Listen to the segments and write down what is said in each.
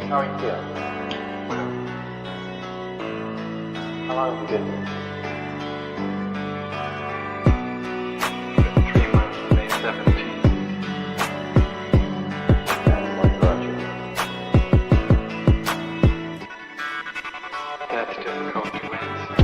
How are you feeling? How long have you been here? 3 months, May 17th. And what brought you? That's difficult to answer.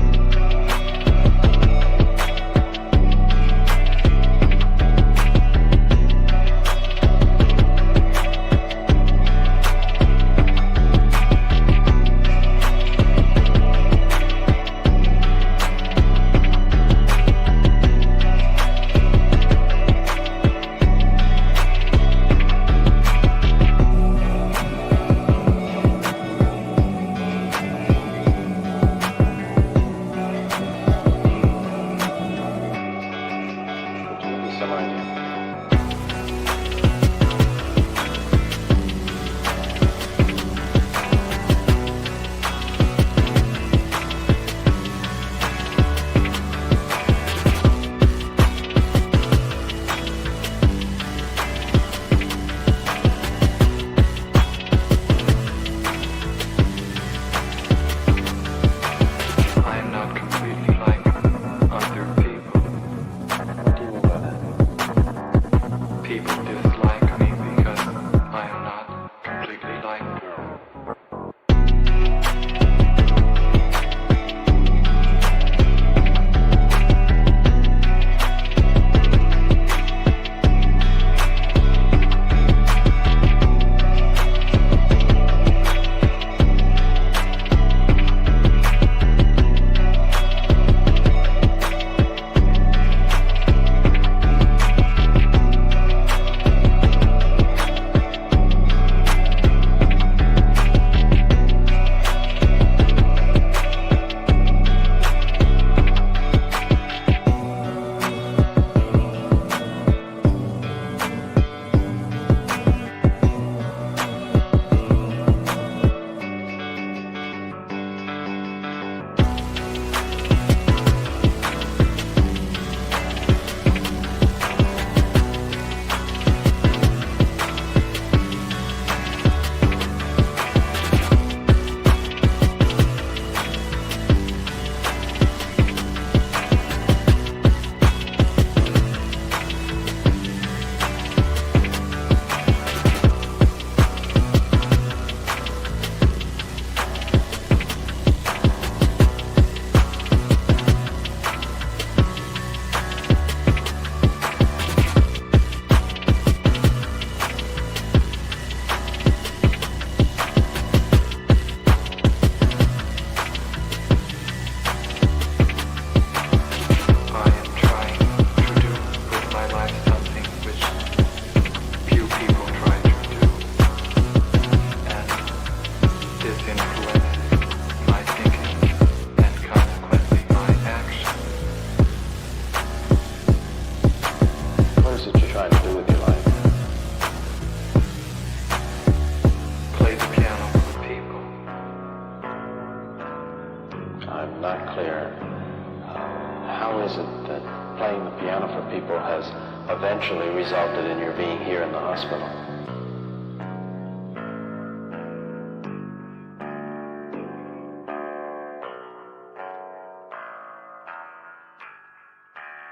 Eventually resulted in your being here in the hospital.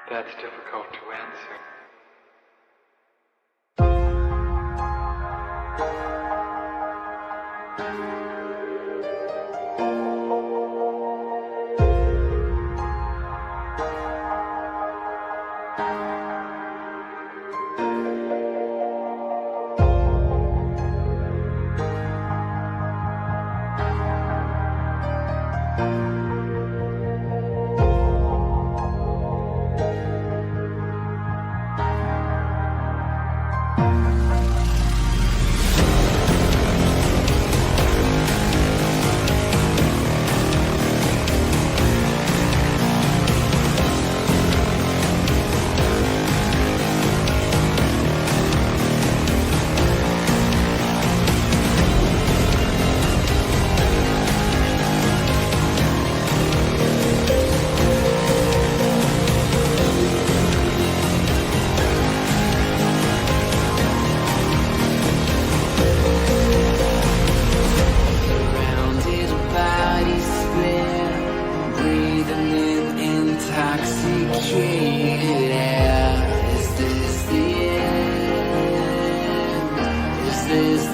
That's difficult to answer.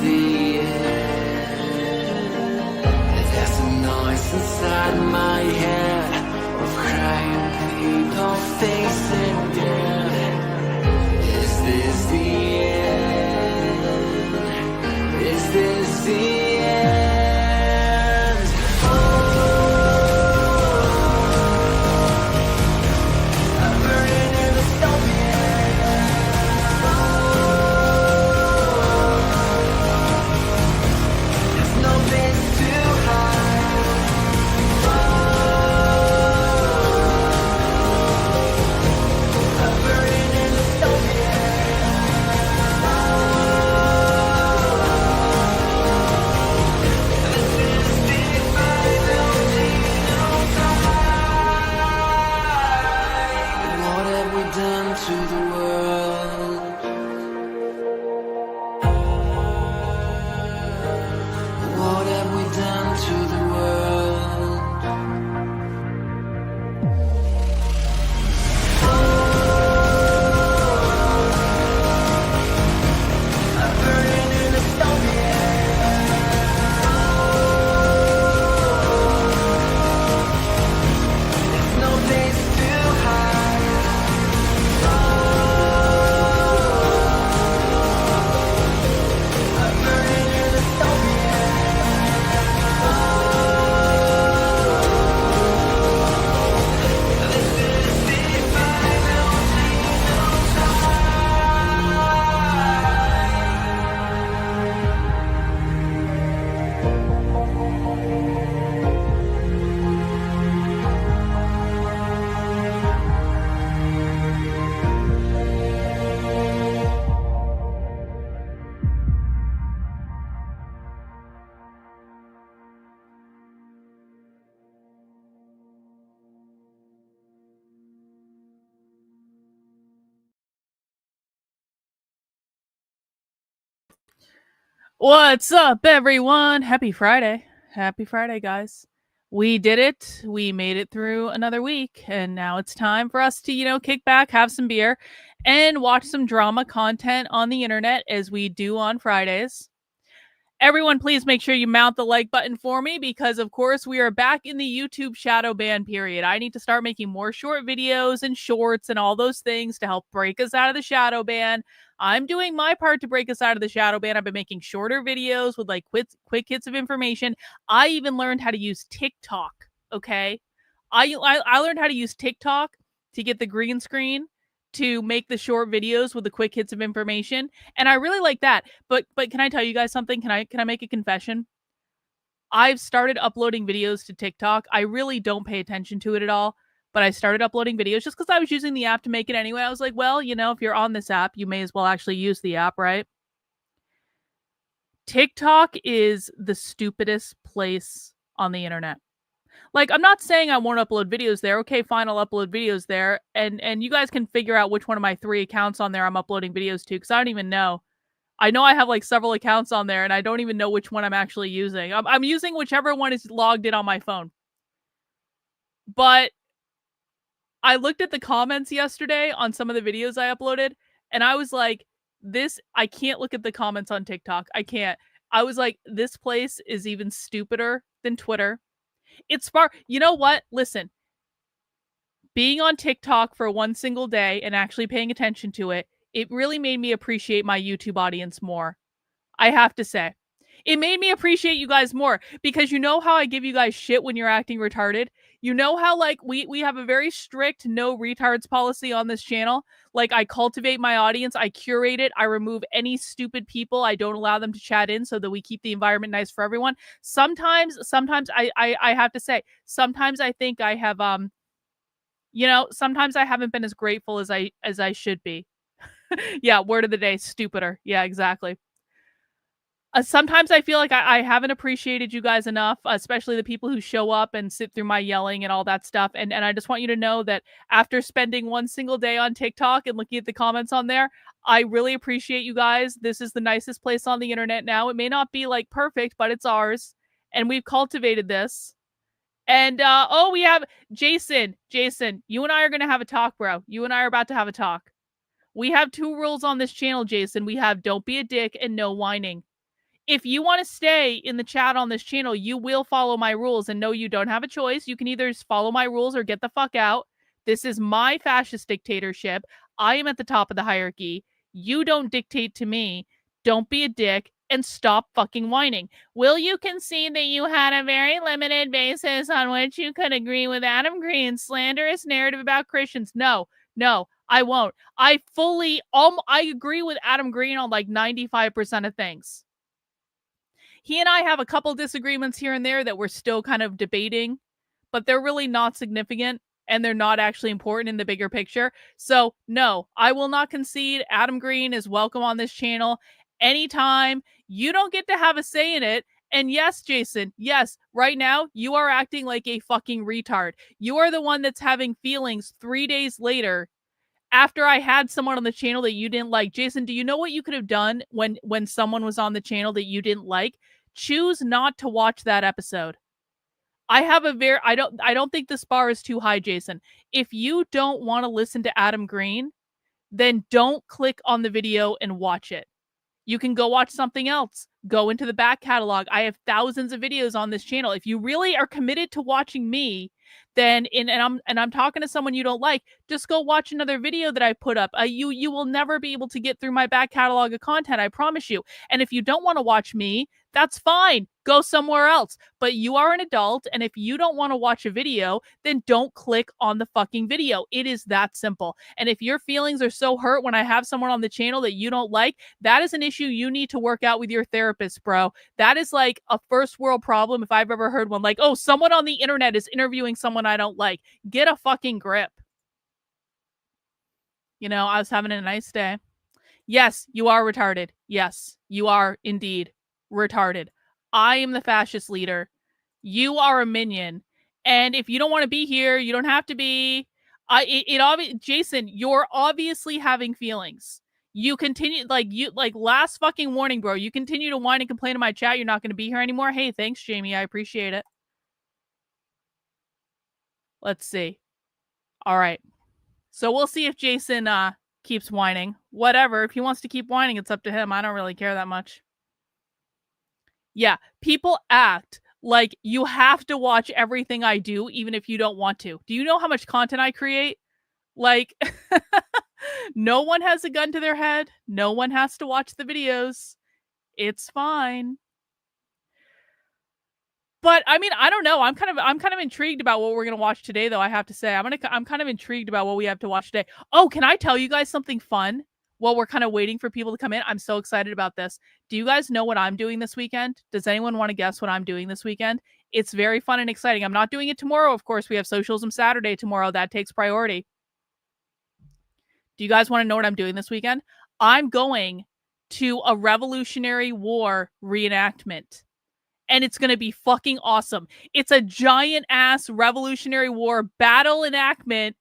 the end. There's a noise inside my head of crying people facing death. Is this the end? Is this the end? Oh, I'm burning in the dystopia. There's no place to hide. I'm burning in the dystopia. This is the final time. What have we done to the world? What have we done to the world? I'm burning in the dystopia. There's no place to hide. I'm burning in the dystopia. This is the final What's up, everyone? Happy Friday. Happy Friday, guys. We did it. We made it through another week, and now it's time for us to, kick back, have some beer, and watch some drama content on the internet as we do on Fridays. Everyone, please make sure you mount the like button for me because, of course, we are back in the YouTube shadow ban period. I need to start making more short videos and shorts and all those things to help break us out of the shadow ban. I'm doing my part to break us out of the shadow ban. I've been making shorter videos with like quick hits of information. I even learned how to use TikTok, okay? I learned how to use TikTok to get the green screen to make the short videos with the quick hits of information, and I really like that. But can I tell you guys something? Can I make a confession? I've started uploading videos to TikTok. I really don't pay attention to it at all, but I started uploading videos just because I was using the app to make it anyway. I was like, well, if you're on this app, you may as well actually use the app, right? TikTok is the stupidest place on the internet. Like, I'm not saying I won't upload videos there. Okay, fine, I'll upload videos there. And you guys can figure out which one of my 3 accounts on there I'm uploading videos to, because I don't even know. I know I have like several accounts on there, and I don't even know which one I'm actually using. I'm using whichever one is logged in on my phone. But I looked at the comments yesterday on some of the videos I uploaded, and I was like, I can't look at the comments on TikTok. I can't. I was like, this place is even stupider than Twitter. It's far. You know what? Listen, being on TikTok for one single day and actually paying attention to it, it really made me appreciate my YouTube audience more. I have to say. It made me appreciate you guys more because you know how I give you guys shit when you're acting retarded? You know how like we have a very strict no retards policy on this channel? Like, I cultivate my audience, I curate it, I remove any stupid people, I don't allow them to chat in so that we keep the environment nice for everyone. Sometimes I have to say, sometimes I think I have sometimes I haven't been as grateful as I should be. Yeah, word of the day, stupider. Yeah, exactly. Sometimes I feel like I haven't appreciated you guys enough, especially the people who show up and sit through my yelling and all that stuff. And I just want you to know that after spending one single day on TikTok and looking at the comments on there, I really appreciate you guys. This is the nicest place on the internet now. It may not be like perfect, but it's ours. And we've cultivated this. And we have Jason. Jason, you and I are going to have a talk, bro. You and I are about to have a talk. We have 2 rules on this channel, Jason. We have don't be a dick and no whining. If you want to stay in the chat on this channel, you will follow my rules. And no, you don't have a choice. You can either follow my rules or get the fuck out. This is my fascist dictatorship. I am at the top of the hierarchy. You don't dictate to me. Don't be a dick and stop fucking whining. Will you concede that you had a very limited basis on which you could agree with Adam Green's slanderous narrative about Christians? No, I won't. I agree with Adam Green on like 95% of things. He and I have a couple disagreements here and there that we're still kind of debating, but they're really not significant and they're not actually important in the bigger picture. So no, I will not concede. Adam Green is welcome on this channel anytime. You don't get to have a say in it. And yes, Jason, yes, right now you are acting like a fucking retard. You are the one that's having feelings 3 days later after I had someone on the channel that you didn't like. Jason, do you know what you could have done when someone was on the channel that you didn't like? Choose not to watch that episode. I don't think this bar is too high, Jason. If you don't want to listen to Adam Green, then don't click on the video and watch it. You can go watch something else. Go into the back catalog. I have thousands of videos on this channel. If you really are committed to watching me, then I'm talking to someone you don't like, just go watch another video that I put up. You will never be able to get through my back catalog of content, I promise you. And if you don't want to watch me, that's fine. Go somewhere else. But you are an adult, and if you don't want to watch a video, then don't click on the fucking video. It is that simple. And if your feelings are so hurt when I have someone on the channel that you don't like, that is an issue you need to work out with your therapist, bro. That is like a first world problem if I've ever heard one. Like, oh, someone on the internet is interviewing someone I don't like. Get a fucking grip. You know, I was having a nice day. Yes, you are retarded. Yes, you are indeed retarded. I am the fascist leader. You are a minion. And if you don't want to be here, you don't have to be. Jason, you're obviously having feelings. You continue, last fucking warning, bro. You continue to whine and complain in my chat. You're not going to be here anymore. Hey, thanks, Jamie. I appreciate it. Let's see. All right. So we'll see if Jason keeps whining. Whatever. If he wants to keep whining, it's up to him. I don't really care that much. Yeah, people act like you have to watch everything I do, even if you don't want to. Do you know how much content I create? Like, no one has a gun to their head. No one has to watch the videos. It's fine. But I mean, I don't know. I'm kind of intrigued about what we're gonna watch today, though. I have to say, I'm kind of intrigued about what we have to watch today. Oh, can I tell you guys something fun? While we're kind of waiting for people to come in, I'm so excited about this. Do you guys know what I'm doing this weekend? Does anyone want to guess what I'm doing this weekend? It's very fun and exciting. I'm not doing it tomorrow. Of course, we have Socialism Saturday tomorrow. That takes priority. Do you guys want to know what I'm doing this weekend? I'm going to a Revolutionary War reenactment. And it's going to be fucking awesome. It's a giant ass Revolutionary War battle enactment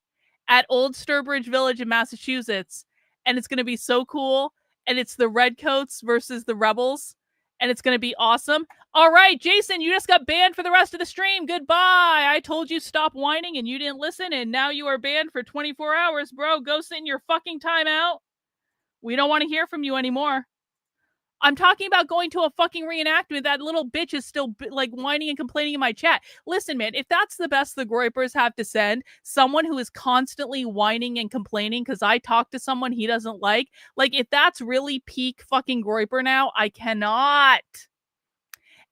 at Old Sturbridge Village in Massachusetts. And it's going to be so cool. And it's the Redcoats versus the Rebels. And it's going to be awesome. All right, Jason, you just got banned for the rest of the stream. Goodbye. I told you stop whining and you didn't listen. And now you are banned for 24 hours, bro. Go sit in your fucking timeout. We don't want to hear from you anymore. I'm talking about going to a fucking reenactment. That little bitch is still like whining and complaining in my chat. Listen, man, if that's the best the Groypers have to send, someone who is constantly whining and complaining because I talk to someone he doesn't like if that's really peak fucking Groyper now, I cannot.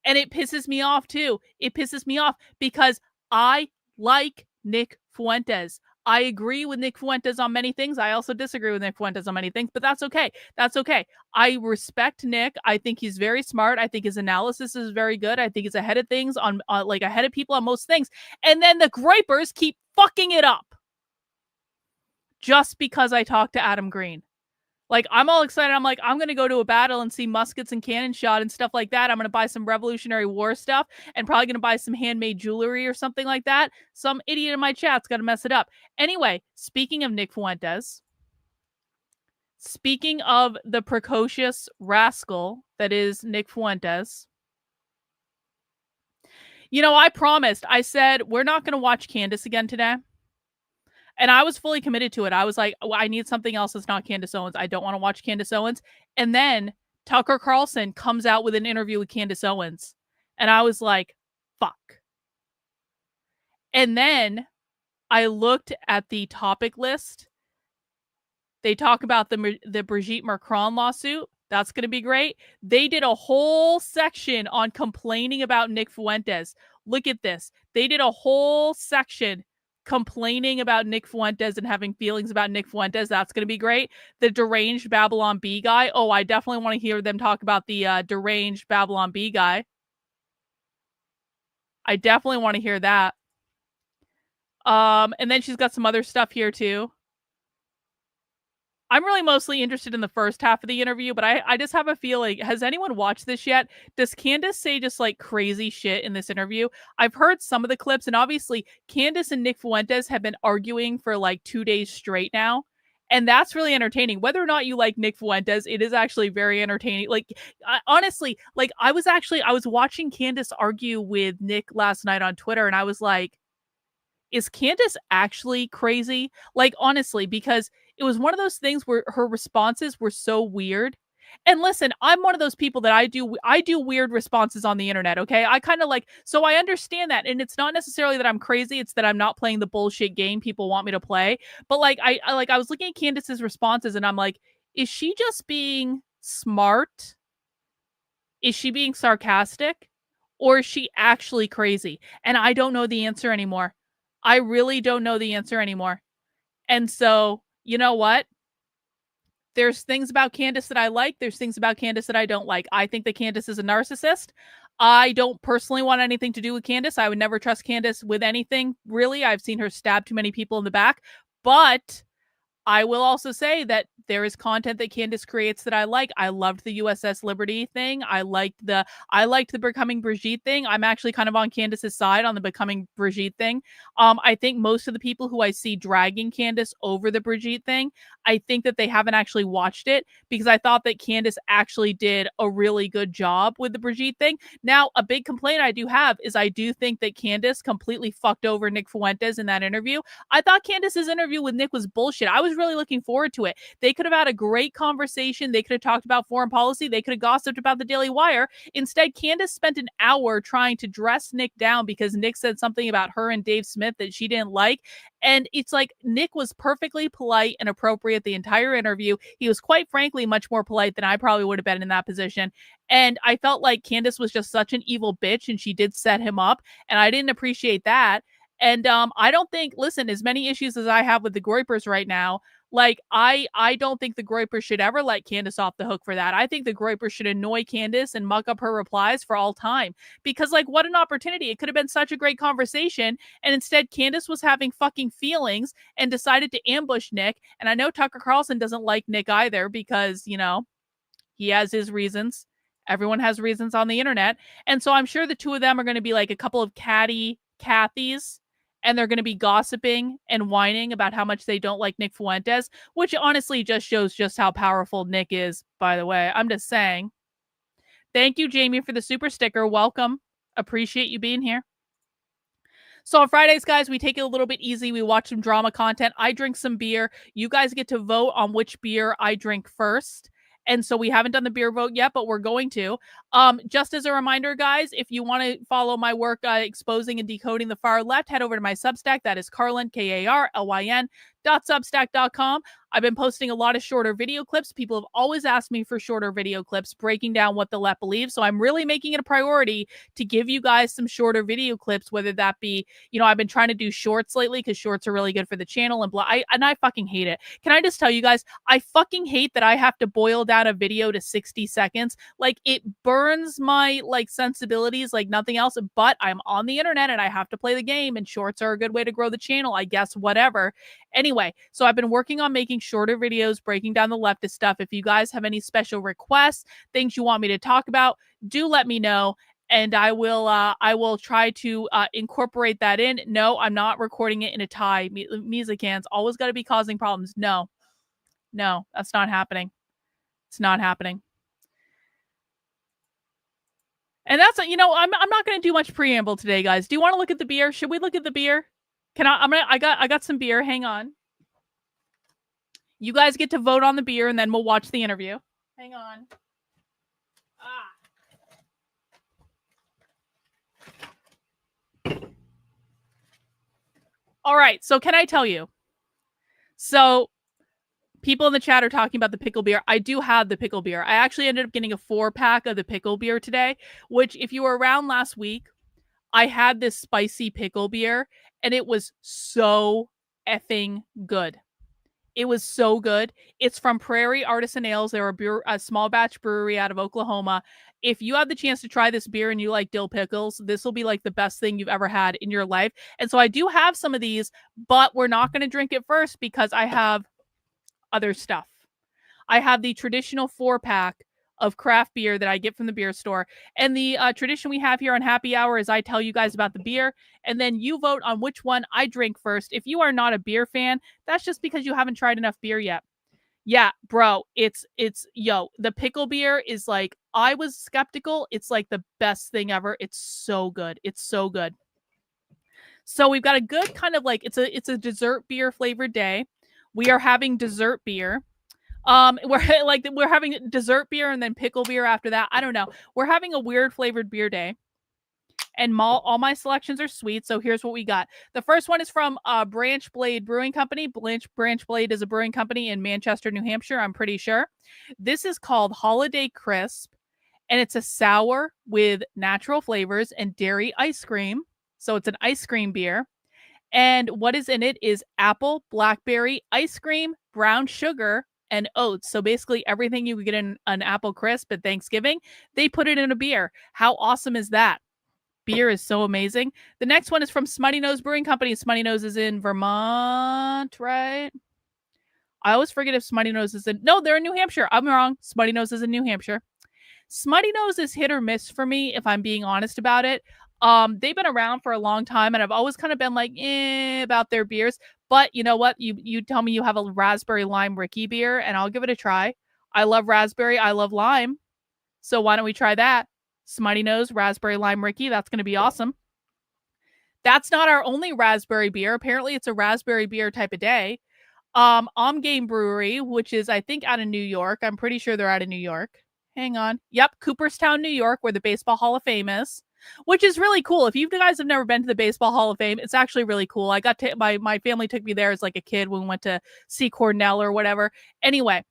And it pisses me off too. It pisses me off because I like Nick Fuentes. I agree with Nick Fuentes on many things. I also disagree with Nick Fuentes on many things, but that's okay. That's okay. I respect Nick. I think he's very smart. I think his analysis is very good. I think he's ahead of things ahead of people on most things. And then the Groypers keep fucking it up just because I talked to Adam Green. Like, I'm all excited. I'm like, I'm going to go to a battle and see muskets and cannon shot and stuff like that. I'm going to buy some Revolutionary War stuff and probably going to buy some handmade jewelry or something like that. Some idiot in my chat's going to mess it up. Anyway, speaking of Nick Fuentes, speaking of the precocious rascal that is Nick Fuentes, you know, I promised. I said, we're not going to watch Candace again today. And I was fully committed to it. I was like, I need something else that's not Candace Owens. I don't want to watch Candace Owens. And then Tucker Carlson comes out with an interview with Candace Owens. And I was like, fuck. And then I looked at the topic list. They talk about the Brigitte Macron lawsuit. That's going to be great. They did a whole section on complaining about Nick Fuentes. Look at this. They did a whole section complaining about Nick Fuentes and having feelings about Nick Fuentes. That's going to be great. The deranged Babylon Bee guy. Oh, I definitely want to hear them talk about the deranged Babylon Bee guy. I definitely want to hear that. And then she's got some other stuff here too. I'm really mostly interested in the first half of the interview, but I just have a feeling, has anyone watched this yet? Does Candace say just like crazy shit in this interview? I've heard some of the clips, and obviously Candace and Nick Fuentes have been arguing for like 2 days straight now. And that's really entertaining. Whether or not you like Nick Fuentes, it is actually very entertaining. Like, honestly, like I was watching Candace argue with Nick last night on Twitter, and I was like, is Candace actually crazy? Like, honestly, because it was one of those things where her responses were so weird. And listen, I'm one of those people that I do weird responses on the internet, okay? I kind of like, so I understand that. And it's not necessarily that I'm crazy, it's that I'm not playing the bullshit game people want me to play. But like I was looking at Candace's responses and I'm like, is she just being smart? Is she being sarcastic? Or is she actually crazy? And I don't know the answer anymore. I really don't know the answer anymore. And so, you know what? There's things about Candace that I like. There's things about Candace that I don't like. I think that Candace is a narcissist. I don't personally want anything to do with Candace. I would never trust Candace with anything, really. I've seen her stab too many people in the back. But I will also say that there is content that Candace creates that I like. I loved the USS Liberty thing. I liked the Becoming Brigitte thing. I'm actually kind of on Candace's side on the Becoming Brigitte thing. I think most of the people who I see dragging Candace over the Brigitte thing, I think that they haven't actually watched it because I thought that Candace actually did a really good job with the Brigitte thing. Now, a big complaint I do have is I do think that Candace completely fucked over Nick Fuentes in that interview. I thought Candace's interview with Nick was bullshit. I was really looking forward to it. They could have had a great conversation. They could have talked about foreign policy. They could have gossiped about the Daily Wire. Instead, Candace spent an hour trying to dress Nick down because Nick said something about her and Dave Smith that she didn't like. And it's like Nick was perfectly polite and appropriate the entire interview. He was quite frankly much more polite than I probably would have been in that position. And I felt like Candace was just such an evil bitch and she did set him up. And I didn't appreciate that. And I don't think, listen, as many issues as I have with the Groypers right now, like, I don't think the Groypers should ever let Candace off the hook for that. I think the Groypers should annoy Candace and muck up her replies for all time. Because, like, what an opportunity. It could have been such a great conversation. And instead, Candace was having fucking feelings and decided to ambush Nick. And I know Tucker Carlson doesn't like Nick either because, you know, he has his reasons. Everyone has reasons on the internet. And so I'm sure the two of them are going to be like a couple of catty Cathys. And they're going to be gossiping and whining about how much they don't like Nick Fuentes, which honestly just shows just how powerful Nick is, by the way. I'm just saying. Thank you, Jamie, for the super sticker. Welcome. Appreciate you being here. So on Fridays, guys, we take it a little bit easy. We watch some drama content. I drink some beer. You guys get to vote on which beer I drink first. And so we haven't done the beer vote yet, but we're going to. Just as a reminder, guys, if you want to follow my work exposing and decoding the far left, head over to my Substack. That is Karlyn, KARLYN.substack.com. I've been posting a lot of shorter video clips. People have always asked me for shorter video clips breaking down what the left believes. So I'm really making it a priority to give you guys some shorter video clips, whether that be, you know, I've been trying to do shorts lately because shorts are really good for the channel and blah. I fucking hate it. Can I just tell you guys, I fucking hate that I have to boil down a video to 60 seconds. Like, it burns my like sensibilities like nothing else, but I'm on the internet and I have to play the game and shorts are a good way to grow the channel, I guess, whatever. Anyway, so I've been working on making shorter videos, breaking down the leftist stuff. If you guys have any special requests, things you want me to talk about, do let me know. And I will try to incorporate that in. No, I'm not recording it in a tie. Musicans always got to be causing problems. No, that's not happening. It's not happening. And that's, you know, I'm not going to do much preamble today, guys. Do you want to look at the beer? Should we look at the beer? I got some beer. Hang on. You guys get to vote on the beer and then we'll watch the interview. Hang on. All right. So can I tell you? So people in the chat are talking about the pickle beer. I do have the pickle beer. I actually ended up getting a 4-pack of the pickle beer today, which if you were around last week, I had this spicy pickle beer and it was so effing good. It was so good. It's from Prairie Artisan Ales. They're a small batch brewery out of Oklahoma. If you have the chance to try this beer and you like dill pickles, this will be like the best thing you've ever had in your life. And so I do have some of these, but we're not going to drink it first because I have other stuff. I have the traditional 4-pack of craft beer that I get from the beer store. And the tradition we have here on Happy Hour is I tell you guys about the beer, and then you vote on which one I drink first. If you are not a beer fan, that's just because you haven't tried enough beer yet. Yeah, bro, it's the pickle beer is like, I was skeptical. It's like the best thing ever. It's so good. It's so good. So we've got a good kind of like, it's a dessert beer flavored day. We are having dessert beer. We're having dessert beer and then pickle beer after that. I don't know. We're having a weird flavored beer day. And all my selections are sweet. So here's what we got. The first one is from Branch Blade Brewing Company. Branch Blade is a brewing company in Manchester, New Hampshire, I'm pretty sure. This is called Holiday Crisp, and it's a sour with natural flavors and dairy ice cream. So it's an ice cream beer. And what is in it is apple, blackberry, ice cream, brown sugar, and oats. So basically everything you could get in an apple crisp at Thanksgiving, they put it in a beer. How awesome is that? Beer is so amazing. The next one is from Smutty Nose Brewing Company. Smutty Nose is in Vermont, right? I always forget if Smutty Nose is in... No, they're in New Hampshire. I'm wrong. Smutty Nose is in New Hampshire. Smutty Nose is hit or miss for me, if I'm being honest about it. They've been around for a long time, and I've always kind of been like, about their beers. But you know what? You tell me you have a raspberry lime Ricky beer, and I'll give it a try. I love raspberry. I love lime. So why don't we try that? Smutty Nose, raspberry lime Ricky. That's going to be awesome. That's not our only raspberry beer. Apparently, it's a raspberry beer type of day. Game Brewery, which is, I think, out of New York. I'm pretty sure they're out of New York. Hang on. Yep, Cooperstown, New York, where the Baseball Hall of Fame is, which is really cool. If you guys have never been to the Baseball Hall of Fame, it's actually really cool. I got to my family took me there as like a kid when we went to see Cornell or whatever. Anyway,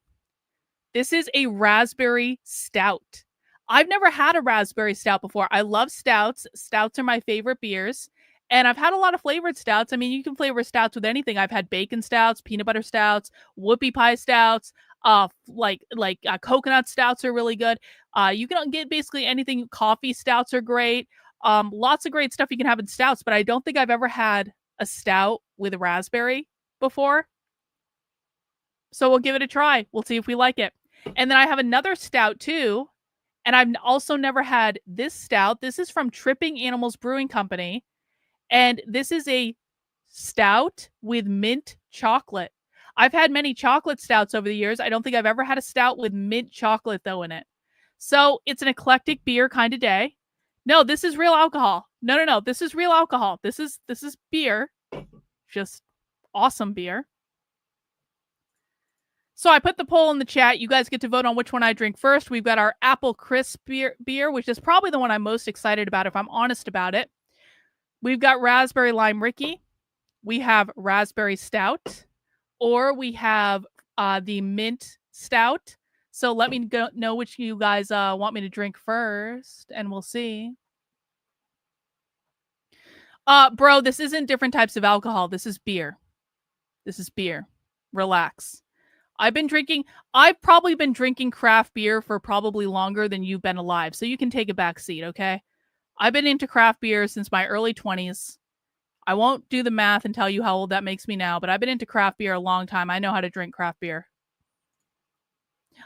this is a raspberry stout. I've never had a raspberry stout before. I love stouts. Stouts are my favorite beers. And I've had a lot of flavored stouts. I mean, you can flavor stouts with anything. I've had bacon stouts, peanut butter stouts, whoopie pie stouts, coconut stouts are really good. You can get basically anything. Coffee stouts are great. Lots of great stuff you can have in stouts, but I don't think I've ever had a stout with a raspberry before. So we'll give it a try. We'll see if we like it. And then I have another stout too. And I've also never had this stout. This is from Tripping Animals Brewing Company. And this is a stout with mint chocolate. I've had many chocolate stouts over the years. I don't think I've ever had a stout with mint chocolate, though, in it. So it's an eclectic beer kind of day. No, this is real alcohol. No. This is real alcohol. This is beer. Just awesome beer. So I put the poll in the chat. You guys get to vote on which one I drink first. We've got our apple crisp beer, which is probably the one I'm most excited about, if I'm honest about it. We've got raspberry lime Ricky. We have raspberry stout, or we have the mint stout. So let me know which you guys want me to drink first, and we'll see. Bro, this isn't different types of alcohol. This is beer. This is beer. Relax. I've probably been drinking craft beer for probably longer than you've been alive. So you can take a back seat, okay? I've been into craft beer since my early 20s. I won't do the math and tell you how old that makes me now, but I've been into craft beer a long time. I know how to drink craft beer.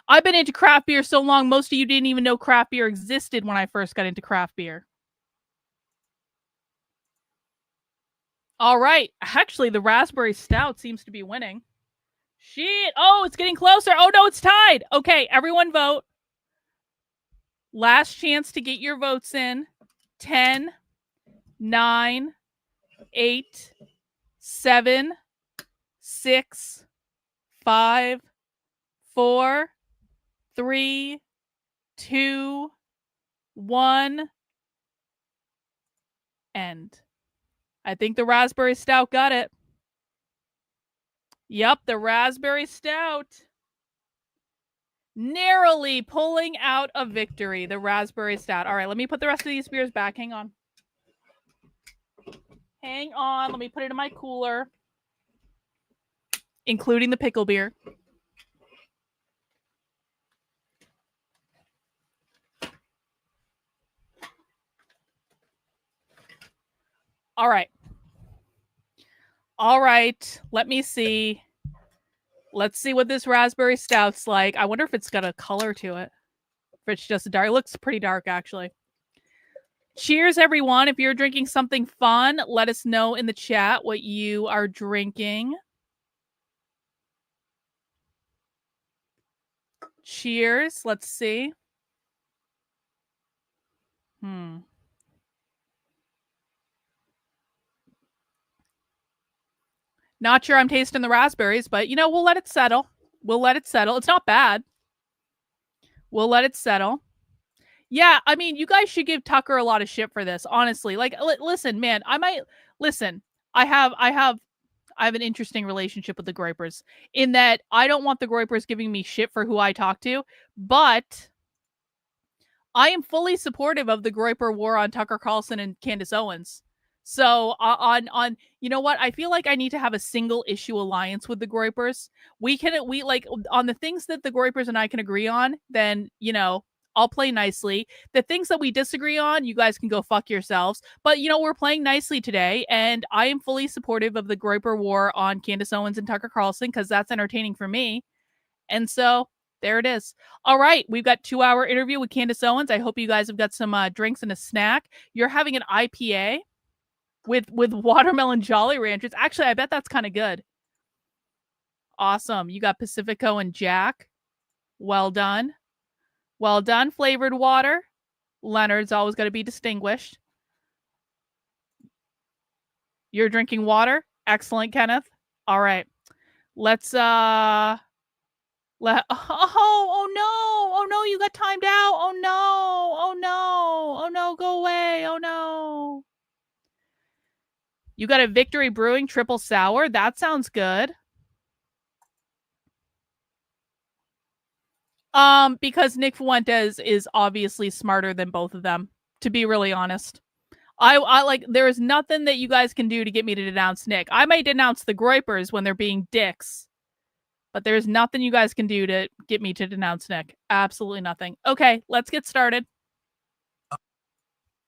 I've been into craft beer so long, most of you didn't even know craft beer existed when I first got into craft beer. All right. Actually, the raspberry stout seems to be winning. Shit. Oh, it's getting closer. Oh, no, it's tied. Okay, everyone vote. Last chance to get your votes in. 10, 9, 8, 7, 6, 5, 4, 3, 2, 1. End. I think the raspberry stout got it. Yep, the raspberry stout. Narrowly pulling out a victory, the raspberry stout. All right, let me put the rest of these beers back. Hang on. Hang on. Let me put it in my cooler, including the pickle beer. All right. All right. Let me see. Let's see what this raspberry stout's like. I wonder if it's got a color to it. If it's just dark. It looks pretty dark, actually. Cheers, everyone. If you're drinking something fun, let us know in the chat what you are drinking. Cheers. Let's see. Not sure I'm tasting the raspberries, but, you know, we'll let it settle. We'll let it settle. It's not bad. We'll let it settle. Yeah, I mean, you guys should give Tucker a lot of shit for this, honestly. Like, listen, man, I have an interesting relationship with the Groypers in that I don't want the Groypers giving me shit for who I talk to, but I am fully supportive of the Groyper war on Tucker Carlson and Candace Owens. So on you know what? I feel like I need to have a single issue alliance with the Groypers. We like on the things that the Groypers and I can agree on, then, you know, I'll play nicely. The things that we disagree on, you guys can go fuck yourselves. But, you know, we're playing nicely today, and I am fully supportive of the Groyper war on Candace Owens and Tucker Carlson because that's entertaining for me. And so there it is. All right, we've got 2-hour interview with Candace Owens. I hope you guys have got some drinks and a snack. You're having an IPA with watermelon Jolly Ranchers. Actually, I bet that's kind of good. Awesome. You got Pacifico and Jack. Well done. Well done. Flavored water. Leonard's always got to be distinguished. You're drinking water. Excellent, Kenneth. All right. Let's oh no. Oh no, you got timed out. Oh no, go away. Oh no. You got a Victory Brewing triple sour. That sounds good. Because Nick Fuentes is obviously smarter than both of them, to be really honest. I like, there is nothing that you guys can do to get me to denounce Nick. I may denounce the Groypers when they're being dicks, but there's nothing you guys can do to get me to denounce Nick. Absolutely nothing. Okay, let's get started.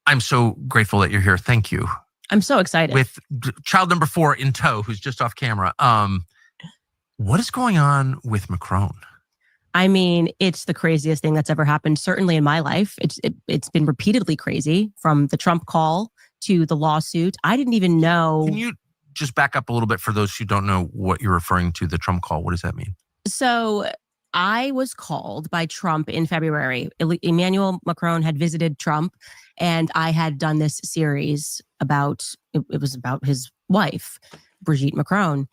I'm so grateful that you're here. Thank you. I'm so excited. With child number 4 in tow, who's just off camera. What is going on with Macron? I mean, it's the craziest thing that's ever happened, certainly in my life. It's been repeatedly crazy, from the Trump call to the lawsuit. I didn't even know. Can you just back up a little bit for those who don't know what you're referring to, the Trump call? What does that mean? So I was called by Trump in February. Emmanuel Macron had visited Trump, and I had done this series about, it was about his wife, Brigitte Macron.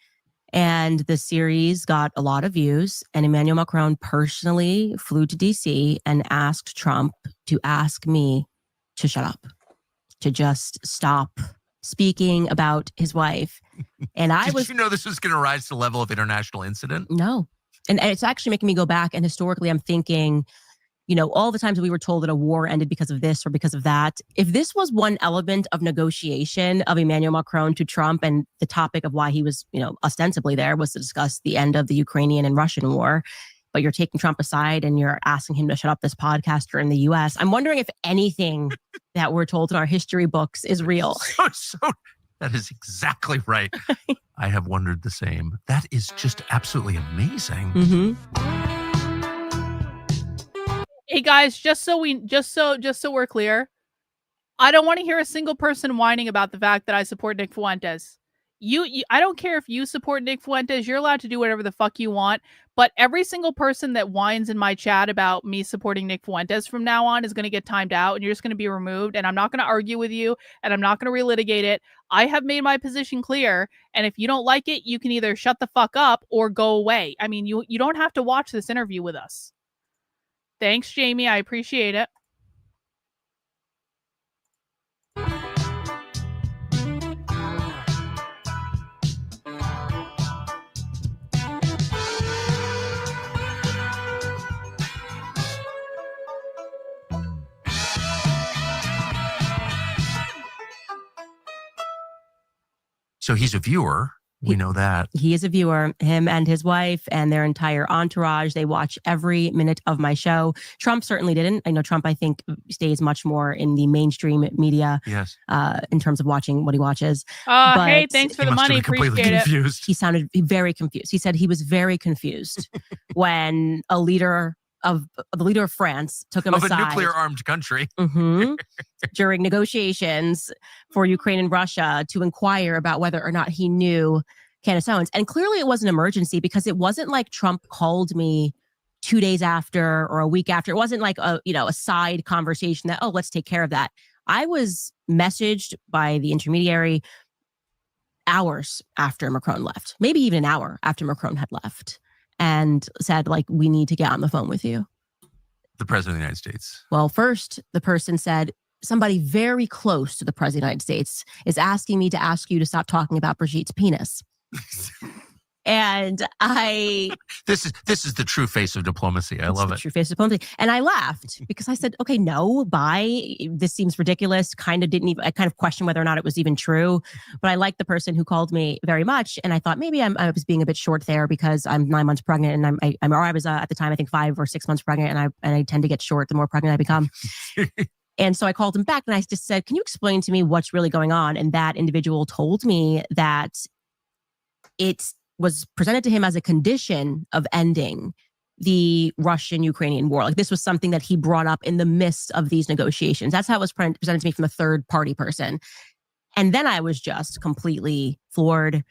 And the series got a lot of views, and Emmanuel Macron personally flew to DC and asked Trump to ask me to shut up, to just stop speaking about his wife. And Did you know this was going to rise to the level of international incident? No. And it's actually making me go back, and historically I'm thinking, you know, all the times we were told that a war ended because of this or because of that. If this was one element of negotiation of Emmanuel Macron to Trump, and the topic of why he was, you know, ostensibly there was to discuss the end of the Ukrainian and Russian war, but you're taking Trump aside and you're asking him to shut up this podcaster in the US, I'm wondering if anything that we're told in our history books is real. So that is exactly right. I have wondered the same. That is just absolutely amazing. Mm-hmm. Hey guys, just so we're clear, I don't want to hear a single person whining about the fact that I support Nick Fuentes. I don't care if you support Nick Fuentes. You're allowed to do whatever the fuck you want. But every single person that whines in my chat about me supporting Nick Fuentes from now on is going to get timed out, and you're just going to be removed. And I'm not going to argue with you, and I'm not going to relitigate it. I have made my position clear. And if you don't like it, you can either shut the fuck up or go away. I mean, you don't have to watch this interview with us. Thanks, Jamie. I appreciate it. So he's a viewer. We know that. He is a viewer, him and his wife and their entire entourage. They watch every minute of my show. Trump certainly didn't. I know Trump, I think, stays much more in the mainstream media Yes. In terms of watching what he watches. Hey, thanks for He the must have money. been completely Appreciate it. confused. He sounded very confused. He said he was very confused when the leader of France took him Of aside. a nuclear-armed country. Mhm. During negotiations for Ukraine and Russia to inquire about whether or not he knew Candace Owens. And clearly it was an emergency because it wasn't like Trump called me 2 days after or a week after. It wasn't like a side conversation that, let's take care of that. I was messaged by the intermediary hours after Macron left, maybe even an hour after Macron had left, and said, like, we need to get on the phone with you. The president of the United States. Well, first, the person said, somebody very close to the president of the United States is asking me to ask you to stop talking about Brigitte's penis. And This is the true face of diplomacy. I love it. True face of diplomacy. And I laughed because I said, okay, no, bye. This seems ridiculous. I kind of questioned whether or not it was even true. But I liked the person who called me very much. And I thought maybe I was being a bit short there because I'm 9 months pregnant and I was at the time, I think 5 or 6 months pregnant. And I tend to get short the more pregnant I become. And so I called him back and I just said, can you explain to me what's really going on? And that individual told me that it was presented to him as a condition of ending the Russian-Ukrainian war. Like, this was something that he brought up in the midst of these negotiations. That's how it was presented to me from a third party person. And then I was just completely floored.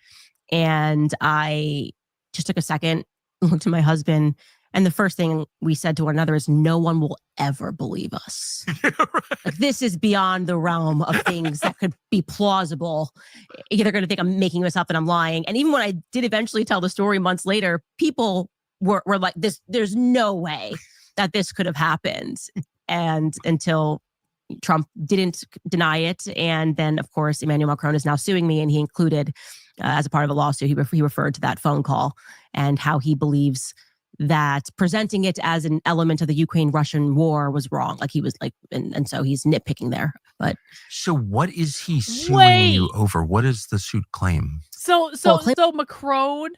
And I just took a second, looked at my husband, and the first thing we said to one another is, no one will ever believe us. Like, this is beyond the realm of things that could be plausible. They're going to think I'm making this up and I'm lying. And even when I did eventually tell the story months later, people were like, there's no way that this could have happened. And until Trump didn't deny it. And then, of course, Emmanuel Macron is now suing me, and he included, as a part of a lawsuit, he referred to that phone call and how he believes that presenting it as an element of the Ukraine-Russian war was wrong. Like, he was like, and so he's nitpicking there. But so what is he suing you over? What does the suit claim? So Macron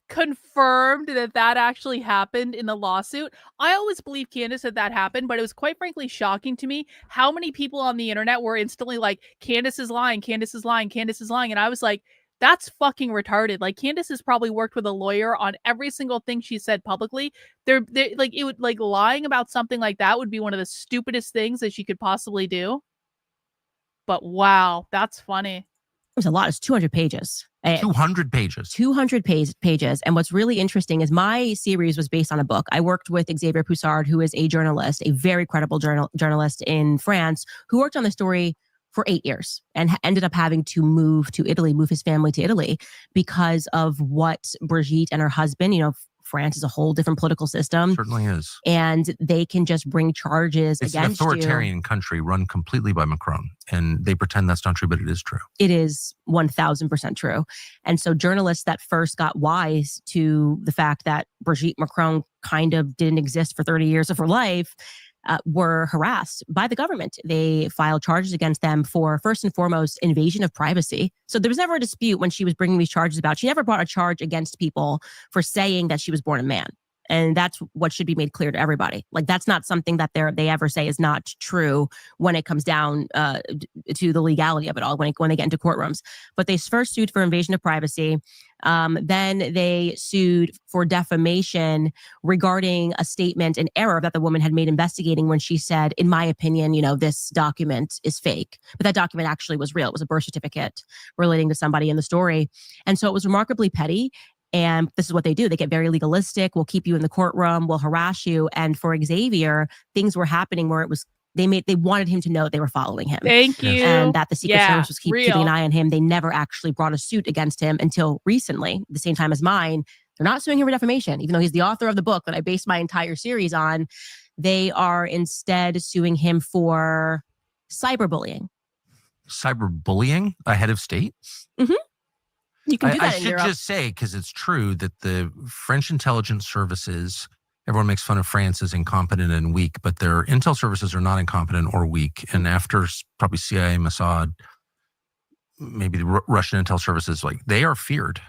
confirmed that actually happened in the lawsuit. I always believed Candace that happened, but it was quite frankly shocking to me how many people on the internet were instantly like, Candace is lying, Candace is lying, Candace is lying. And I was like, that's fucking retarded. Like, Candace has probably worked with a lawyer on every single thing she said publicly. They're like, it would, like, lying about something like that would be one of the stupidest things that she could possibly do. But wow, that's funny. it was a lot. It's 200 pages. 200 pages. 200 pages. And what's really interesting is my series was based on a book. I worked with Xavier Poussard, who is a journalist, a very credible journalist in France, who worked on the story for 8 years and ended up having to move his family to Italy because of what Brigitte and her husband, France is a whole different political system. Certainly is. And they can just bring charges it's against an authoritarian country run completely by Macron. And they pretend that's not true, but it is true. It is 1000% true. And so journalists that first got wise to the fact that Brigitte Macron kind of didn't exist for 30 years of her life were harassed by the government. They filed charges against them for, first and foremost, invasion of privacy. So there was never a dispute when she was bringing these charges about. She never brought a charge against people for saying that she was born a man. And that's what should be made clear to everybody. Like, that's not something that they ever say is not true when it comes down to the legality of it all, when they get into courtrooms. But they first sued for invasion of privacy. Then they sued for defamation regarding a statement, an error that the woman had made investigating when she said, in my opinion, this document is fake. But that document actually was real. It was a birth certificate relating to somebody in the story. And so it was remarkably petty. And this is what they do. They get very legalistic. We'll keep you in the courtroom. We'll harass you. And for Xavier, things were happening where they wanted him to know they were following him. Thank you. And that the Secret Service was keeping real. an eye on him. They never actually brought a suit against him until recently, the same time as mine. They're not suing him for defamation, even though he's the author of the book that I based my entire series on. They are instead suing him for cyberbullying. Cyberbullying ahead of state? Mm-hmm. You can do that I in should Europe. just say, because it's true, that the French intelligence services, everyone makes fun of France as incompetent and weak, but their intel services are not incompetent or weak. And after probably CIA, Mossad, maybe the Russian intel services, like they are feared.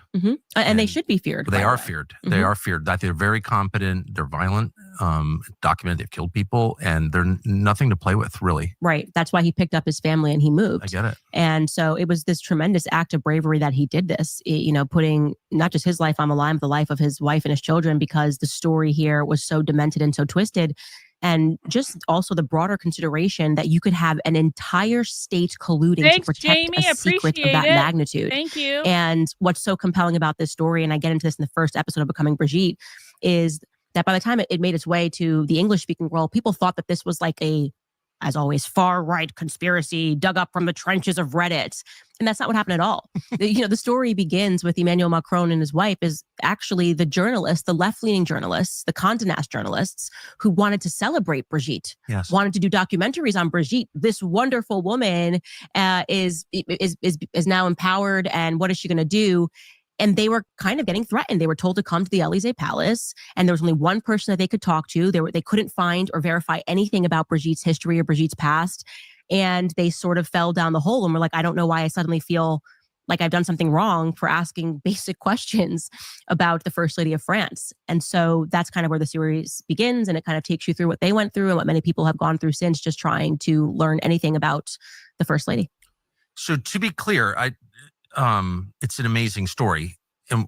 And they should be feared. They by are the way. feared. They are feared. That they're very competent. They're violent. Documented. They've killed people, and they're nothing to play with, really. Right. That's why he picked up his family and he moved. I get it. And so it was this tremendous act of bravery that he did this, putting not just his life on the line, but the life of his wife and his children, because the story here was so demented and so twisted. And just also the broader consideration that you could have an entire state colluding to protect Jamie. a secret of that magnitude. Thank you. And what's so compelling about this story, and I get into this in the first episode of Becoming Brigitte, is that by the time it made its way to the English-speaking world, people thought that this was like a, as always, far-right conspiracy dug up from the trenches of Reddit. And that's not what happened at all. The story begins with Emmanuel Macron and his wife is actually the journalists, the left-leaning journalists, the Condé Nast journalists who wanted to celebrate Brigitte, wanted to do documentaries on Brigitte. This wonderful woman is now empowered, and what is she going to do? And they were kind of getting threatened. They were told to come to the Elysee Palace, and there was only one person that they could talk to. They couldn't find or verify anything about Brigitte's history or Brigitte's past. And they sort of fell down the hole and were like, I don't know why I suddenly feel like I've done something wrong for asking basic questions about the First Lady of France. And so that's kind of where the series begins. And it kind of takes you through what they went through and what many people have gone through since, just trying to learn anything about the First Lady. So to be clear, it's an amazing story, and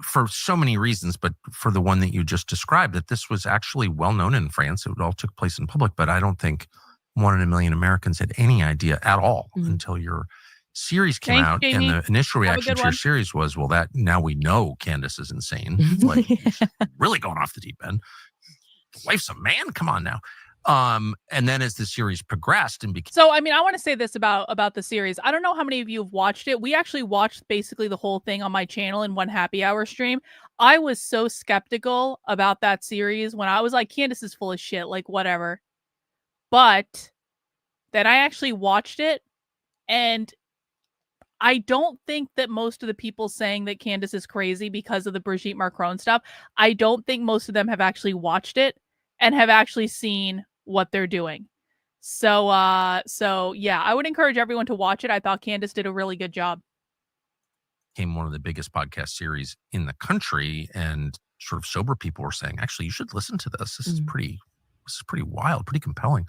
for so many reasons, but for the one that you just described, that this was actually well known in France. It all took place in public, but I don't think 1 in a million Americans had any idea at all until your series came out. Jamie. And the initial reaction to your series was, well, that now we know Candace is insane. Like, she's really going off the deep end. The wife's a man. Come on now. And then as the series progressed and became... So, I mean, I want to say this about the series. I don't know how many of you have watched it. We actually watched basically the whole thing on my channel in one happy hour stream. I was so skeptical about that series when I was like, Candace is full of shit, like whatever. But then I actually watched it, and I don't think that most of the people saying that Candace is crazy because of the Brigitte Macron stuff, I don't think most of them have actually watched it and have actually seen what they're doing. So yeah, I would encourage everyone to watch it. I thought Candace did a really good job. Became one of the biggest podcast series in the country, and sort of sober people were saying, actually, you should listen to this. This is pretty wild, pretty compelling.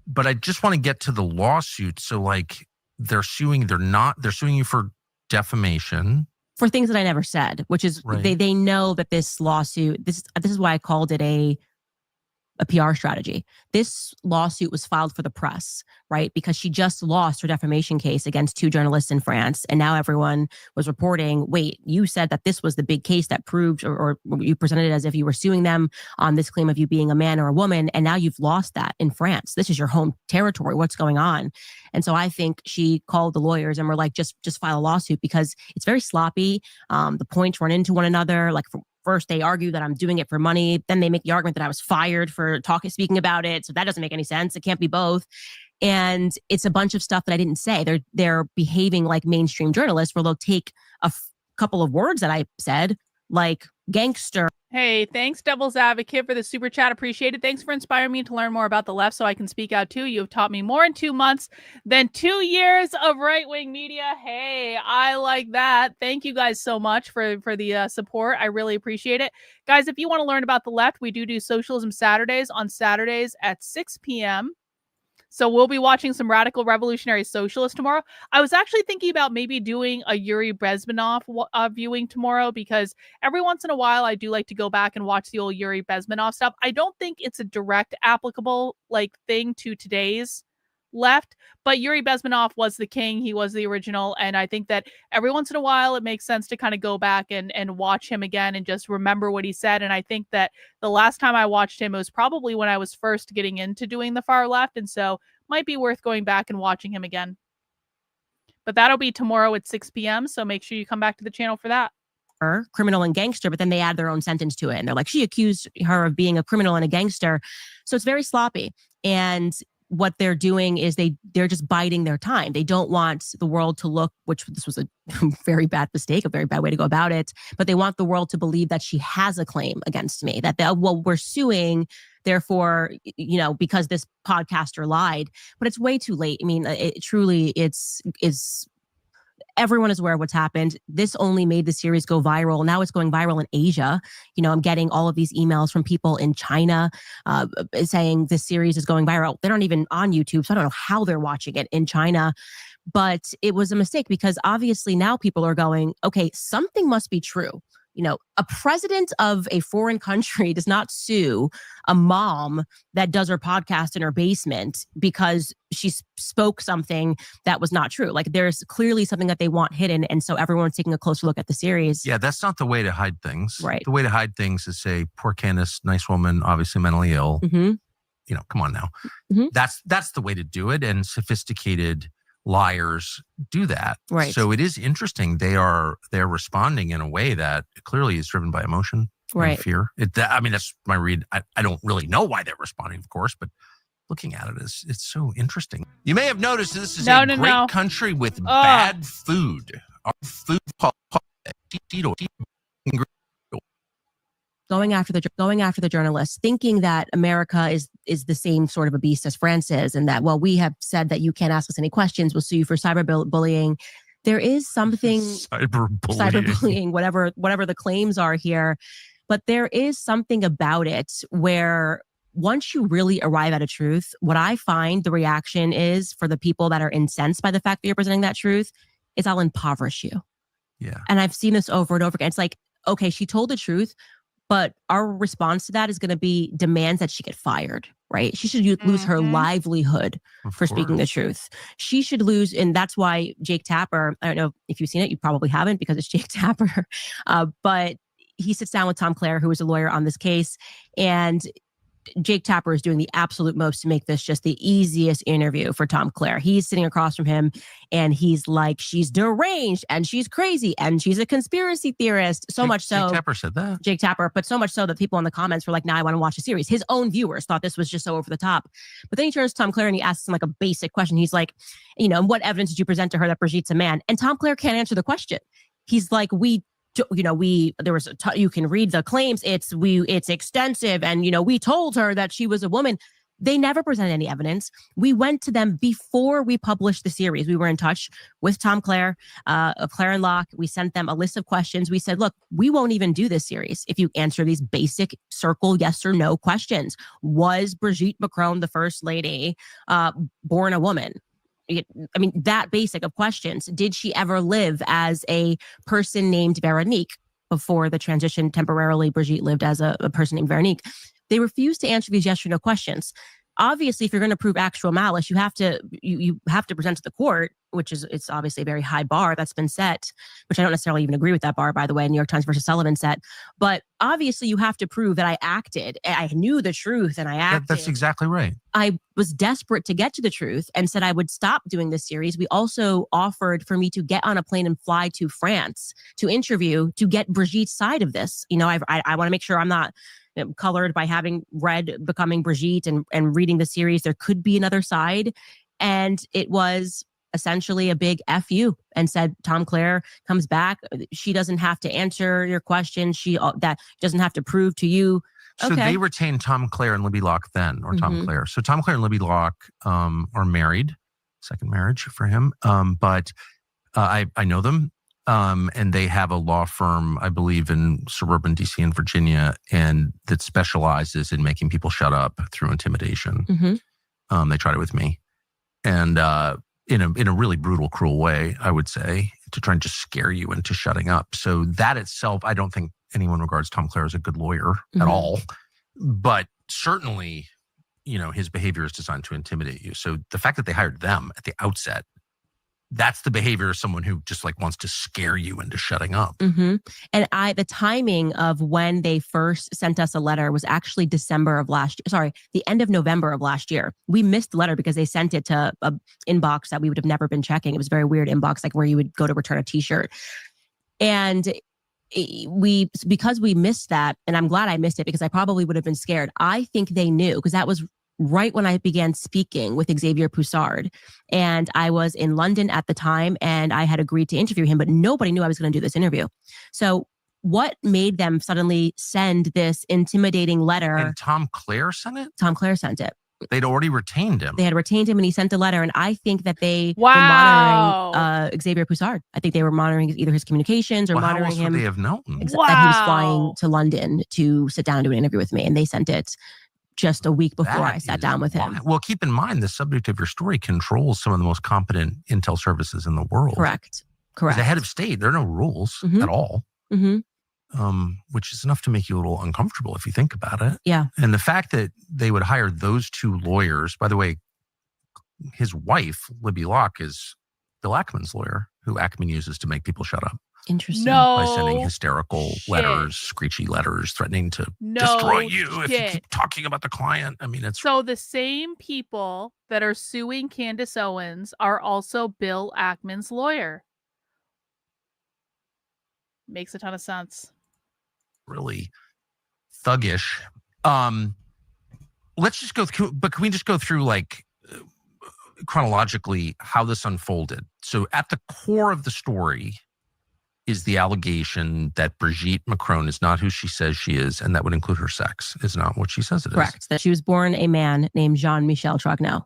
But I just want to get to the lawsuit. So like they're suing you for defamation. For things that I never said, which is they know that this lawsuit, this is why I called it a PR strategy. This lawsuit was filed for the press, right? Because she just lost her defamation case against 2 journalists in France. And now everyone was reporting, wait, you said that this was the big case that proved, or you presented it as if you were suing them on this claim of you being a man or a woman. And now you've lost that in France. This is your home territory. What's going on? And so I think she called the lawyers and were like, just file a lawsuit, because it's very sloppy. The points run into one another. Like first they argue that I'm doing it for money. Then they make the argument that I was fired for speaking about it. So that doesn't make any sense. It can't be both. And it's a bunch of stuff that I didn't say. They're behaving like mainstream journalists, where they'll take a couple of words that I said, like gangster. Hey, thanks, Devil's Advocate, for the super chat. Appreciate it. Thanks for inspiring me to learn more about the left so I can speak out too. You have taught me more in 2 months than 2 years of right-wing media. Hey, I like that. Thank you guys so much for the support. I really appreciate it. Guys, if you want to learn about the left, we do Socialism Saturdays on Saturdays at 6 p.m. So we'll be watching some Radical Revolutionary Socialists tomorrow. I was actually thinking about maybe doing a Yuri Bezmenov viewing tomorrow, because every once in a while I do like to go back and watch the old Yuri Bezmenov stuff. I don't think it's a direct applicable thing to today's left, but Yuri Bezmenov was the king. He was the original. And I think that every once in a while it makes sense to kind of go back and watch him again and just remember what he said. And I think that the last time I watched him, it was probably when I was first getting into doing the far left. And so might be worth going back and watching him again. But that'll be tomorrow at 6 p.m. So make sure you come back to the channel for that. Criminal and gangster, but then they add their own sentence to it. And they're like, she accused her of being a criminal and a gangster. So it's very sloppy. And what they're doing is they're just biding their time. They don't want the world to look, which this was a very bad mistake, a very bad way to go about it, but they want the world to believe that she has a claim against me, that we're suing, therefore, because this podcaster lied. But it's way too late. I mean, it's everyone is aware of what's happened. This only made the series go viral. Now it's going viral in Asia. I'm getting all of these emails from people in China saying this series is going viral. They're not even on YouTube, so I don't know how they're watching it in China. But it was a mistake because obviously now people are going, okay, something must be true. A president of a foreign country does not sue a mom that does her podcast in her basement because she spoke something that was not true. Like there's clearly something that they want hidden. And so everyone's taking a closer look at the series. Yeah, that's not the way to hide things. Right. The way to hide things is say, poor Candace, nice woman, obviously mentally ill. Mm-hmm. Come on now. Mm-hmm. That's the way to do it. And sophisticated liars do that. Right. So it is interesting. They're responding in a way that clearly is driven by emotion and fear. That's my read. I don't really know why they're responding, of course, but looking at it it's so interesting. You may have noticed this is a great country with bad food. Our food going after the journalists, thinking that America is the same sort of a beast as France is, and that, well, we have said that you can't ask us any questions, we'll sue you for cyberbullying. There is something cyberbullying, whatever the claims are here, but there is something about it where once you really arrive at a truth, what I find the reaction is for the people that are incensed by the fact that you're presenting that truth is I'll impoverish you. Yeah. And I've seen this over and over again. It's like, okay, she told the truth, but our response to that is going to be demands that she get fired, right? She should lose her livelihood for speaking the truth. She should lose, and that's why Jake Tapper, I don't know if you've seen it, you probably haven't because it's Jake Tapper, but he sits down with Tom Clare, who is a lawyer on this case, and Jake Tapper is doing the absolute most to make this just the easiest interview for Tom Clare. He's sitting across from him and he's like, she's deranged and she's crazy and she's a conspiracy theorist. Much so. Jake Tapper said that. Jake Tapper, but so much so that people in the comments were like, nah, I want to watch the series. His own viewers thought this was just so over the top. But then he turns to Tom Clare and he asks him like a basic question. He's like, what evidence did you present to her that Brigitte's a man? And Tom Clare can't answer the question. He's like, you can read the claims. It's extensive. And, we told her that she was a woman. They never presented any evidence. We went to them before we published the series. We were in touch with Tom Clare of Clare and Locke. We sent them a list of questions. We said, look, we won't even do this series if you answer these basic circle yes or no questions. Was Brigitte Macron, the first lady, born a woman? That basic of questions. Did she ever live as a person named Veronique before the transition? Temporarily, Brigitte lived as a person named Veronique. They refused to answer these yes or no questions. Obviously, if you're going to prove actual malice, you have to present to the court, it's obviously a very high bar that's been set, which I don't necessarily even agree with that bar, by the way, New York Times versus Sullivan set. But obviously, you have to prove that I acted, I knew the truth, and I acted. That's exactly right. I was desperate to get to the truth and said I would stop doing this series. We also offered for me to get on a plane and fly to France to interview, to get Brigitte's side of this. I want to make sure I'm not colored by having read Becoming Brigitte and reading the series. There could be another side. And it was essentially a big FU and said, Tom Clare comes back. She doesn't have to answer your question. That doesn't have to prove to you. So they retained Tom Clare and Libby Locke then, or Tom Clare. So Tom Clare and Libby Locke are married, second marriage for him. But I know them. And they have a law firm, I believe, in suburban DC and Virginia, and that specializes in making people shut up through intimidation. They tried it with me, and in a really brutal, cruel way, I would say, to try and just scare you into shutting up. So that itself, I don't think anyone regards Tom Clare as a good lawyer at all. But certainly, his behavior is designed to intimidate you. So the fact that they hired them at the outset, that's the behavior of someone who just wants to scare you into shutting up. And the timing of when they first sent us a letter was actually the end of November of last year. We missed the letter because they sent it to an inbox that we would have never been checking. It was a very weird inbox, like where you would go to return a t-shirt. And because we missed that, and I'm glad I missed it because I probably would have been scared. I think they knew, because that was right when I began speaking with Xavier Poussard. And I was in London at the time, and I had agreed to interview him, but nobody knew I was going to do this interview. So what made them suddenly send this intimidating letter? And Tom Clare sent it? Tom Clare sent it. They'd already retained him. They had retained him, and he sent a letter. And I think that they Wow. were monitoring Xavier Poussard. I think they were monitoring either his communications or Well, how monitoring else him. would they have known? That he was flying Wow. to London to sit down and do an interview with me. And they sent it just a week before That I sat is down with him. wild. Well, keep in mind, the subject of your story controls some of the most competent intel services in the world. Correct. As the head of state, there are no rules Mhm. at all, Mm-hmm. which is enough to make you a little uncomfortable if you think about it. Yeah. And the fact that they would hire those two lawyers, by the way, his wife, Libby Locke, is Bill Ackman's lawyer, who Ackman uses to make people shut up Interesting. No. by sending hysterical shit. letters, screechy letters, threatening to No destroy you if you shit. keep talking about the client. I mean, it's So the same people that are suing Candace Owens are also Bill Ackman's lawyer. Makes a ton of sense. really thuggish. Let's just go through, but can we just go through like chronologically how this unfolded? So at the core of the story is the allegation that Brigitte Macron is not who she says she is, and that would include her sex, is not what she says it is. Correct. That she was born a man named Jean-Michel Trogneux.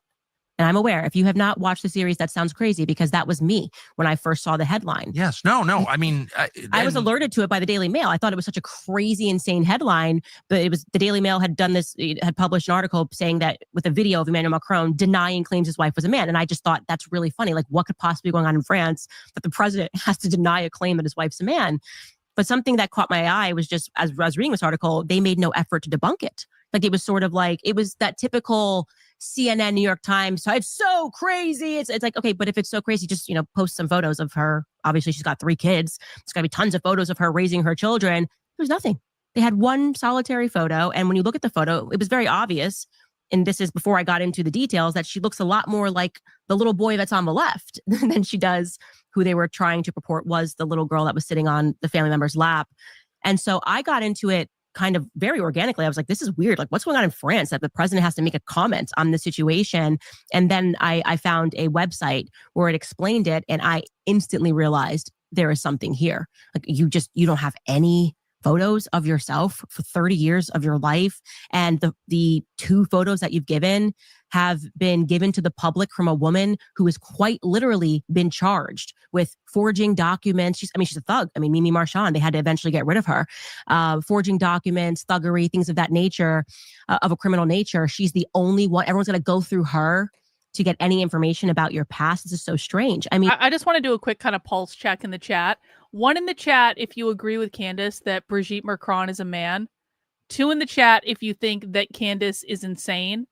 And I'm aware, if you have not watched the series, that sounds crazy because that was me when I first saw the headline. Yes. No. I mean, I was alerted to it by the Daily Mail. I thought it was such a crazy, insane headline, but it was the Daily Mail had done this, it had published an article saying that with a video of Emmanuel Macron denying claims his wife was a man. And I just thought that's really funny. Like, what could possibly be going on in France that the president has to deny a claim that his wife's a man? But something that caught my eye was just, as I was reading this article, they made no effort to debunk it. Like, it was sort of like, it was that typical CNN, New York Times. So it's so crazy. It's like, okay, but if it's so crazy, just, post some photos of her. Obviously, she's got 3 kids. There's got to be tons of photos of her raising her children. There's nothing. They had one solitary photo. And when you look at the photo, it was very obvious. And this is before I got into the details, that she looks a lot more like the little boy that's on the left than she does who they were trying to purport was the little girl that was sitting on the family member's lap. And so I got into it kind of very organically. I was like, this is weird. Like, what's going on in France that the president has to make a comment on the situation? And then I found a website where it explained it. And I instantly realized there is something here. Like, you don't have any photos of yourself for 30 years of your life. And the 2 photos that you've given have been given to the public from a woman who has quite literally been charged with forging documents. She's a thug. Mimi Marchand, they had to eventually get rid of her. Forging documents, thuggery, things of that nature, of a criminal nature. She's the only one. Everyone's going to go through her to get any information about your past. This is so strange. I just want to do a quick kind of pulse check in the chat. 1 in the chat if you agree with Candace that Brigitte Macron is a man. 2 in the chat if you think that Candace is insane.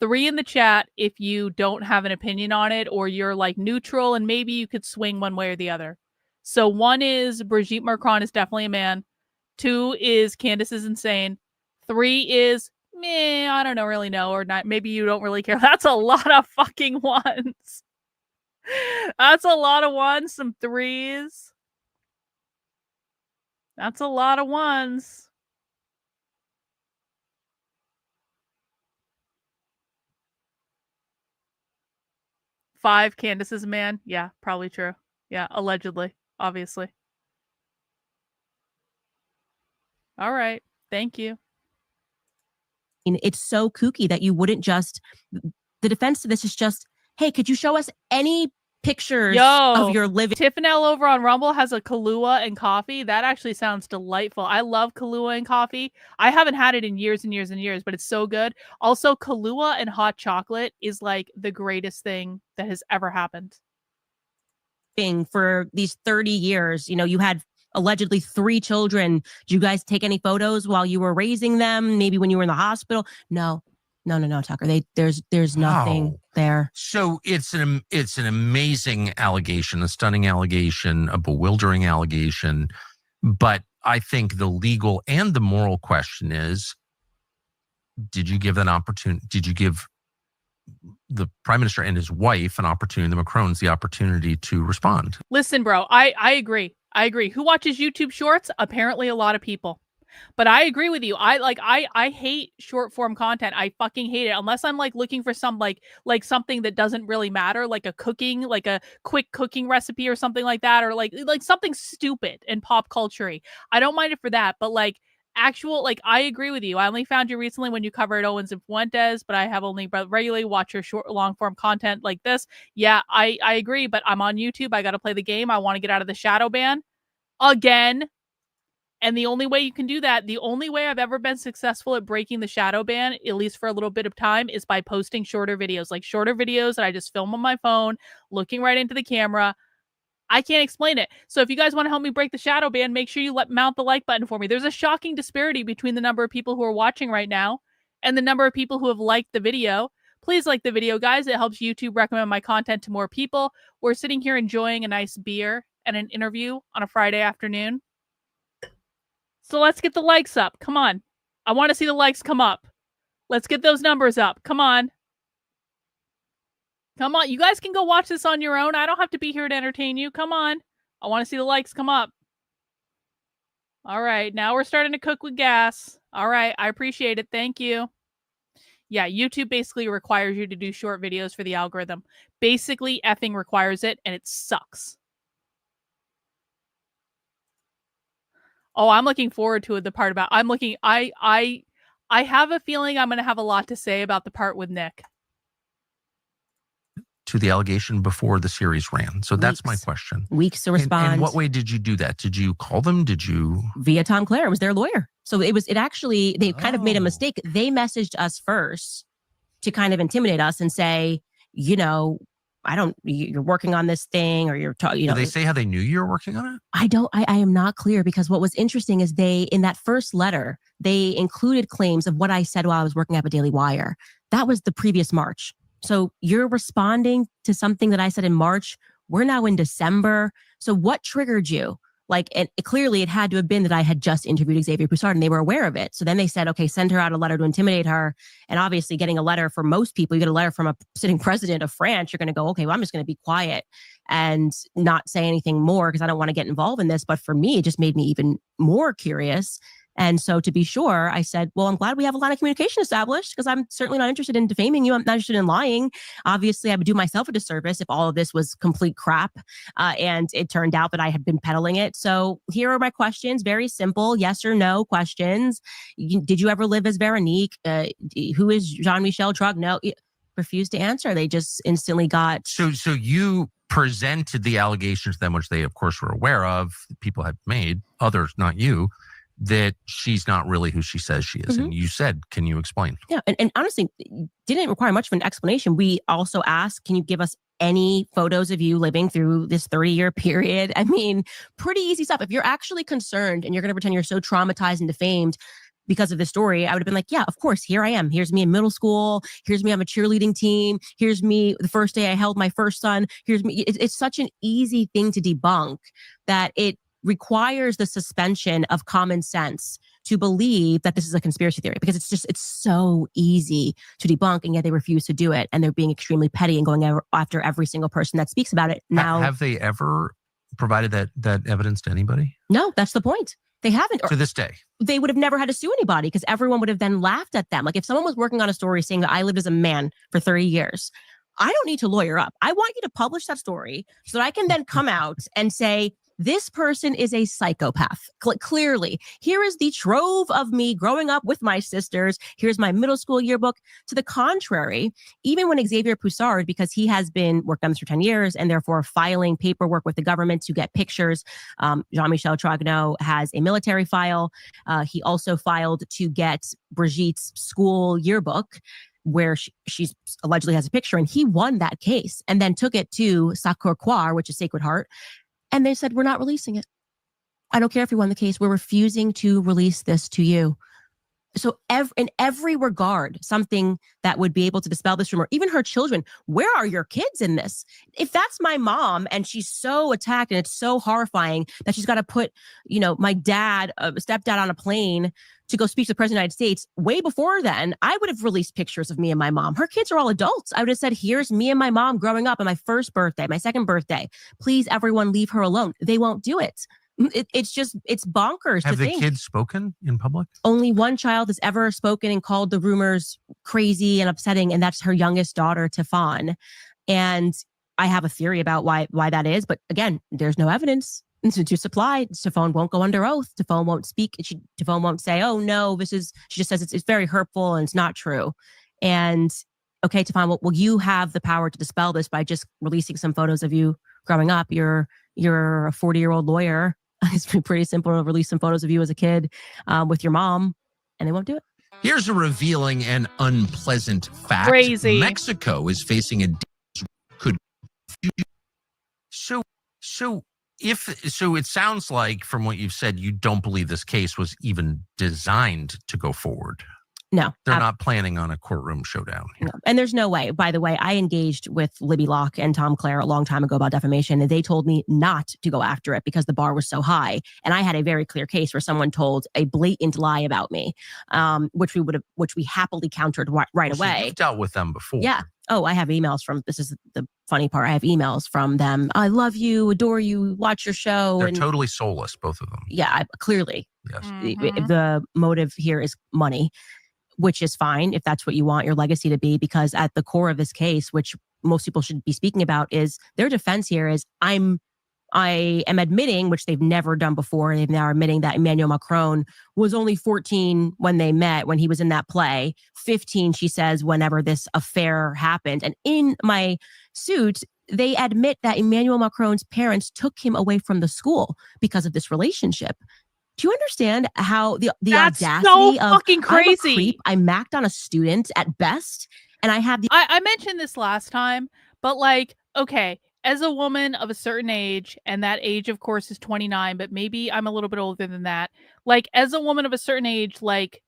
3 in the chat if you don't have an opinion on it, or you're like neutral and maybe you could swing one way or the other. So 1 is Brigitte Macron is definitely a man. 2 is Candace is insane. 3 is meh, I don't know, really know, or not. Maybe you don't really care. That's a lot of fucking 1s. That's a lot of 1s, some 3s. That's a lot of 1s. Five, Candace is a man. Yeah, probably true. Yeah, allegedly, obviously. All right. Thank you. It's so kooky that you wouldn't just, the defense to this is just, hey, could you show us any pictures of your living? Tiffanel over on Rumble has a Kahlua and coffee. That actually sounds delightful. I love Kahlua and coffee. I haven't had it in years and years and years, but it's so good. Also, Kahlua and hot chocolate is like the greatest thing that has ever happened. For these 30 years, you had allegedly 3 children. Did you guys take any photos while you were raising them? Maybe when you were in the hospital? No, Tucker. There's nothing there. So it's an amazing allegation, a stunning allegation, a bewildering allegation. But I think the legal and the moral question is, did you give an opportunity? Did you give the prime minister and his wife an opportunity, the Macrons, the opportunity to respond? Listen, bro, I agree. Who watches YouTube shorts? Apparently a lot of people. But I agree with you. I hate short form content. I fucking hate it. Unless I'm like looking for some like something that doesn't really matter, like a quick cooking recipe or something like that, or like something stupid and pop culture-y. I don't mind it for that, but like actual, like, I agree with you. I only found you recently when you covered Owens and Fuentes, but I have only regularly watched your short long form content like this. Yeah, I agree, but I'm on YouTube. I got to play the game. I want to get out of the shadow ban again. And the only way you can do that, the only way I've ever been successful at breaking the shadow ban, at least for a little bit of time, is by posting shorter videos, like shorter videos that I just film on my phone, looking right into the camera. I can't explain it. So if you guys want to help me break the shadow ban, make sure you mount the like button for me. There's a shocking disparity between the number of people who are watching right now and the number of people who have liked the video. Please like the video, guys. It helps YouTube recommend my content to more people. We're sitting here enjoying a nice beer and an interview on a Friday afternoon. So let's get the likes up. Come on. I want to see the likes come up. Let's get those numbers up. Come on. Come on. You guys can go watch this on your own. I don't have to be here to entertain you. Come on. I want to see the likes come up. All right. Now we're starting to cook with gas. All right. I appreciate it. Thank you. Yeah, YouTube basically requires you to do short videos for the algorithm. Basically, effing requires it, and it sucks. Oh, I'm looking forward to the part about I have a feeling I'm going to have a lot to say about the part with Nick. To the allegation before the series ran. So that's my question. Weeks to respond. And what way did you do that? Did you call them? Did you? Via Tom Clare. It was their lawyer. So it actually, they kind of made a mistake. They messaged us first to kind of intimidate us and say, you're working on this thing, or Did they say how they knew you were working on it? I am not clear, because what was interesting is in that first letter, they included claims of what I said while I was working at the Daily Wire. That was the previous March. So you're responding to something that I said in March. We're now in December. So what triggered you? And clearly it had to have been that I had just interviewed Xavier Poussard and they were aware of it. So then they said, okay, send her out a letter to intimidate her. And obviously getting a letter from most people, you get a letter from a sitting president of France, you're going to go, okay, well, I'm just going to be quiet and not say anything more because I don't want to get involved in this. But for me, it just made me even more curious. And so to be sure, I said, well, I'm glad we have a line of communication established, because I'm certainly not interested in defaming you. I'm not interested in lying. Obviously, I would do myself a disservice if all of this was complete crap. And it turned out that I had been peddling it. So here are my questions. Very simple. Yes or no questions. Did you ever live as Veronique? Who is Jean-Michel Trog? No. Refused to answer. They just instantly got... So you presented the allegations to them, which they, of course, were aware of, people had made, others, not you, that she's not really who she says she is. Mm-hmm. And you said, can you explain? Yeah. And honestly, didn't require much of an explanation. We also asked, can you give us any photos of you living through this 30-year period? I mean, pretty easy stuff. If you're actually concerned and you're going to pretend you're so traumatized and defamed because of the story, I would have been like, yeah, of course, here I am. Here's me in middle school. Here's me on a cheerleading team. Here's me the first day I held my first son. Here's me. It's such an easy thing to debunk that it requires the suspension of common sense to believe that this is a conspiracy theory, because it's so easy to debunk, and yet they refuse to do it. And they're being extremely petty and going after every single person that speaks about it. Now, have they ever provided that evidence to anybody? No, that's the point. They haven't. To this day. They would have never had to sue anybody, because everyone would have then laughed at them. Like if someone was working on a story saying that I lived as a man for 30 years, I don't need to lawyer up. I want you to publish that story so that I can then come out and say, this person is a psychopath. Clearly, here is the trove of me growing up with my sisters. Here's my middle school yearbook. To the contrary, even when Xavier Poussard, because he has been worked on this for 10 years and therefore filing paperwork with the government to get pictures, Jean-Michel Trogneau has a military file. He also filed to get Brigitte's school yearbook, where she allegedly has a picture, and he won that case and then took it to Sacré-Cœur, which is Sacred Heart. And they said, we're not releasing it. I don't care if you won the case. We're refusing to release this to you. So in every regard, something that would be able to dispel this rumor, even her children, where are your kids in this? If that's my mom and she's so attacked and it's so horrifying that she's got to put, my dad, stepdad on a plane to go speak to the president of the United States, way before then, I would have released pictures of me and my mom. Her kids are all adults. I would have said, here's me and my mom growing up on my first birthday, my second birthday. Please, everyone, leave her alone. They won't do it. It's bonkers Have to the think. kids spoken in public? Only one child has ever spoken and called the rumors crazy and upsetting, and that's her youngest daughter, Tiffany. And I have a theory about why that is, but again, there's no evidence to supply. Tiffany won't go under oath. Tiffany won't speak. Tiffany won't say, "Oh no, this is." She just says it's very hurtful and it's not true. And okay, Tiffany, well, you have the power to dispel this by just releasing some photos of you growing up. You're a 40-year-old lawyer. It's pretty simple to release some photos of you as a kid with your mom, and they won't do it. Here's a revealing and unpleasant fact. Crazy. Mexico is facing a could so it sounds like from what you've said, you don't believe this case was even designed to go forward. No, they're not planning on a courtroom showdown here. No. And there's no way. By the way, I engaged with Libby Locke and Tom Clare a long time ago about defamation, and they told me not to go after it because the bar was so high. And I had a very clear case where someone told a blatant lie about me, which we happily countered right away. So you've dealt with them before. Yeah. Oh, I have emails from. This is the funny part. I have emails from them. I love you, adore you, watch your show. They're totally soulless, both of them. Yeah, clearly. Yes. Mhm. The motive here is money, which is fine if that's what you want your legacy to be, because at the core of this case, which most people should be speaking about, is their defense here is I am admitting, which they've never done before, and they've now admitting that Emmanuel Macron was only 14 when they met, when he was in that play, 15, she says, whenever this affair happened. And in my suit, they admit that Emmanuel Macron's parents took him away from the school because of this relationship. Do you understand how the That's audacity so of fucking crazy. I'm a creep, I macked on a student at best, and I have the I mentioned this last time, but like, okay, as a woman of a certain age, and that age, of course, is 29, but maybe I'm a little bit older than that. Like, as a woman of a certain age, like,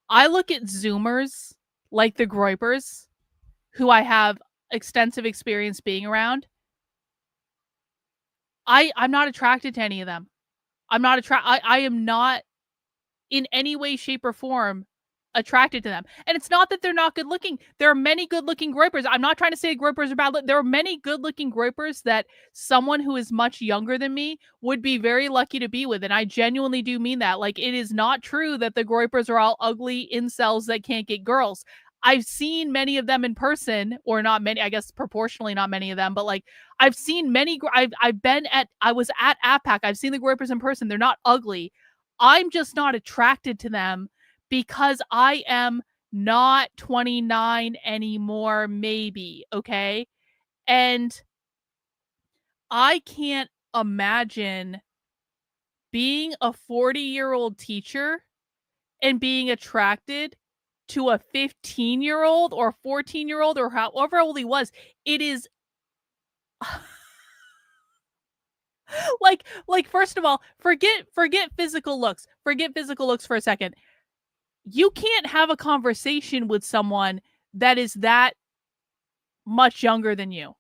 I look at Zoomers, like the Groypers, who I have extensive experience being around. I'm not attracted to any of them. I am not in any way, shape, or form attracted to them. And it's not that they're not good looking. There are many good looking Groypers. I'm not trying to say Groypers are bad. There are many good looking Groypers that someone who is much younger than me would be very lucky to be with. And I genuinely do mean that. Like, it is not true that the Groypers are all ugly incels that can't get girls. I've seen many of them in person, or not many, I guess proportionally not many of them, but like I've seen many, I was at APAC. I've seen the Groypers in person. They're not ugly. I'm just not attracted to them because I am not 29 anymore, maybe, okay? And I can't imagine being a 40-year-old teacher and being attracted to a 15-year-old or 14-year-old or however old he was. It is like first of all, forget physical looks. Forget physical looks for a second. You can't have a conversation with someone that is that much younger than you.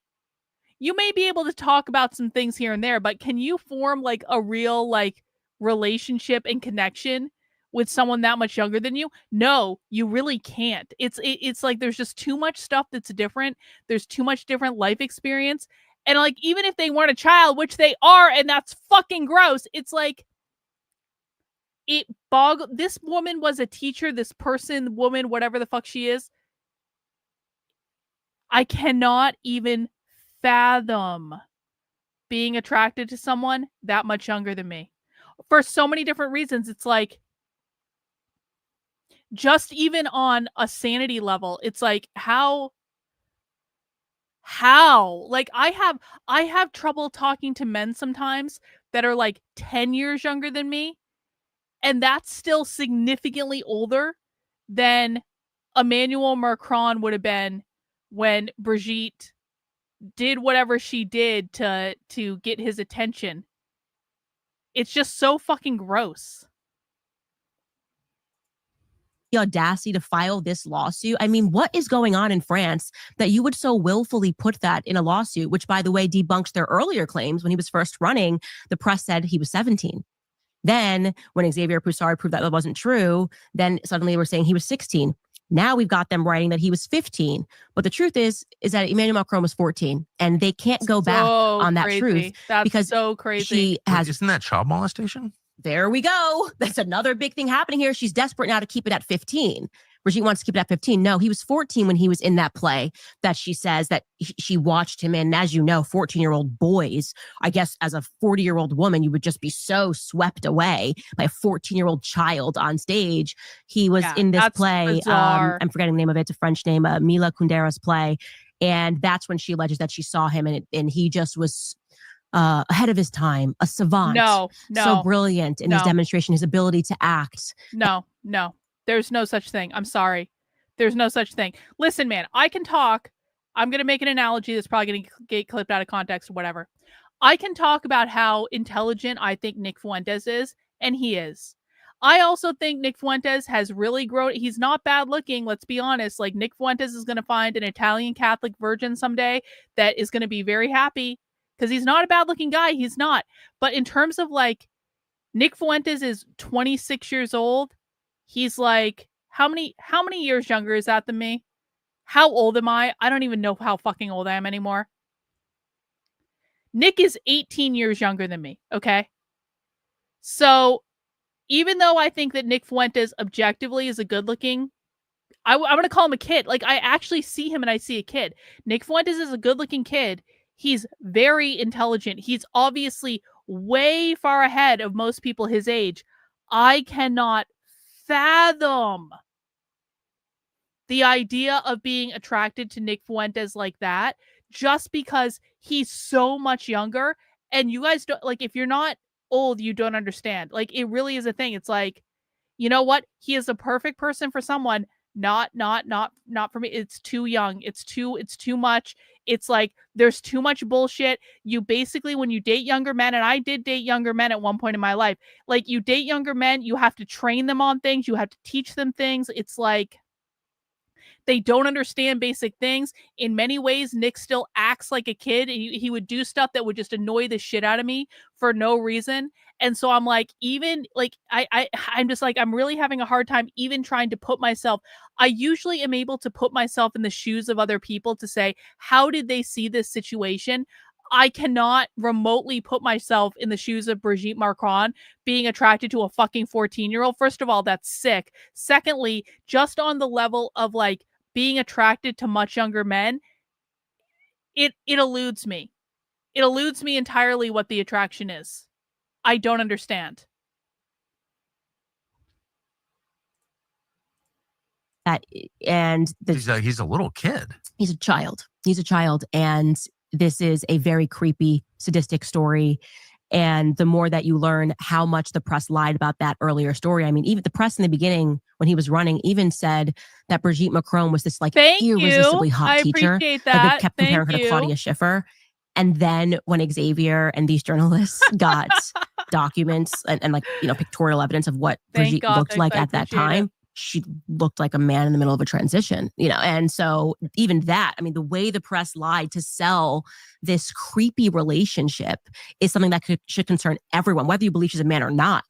You may be able to talk about some things here and there, but can you form like a real like relationship and connection with someone that much younger than you? No, you really can't. It's like there's just too much stuff that's different. There's too much different life experience. And like, even if they weren't a child, which they are, and that's fucking gross, it's like, this woman was a teacher, this person, woman, whatever the fuck she is. I cannot even fathom being attracted to someone that much younger than me. For so many different reasons. It's like, just even on a sanity level, it's like, how like I have trouble talking to men sometimes that are like 10 years younger than me, and that's still significantly older than Emmanuel Macron would have been when Brigitte did whatever she did to get his attention. It's just so fucking gross. The audacity to file this lawsuit. I mean, what is going on in France that you would so willfully put that in a lawsuit, which, by the way, debunks their earlier claims. When he was first running, the press said he was 17. Then when Xavier Poussard proved that wasn't true, then suddenly we're saying he was 16. Now we've got them writing that he was 15. But the truth is that Emmanuel Macron was 14, and they can't go back on that crazy. truth That's because so crazy. she has. Isn't that child molestation? There we go. That's another big thing happening here. She's desperate now to keep it at 15. Brigitte wants to keep it at 15. No, he was 14 when he was in that play that she says that she watched him in. As you know, 14-year-old boys, I guess as a 40-year-old woman, you would just be so swept away by a 14-year-old child on stage. He was in this play. I'm forgetting the name of it. It's a French name, Mila Kundera's play. And that's when she alleges that she saw him and he just was ahead of his time, a savant. No. So brilliant in his demonstration, his ability to act. No. There's no such thing. I'm sorry. There's no such thing. Listen, man, I can talk. I'm going to make an analogy that's probably going to get clipped out of context or whatever. I can talk about how intelligent I think Nick Fuentes is, and he is. I also think Nick Fuentes has really grown. He's not bad looking. Let's be honest. Like, Nick Fuentes is going to find an Italian Catholic virgin someday that is going to be very happy because he's not a bad looking guy. He's not. But in terms of like, Nick Fuentes is 26 years old. He's like, how many years younger is that than me? How old am I? I don't even know how fucking old I am anymore. Nick is 18 years younger than me, okay? So even though I think that Nick Fuentes objectively is a good looking, I'm going to call him a kid. Like, I actually see him and I see a kid. Nick Fuentes is a good looking kid. He's very intelligent. He's obviously way far ahead of most people his age. I cannot fathom the idea of being attracted to Nick Fuentes like that just because he's so much younger. And you guys don't, like, if you're not old, you don't understand. Like, it really is a thing. It's like, you know what? He is a perfect person for someone. Not for me. It's too young. It's too much. It's like, there's too much bullshit. You basically, when you date younger men, and I did date younger men at one point in my life, like, you date younger men, you have to train them on things. You have to teach them things. It's like, they don't understand basic things. In many ways, Nick still acts like a kid. He would do stuff that would just annoy the shit out of me for no reason. And so I'm like, even like, I'm just like, I'm really having a hard time even trying to put myself. I usually am able to put myself in the shoes of other people to say, how did they see this situation? I cannot remotely put myself in the shoes of Brigitte Macron being attracted to a fucking 14-year-old. First of all, that's sick. Secondly, just on the level of like being attracted to much younger men, it eludes me. It eludes me entirely what the attraction is. I don't understand. He's a little kid. He's a child. And this is a very creepy, sadistic story. And the more that you learn how much the press lied about that earlier story, I mean, even the press in the beginning, when he was running, even said that Brigitte Macron was this like irresistibly hot teacher. Appreciate that. Like, they kept comparing her to Claudia Schiffer. And then when Xavier and these journalists got documents and like, you know, pictorial evidence of what Brigitte looked like at that time, she looked like a man in the middle of a transition, you know? And so even that, I mean, the way the press lied to sell this creepy relationship is something that should concern everyone, whether you believe she's a man or not.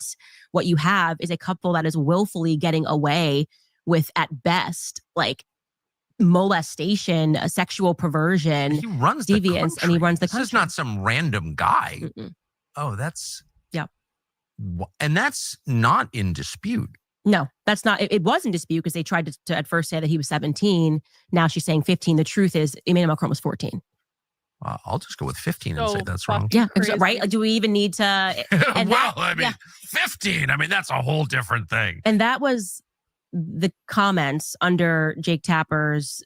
What you have is a couple that is willfully getting away with, at best, like molestation, sexual perversion, he runs deviance, and he runs the country. This is not some random guy. Mm-mm. Oh, that's... Yeah. And that's not in dispute. No, that's not. It was in dispute because they tried to at first say that he was 17. Now she's saying 15. The truth is Emmanuel Macron was 14. I'll just go with 15 and say that's wrong. Yeah, right? Do we even need to... And well, I mean, 15. I mean, that's a whole different thing. And that was the comments under Jake Tapper's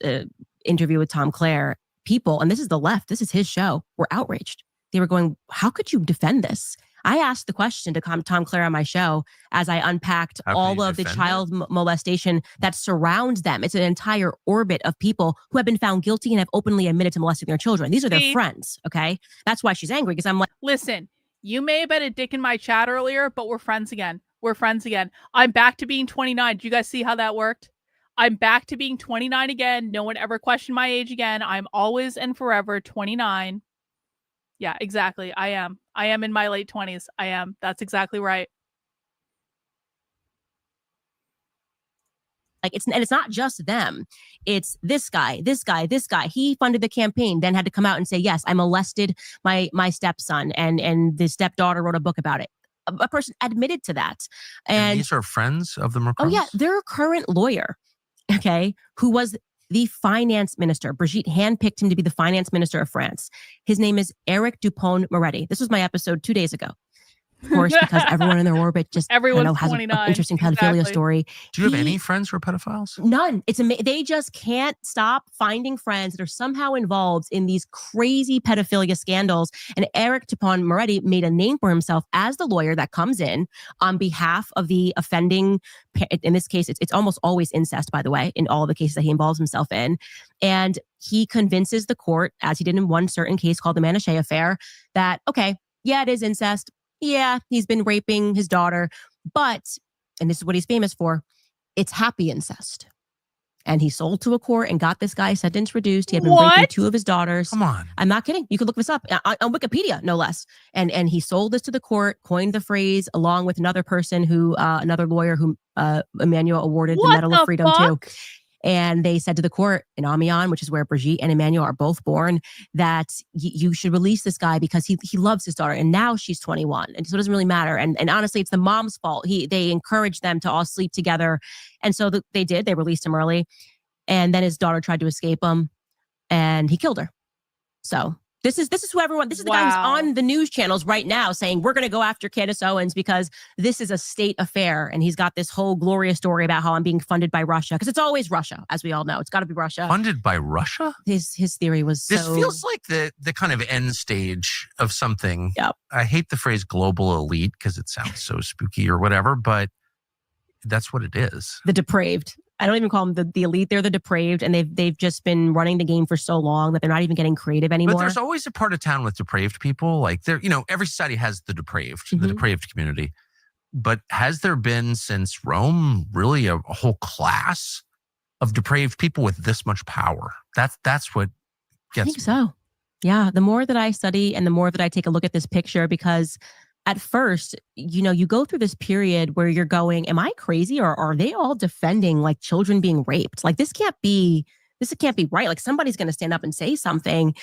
interview with Tom Clare. People, and this is the left, this is his show, were outraged. They were going, how could you defend this? I asked the question to Tom Clare on my show as I unpacked all of the child molestation that surrounds them. It's an entire orbit of people who have been found guilty and have openly admitted to molesting their children. These are their friends, okay? That's why she's angry, because I'm like... Listen, you may have been a dick in my chat earlier, but we're friends again. We're friends again. I'm back to being 29. Did you guys see how that worked? I'm back to being 29 again. No one ever questioned my age again. I'm always and forever 29. Yeah, exactly. I am in my late 20s. I am. That's exactly right. Like and it's not just them. It's this guy, this guy, this guy. He funded the campaign, then had to come out and say, yes, I molested my stepson, and the stepdaughter wrote a book about it. A person admitted to that. And these are friends of the Macrons? Oh yeah, their current lawyer, okay, who was the finance minister. Brigitte handpicked him to be the finance minister of France. His name is Eric Dupond-Moretti. This was my episode 2 days ago. Of course, because everyone in their orbit just Everyone's has an 29. interesting pedophilia story. Do you have any friends who are pedophiles? None. They just can't stop finding friends that are somehow involved in these crazy pedophilia scandals. And Eric Dupond-Moretti made a name for himself as the lawyer that comes in on behalf of the offending. In this case, it's almost always incest, by the way, in all of the cases that he involves himself in. And he convinces the court, as he did in one certain case called the Manouche affair, that, okay, yeah, it is incest. Yeah, he's been raping his daughter, but, and this is what he's famous for, it's happy incest. And he sold to a court and got this guy sentence reduced. He had been raping 2 of his daughters. Come on. I'm not kidding. You can look this up on Wikipedia, no less. And he sold this to the court, coined the phrase, along with another person who, another lawyer who Emmanuel awarded the Medal of Freedom to. And they said to the court in Amiens, which is where Brigitte and Emmanuel are both born, that you should release this guy because he loves his daughter. And now she's 21. And so it doesn't really matter. And honestly, it's the mom's fault. They encouraged them to all sleep together. And so they did. They released him early. And then his daughter tried to escape him and he killed her. So this is who everyone, this is the guy who's on the news channels right now saying, we're going to go after Candace Owens because this is a state affair. And he's got this whole glorious story about how I'm being funded by Russia. Because it's always Russia, as we all know. It's got to be Russia. Funded by Russia? His theory was This feels like the kind of end stage of something. Yep. I hate the phrase global elite because it sounds so spooky or whatever, but that's what it is. The depraved. I don't even call them the elite. They're the depraved, and they've just been running the game for so long that they're not even getting creative anymore. But there's always a part of town with depraved people. Like every society has the depraved community. But has there been since Rome really a whole class of depraved people with this much power? That's what gets me. I think so. Yeah. The more that I study and the more that I take a look at this picture, because at first, you go through this period where you're going, am I crazy or are they all defending like children being raped? Like this can't be right. Like somebody's going to stand up and say something.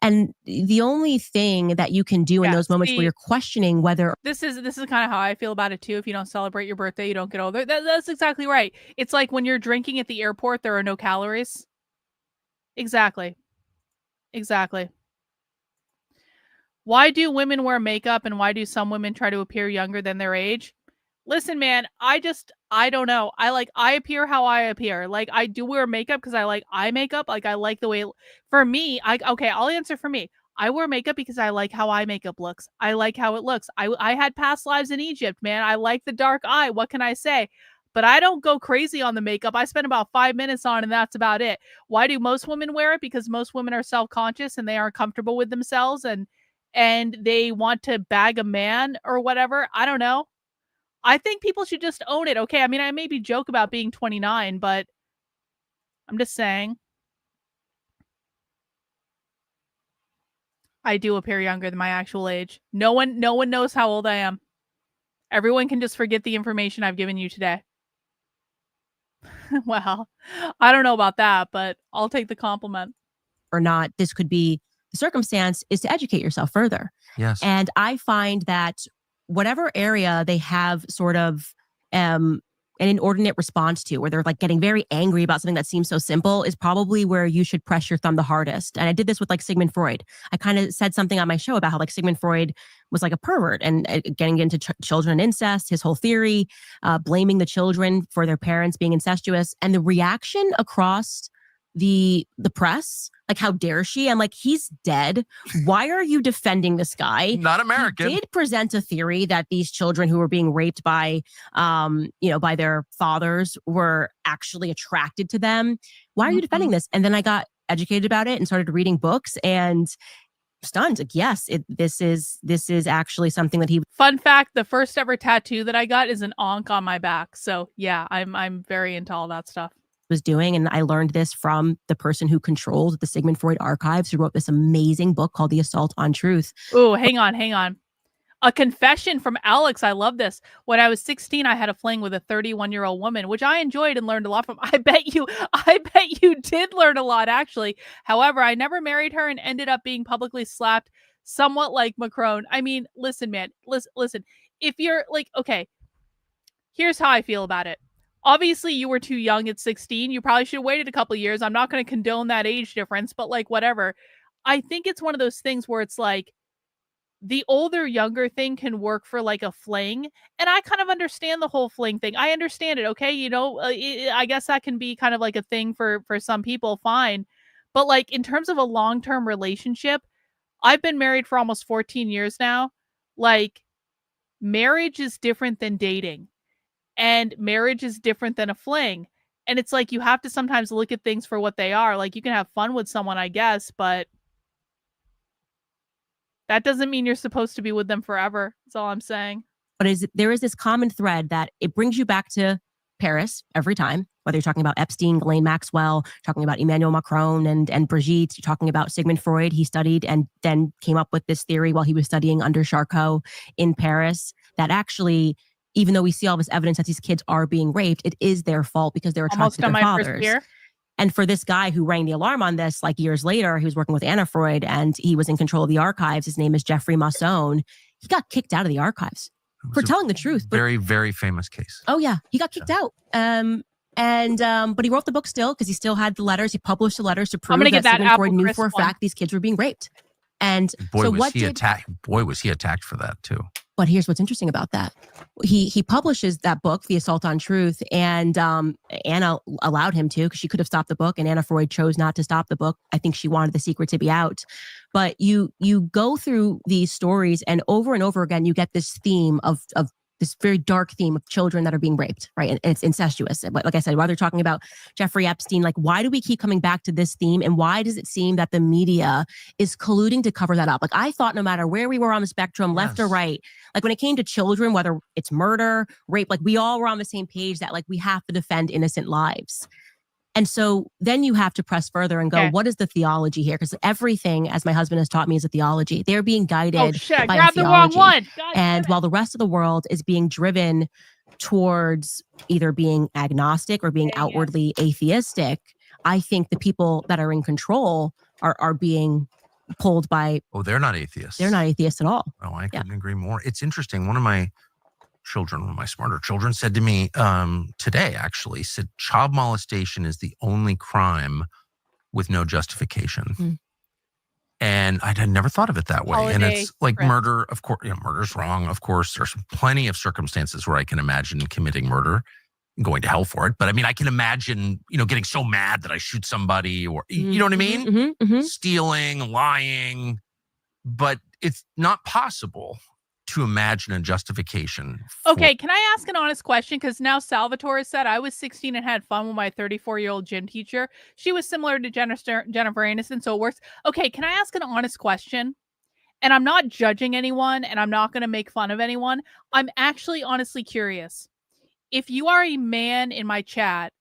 And the only thing that you can do in those moments where you're questioning whether this is kind of how I feel about it too. If you don't celebrate your birthday, you don't get older. That's exactly right. It's like when you're drinking at the airport, there are no calories. Exactly. Why do women wear makeup and why do some women try to appear younger than their age? Listen, man, I don't know. I appear how I appear. Like I do wear makeup because I like eye makeup. Like I like the way for me, I'll answer for me. I wear makeup because I like how eye makeup looks. I like how it looks. I had past lives in Egypt, man. I like the dark eye. What can I say? But I don't go crazy on the makeup. I spend about 5 minutes on and that's about it. Why do most women wear it? Because most women are self-conscious and they aren't comfortable with themselves and they want to bag a man or whatever. I don't know. I think people should just own it. Okay. I mean, I maybe joke about being 29, but I'm just saying I do appear younger than my actual age. No one knows how old I am. Everyone can just forget the information I've given you today. Well, I don't know about that, but I'll take the compliment. Or not, this could be the circumstance is to educate yourself further. Yes. And I find that whatever area they have sort of an inordinate response to, where they're like getting very angry about something that seems so simple, is probably where you should press your thumb the hardest. And I did this with like Sigmund Freud. I kind of said something on my show about how like Sigmund Freud was like a pervert and getting into children and incest, his whole theory, blaming the children for their parents being incestuous, and the reaction across the press, like, how dare she? I'm like, he's dead. Why are you defending this guy? Not American. He did present a theory that these children who were being raped by, by their fathers were actually attracted to them. Why are you defending this? And then I got educated about it and started reading books and stunned. Like, yes, this is actually something that he. Fun fact: the first ever tattoo that I got is an ankh on my back. So yeah, I'm very into all that stuff. Was doing, and I learned this from the person who controlled the Sigmund Freud archives, who wrote this amazing book called The Assault on Truth. Oh, hang on. A confession from Alex. I love this. When I was 16, I had a fling with a 31-year-old woman, which I enjoyed and learned a lot from. I bet you did learn a lot, actually. However, I never married her and ended up being publicly slapped, somewhat like Macron. I mean, listen, man, listen. If you're like, okay, here's how I feel about it. Obviously, you were too young at 16. You probably should have waited a couple of years. I'm not going to condone that age difference, but like, whatever. I think it's one of those things where it's like, the older younger thing can work for like a fling, and I kind of understand the whole fling thing. I understand it. Okay, I guess that can be kind of like a thing for some people, fine. But like in terms of a long-term relationship, I've been married for almost 14 years now. Like, marriage is different than dating, and marriage is different than a fling. And it's like you have to sometimes look at things for what they are. Like, you can have fun with someone, I guess, but that doesn't mean you're supposed to be with them forever. That's all I'm saying. But there is this common thread that it brings you back to Paris every time, whether you're talking about Epstein, Ghislaine Maxwell, talking about Emmanuel Macron and Brigitte, you're talking about Sigmund Freud. He studied and then came up with this theory while he was studying under Charcot in Paris, that actually, even though we see all this evidence that these kids are being raped, it is their fault because they're attracted to their fathers. And for this guy who rang the alarm on this, like years later, he was working with Anna Freud and he was in control of the archives. His name is Jeffrey Masson. He got kicked out of the archives for telling the truth. Very, very famous case. Oh yeah, he got kicked out. But he wrote the book still because he still had the letters. He published the letters to prove that Sigmund Freud knew for a fact these kids were being raped. And boy, was he attacked for that too. But here's what's interesting about that. He publishes that book, The Assault on Truth, and Anna allowed him to, because she could have stopped the book, and Anna Freud chose not to stop the book. I think she wanted the secret to be out. But you go through these stories, and over again, you get this theme of this very dark theme of children that are being raped, right? And it's incestuous. But like I said, while they're talking about Jeffrey Epstein, like, why do we keep coming back to this theme? And why does it seem that the media is colluding to cover that up? Like, I thought no matter where we were on the spectrum, left or right, like when it came to children, whether it's murder, rape, like we all were on the same page that like we have to defend innocent lives. And so then you have to press further and go, what is the theology here? Because everything, as my husband has taught me, is a theology. They're being guided by a theology. The wrong one. And while the rest of the world is being driven towards either being agnostic or being outwardly atheistic, I think the people that are in control are being pulled by... Oh, they're not atheists. They're not atheists at all. Oh, I couldn't agree more. It's interesting. One of my smarter children said to me today, actually, said child molestation is the only crime with no justification. And I had never thought of it that way. And it's like murder, of course, murder's wrong. Of course, there's plenty of circumstances where I can imagine committing murder and going to hell for it. But I mean, I can imagine, getting so mad that I shoot somebody, or, you know what I mean? Stealing, lying. But it's not possible to imagine a justification. Okay, can I ask an honest question? Because now Salvatore said I was 16 and had fun with my 34-year-old gym teacher. She was similar to Jennifer Aniston, so it works. Okay, can I ask an honest question? And I'm not judging anyone, and I'm not going to make fun of anyone. I'm actually honestly curious. If you are a man in my chat,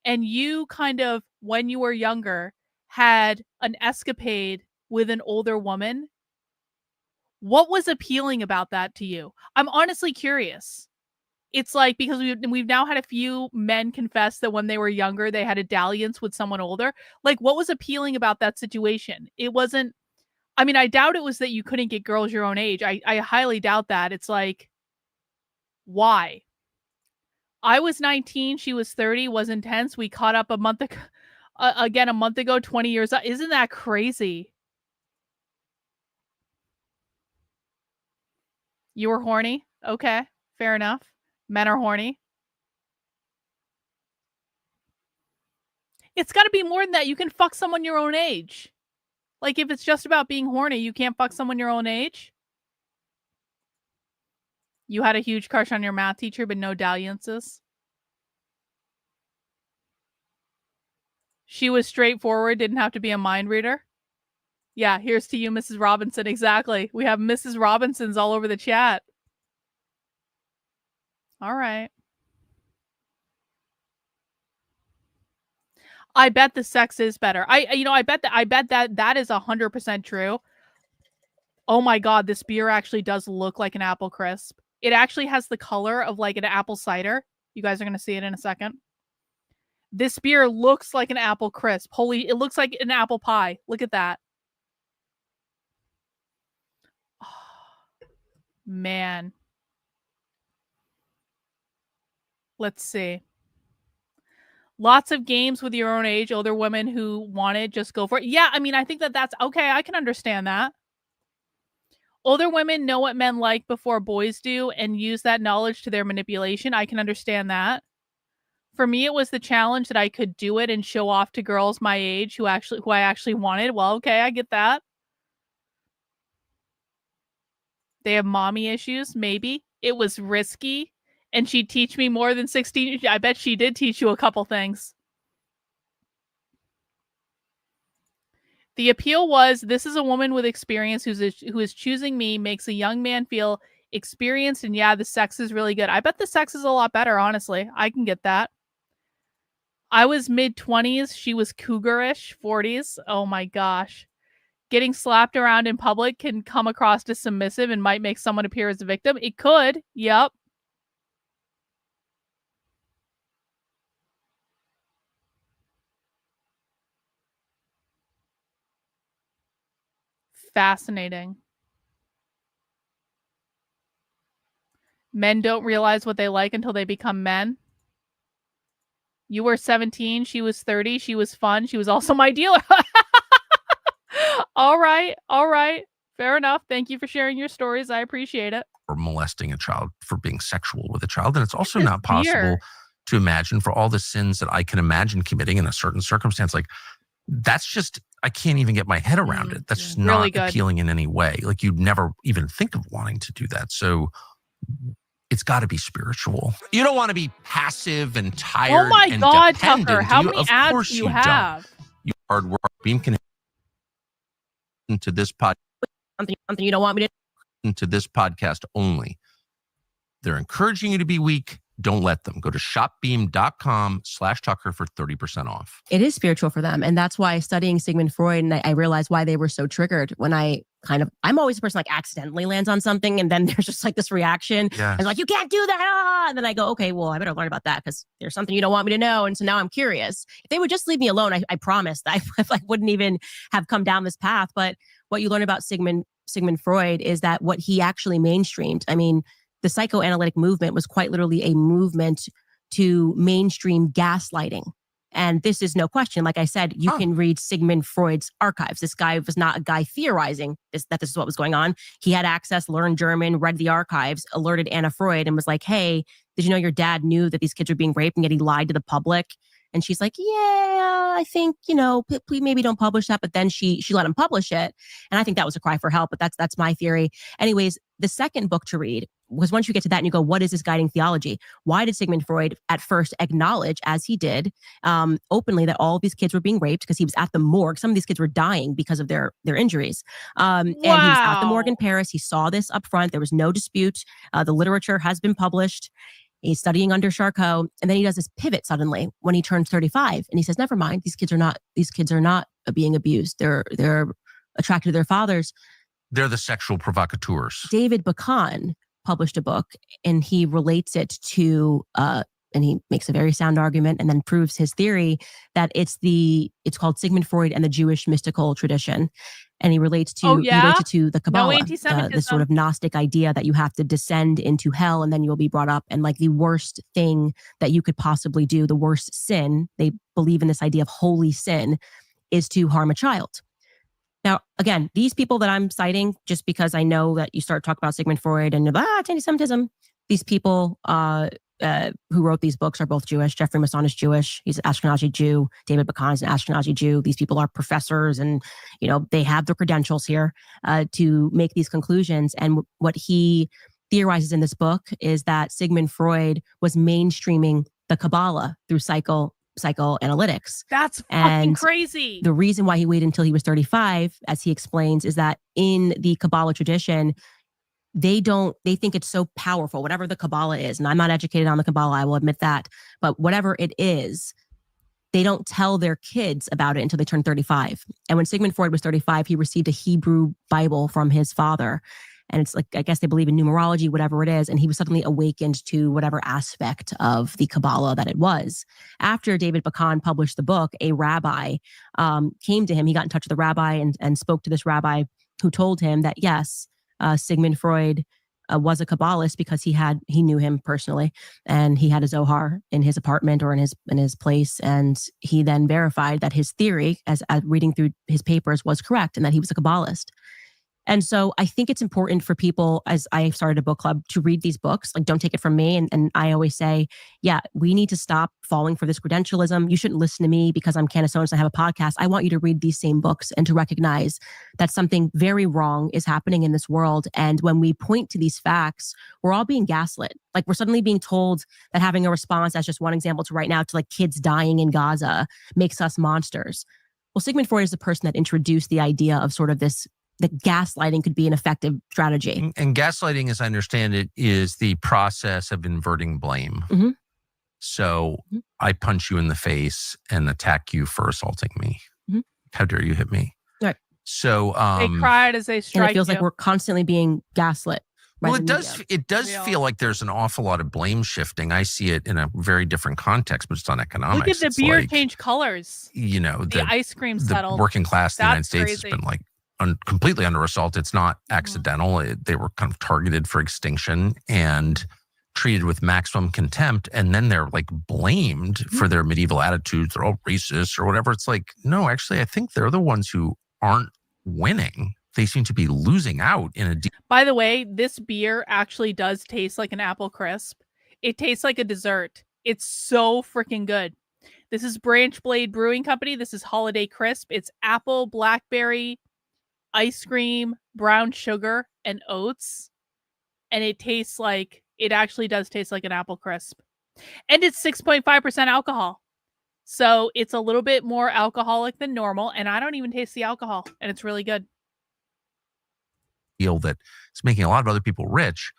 and you kind of, when you were younger, had an escapade with an older woman, what was appealing about that to you? I'm honestly curious. It's like, because we've now had a few men confess that when they were younger, they had a dalliance with someone older. Like, what was appealing about that situation? It wasn't, I mean, I doubt it was that you couldn't get girls your own age. I highly doubt that. It's like, why? I was 19. She was 30. Was intense. We caught up a month ago, 20 years. Isn't that crazy? You were horny? Okay, fair enough. Men are horny. It's got to be more than that. You can fuck someone your own age. Like, if it's just about being horny, you can't fuck someone your own age? You had a huge crush on your math teacher, but no dalliances? She was straightforward, didn't have to be a mind reader? Yeah, here's to you, Mrs. Robinson. Exactly. We have Mrs. Robinsons all over the chat. All right. I bet the sex is better. I bet that is 100% true. Oh my God, this beer actually does look like an apple crisp. It actually has the color of like an apple cider. You guys are going to see it in a second. This beer looks like an apple crisp. Holy, it looks like an apple pie. Look at that. Oh, man. Let's see. Lots of games with your own age, older women who want it, just go for it. Yeah, I mean, I think that's okay. I can understand that. Older women know what men like before boys do and use that knowledge to their manipulation. I can understand that. For me, it was the challenge that I could do it and show off to girls my age who I actually wanted. Well, okay, I get that. They have mommy issues, maybe. It was risky. And she'd teach me more than 16. I bet she did teach you a couple things. The appeal was, this is a woman with experience who is choosing me, makes a young man feel experienced, and yeah, the sex is really good. I bet the sex is a lot better, honestly. I can get that. I was mid-20s. She was cougarish, 40s. Oh my gosh. Getting slapped around in public can come across as submissive and might make someone appear as a victim. It could. Yep. Fascinating. Men don't realize what they like until they become men. You were 17. She was 30. She was fun. She was also my dealer. All right. All right. Fair enough. Thank you for sharing your stories. I appreciate it. Or molesting a child, for being sexual with a child. And it's also not possible to imagine, for all the sins that I can imagine committing in a certain circumstance. Like, that's just, I can't even get my head around it. That's just not really appealing in any way. Like, you'd never even think of wanting to do that. So it's got to be spiritual. You don't want to be passive and tired. Oh my and God, dependent, Tucker, how do you? many Of ads course do you don't. have? You hard work. Beam can into this Something you don't want me to. into this podcast only. They're encouraging you to be weak. Don't let them. Go to shopbeam.com/Tucker for 30% off. It is spiritual for them. And that's why studying Sigmund Freud, and I realized why they were so triggered when I'm always a person like accidentally lands on something. And then there's just like this reaction. Yes. And like, you can't do that. Ah! And then I go, okay, well, I better learn about that because there's something you don't want me to know. And so now I'm curious. If they would just leave me alone, I promised I wouldn't even have come down this path. But what you learn about Sigmund Freud is that what he actually mainstreamed, I mean, the psychoanalytic movement was quite literally a movement to mainstream gaslighting. And this is no question. Like I said, you can read Sigmund Freud's archives. This guy was not a guy theorizing that this is what was going on. He had access, learned German, read the archives, alerted Anna Freud and was like, hey, did you know your dad knew that these kids were being raped and yet he lied to the public? And she's like, yeah, I think, please maybe don't publish that. But then she let him publish it. And I think that was a cry for help, but that's my theory. Anyways, the second book to read was once you get to that and you go, what is this guiding theology? Why did Sigmund Freud at first acknowledge, as he did, openly that all of these kids were being raped because he was at the morgue. Some of these kids were dying because of their injuries. And he was at the morgue in Paris. He saw this up front. There was no dispute. The literature has been published. He's studying under Charcot. And then he does this pivot suddenly when he turns 35. And he says, never mind, these kids are not being abused. They're attracted to their fathers. They're the sexual provocateurs. David Bacon published a book and he relates it to, and he makes a very sound argument and then proves his theory that it's called Sigmund Freud and the Jewish mystical tradition. And he relates to, he relates it to the Kabbalah, the sort of Gnostic idea that you have to descend into hell and then you'll be brought up. And like the worst thing that you could possibly do, the worst sin, they believe in this idea of holy sin, is to harm a child. Now, again, these people that I'm citing, just because I know that you start talking about Sigmund Freud and anti-Semitism, these people who wrote these books are both Jewish. Jeffrey Masson is Jewish. He's an Ashkenazi Jew. David Bacon is an Ashkenazi Jew. These people are professors and, they have the credentials here to make these conclusions. And what he theorizes in this book is that Sigmund Freud was mainstreaming the Kabbalah through psychoanalytics. That's fucking crazy. The reason why he waited until he was 35, as he explains, is that in the Kabbalah tradition, they think it's so powerful, whatever the Kabbalah is. And I'm not educated on the Kabbalah, I will admit that. But whatever it is, they don't tell their kids about it until they turn 35. And when Sigmund Freud was 35, he received a Hebrew Bible from his father. And it's like, I guess they believe in numerology, whatever it is. And he was suddenly awakened to whatever aspect of the Kabbalah that it was. After David Bakan published the book, a rabbi came to him. He got in touch with the rabbi and spoke to this rabbi who told him that, yes, Sigmund Freud was a Kabbalist because he knew him personally, and he had a Zohar in his apartment or in his place. And he then verified that his theory, as reading through his papers, was correct and that he was a Kabbalist. And so I think it's important for people, as I started a book club, to read these books. Like, don't take it from me. And I always say, yeah, we need to stop falling for this credentialism. You shouldn't listen to me because I'm Candace Owens and I have a podcast. I want you to read these same books and to recognize that something very wrong is happening in this world. And when we point to these facts, we're all being gaslit. Like, we're suddenly being told that having a response, as just one example to right now, to like kids dying in Gaza makes us monsters. Well, Sigmund Freud is the person that introduced the idea of sort of this, that gaslighting could be an effective strategy. And gaslighting, as I understand it, is the process of inverting blame. Mm-hmm. So I punch you in the face and attack you for assaulting me. Mm-hmm. How dare you hit me? Right. So they cried as they strike and it feels you. like we're constantly being gaslit. Well, it does feel like there's an awful lot of blame shifting. I see it in a very different context, but it's on economics. Look at the It's beer like, change colors. You know, The ice cream the settled. working class in the United That's States crazy. has been like completely under assault. It's not accidental. They were kind of targeted for extinction and treated with maximum contempt. And then they're like blamed for their medieval attitudes. They're all racist or whatever. It's like, no, actually, I think they're the ones who aren't winning. They seem to be losing out in a deep. By the way, this beer actually does taste like an apple crisp. It tastes like a dessert. It's so freaking good. This is Branch Blade Brewing Company. This is Holiday Crisp. It's apple, blackberry, ice cream, brown sugar, and oats. And it actually does taste like an apple crisp. And it's 6.5% alcohol. So it's a little bit more alcoholic than normal. And I don't even taste the alcohol. And it's really good. Deal that is making a lot of other people rich.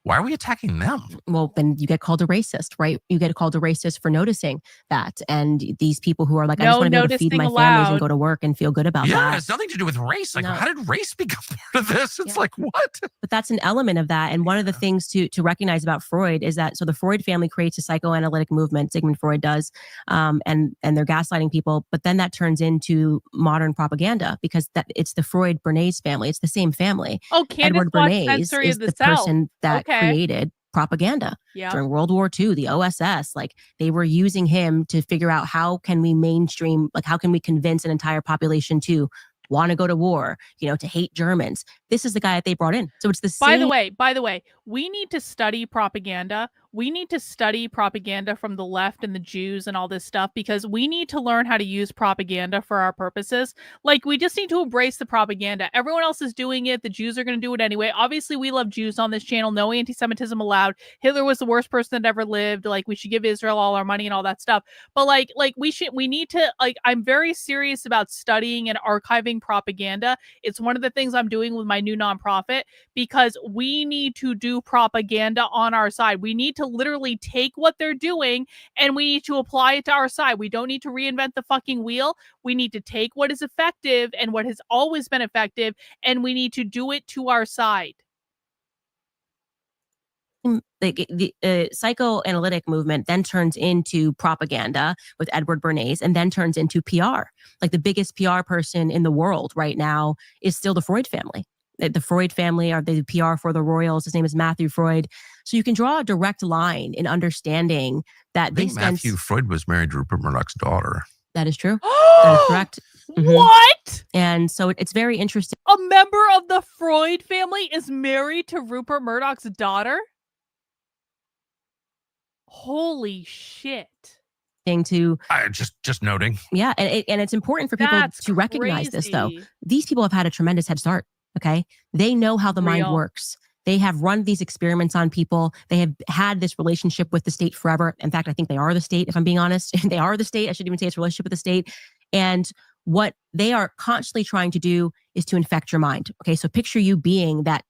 Why are we attacking them? Well, then you get called a racist, right? You get called a racist for noticing that. And these people who are like, I just want to be able to feed my families and go to work and feel good about that. Yeah, it has nothing to do with race. Like, how did race become part of this? It's like, what? But that's an element of that. And one of the things to recognize about Freud is that, so the Freud family creates a psychoanalytic movement, Sigmund Freud does, and they're gaslighting people. But then that turns into modern propaganda because it's the Freud Bernays family. It's the same family. Oh, Candace Edward Bernays is the person that created propaganda during World War II, the OSS. Like, they were using him to figure out how can we mainstream, like how can we convince an entire population to want to go to war, to hate Germans. This is the guy that they brought in. So it's the same. By the way, we need to study propaganda. We need to study propaganda from the left and the Jews and all this stuff, because we need to learn how to use propaganda for our purposes. Like, we just need to embrace the propaganda. Everyone else is doing it. The Jews are going to do it anyway. Obviously, we love Jews on this channel. No anti-Semitism allowed. Hitler was the worst person that ever lived. Like, we should give Israel all our money and all that stuff. But we need to, I'm very serious about studying and archiving propaganda. It's one of the things I'm doing with my new nonprofit, because we need to do propaganda on our side. We need to literally take what they're doing and we need to apply it to our side. We don't need to reinvent the fucking wheel. We need to take what is effective and what has always been effective, and we need to do it to our side. The psychoanalytic movement then turns into propaganda with Edward Bernays, and then turns into PR. Like, the biggest PR person in the world right now is still the Freud family. The Freud family are the PR for the royals. His name is Matthew Freud. So you can draw a direct line in understanding that Matthew Freud was married to Rupert Murdoch's daughter. That is true. That is correct. Mm-hmm. What? And so it's very interesting. A member of the Freud family is married to Rupert Murdoch's daughter? Holy shit. To just noting. Yeah. And it's important for people to recognize this, though. These people have had a tremendous head start. Okay. They know how the mind works. They have run these experiments on people. They have had this relationship with the state forever. In fact, I think they are the state, if I'm being honest. They are the state. I shouldn't even say it's a relationship with the state. And what they are constantly trying to do is to infect your mind. Okay. So picture you being that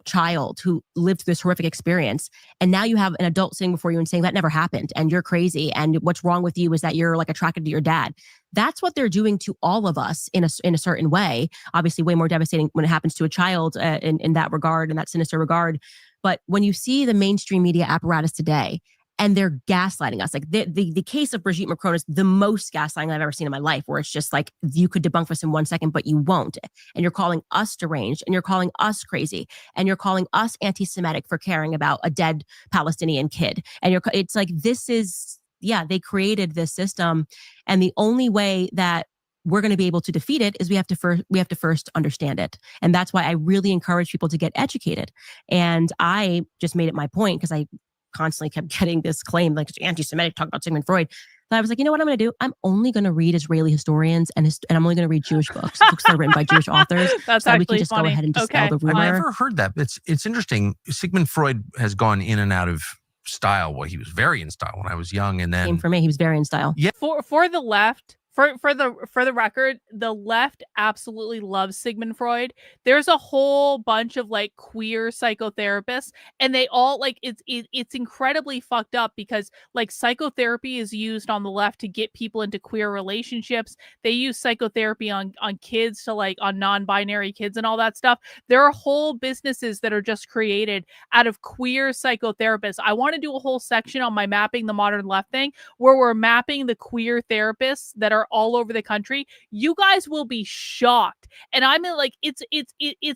child who lived this horrific experience. And now you have an adult sitting before you and saying that never happened and you're crazy. And what's wrong with you is that you're like attracted to your dad. That's what they're doing to all of us in a certain way. Obviously, way more devastating when it happens to a child in that regard, in that sinister regard. But when you see the mainstream media apparatus today, and they're gaslighting us. Like the case of Brigitte Macron is the most gaslighting I've ever seen in my life, where it's just like, you could debunk this in 1 second, but you won't. And you're calling us deranged, and you're calling us crazy, and you're calling us anti-Semitic for caring about a dead Palestinian kid. And it's like, they created this system. And the only way that we're going to be able to defeat it is we have to first understand it. And that's why I really encourage people to get educated. And I just made it my point, because I constantly kept getting this claim, like anti-Semitic, talk about Sigmund Freud. But I was like, you know what I'm going to do? I'm only going to read Israeli historians and I'm only going to read Jewish books that are written by Jewish authors. That's so actually we can just funny. go ahead and dispel the rumor. I've never heard that. It's interesting. Sigmund Freud has gone in and out of style. Well, he was very in style when I was young, and then Same for me. He was very in style. Yeah. For the left, for the record, the left absolutely loves Sigmund Freud. There's a whole bunch of like queer psychotherapists, and they all like it's incredibly fucked up, because like psychotherapy is used on the left to get people into queer relationships. They use psychotherapy on kids, to like on non-binary kids and all that stuff. There are whole businesses that are just created out of queer psychotherapists. I want to do a whole section on my Mapping the Modern Left thing, where we're mapping the queer therapists that are all over the country. You guys will be shocked. And I mean, like, it's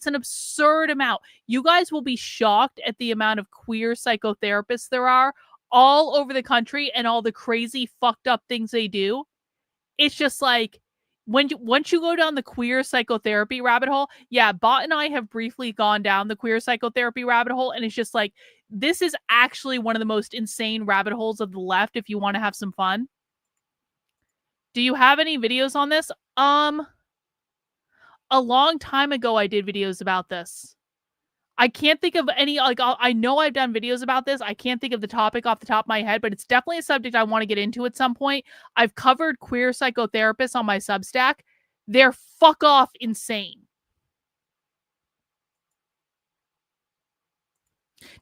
an absurd amount. You guys will be shocked at the amount of queer psychotherapists there are all over the country, and all the crazy fucked up things they do. It's just like, once you go down the queer psychotherapy rabbit hole, yeah, Bot and I have briefly gone down the queer psychotherapy rabbit hole, and it's just like, this is actually one of the most insane rabbit holes of the left if you want to have some fun. Do you have any videos on this? A long time ago, I did videos about this. I can't think of any, like, I know I've done videos about this. I can't think of the topic off the top of my head, but it's definitely a subject I want to get into at some point. I've covered queer psychotherapists on my Substack. They're fuck off insane.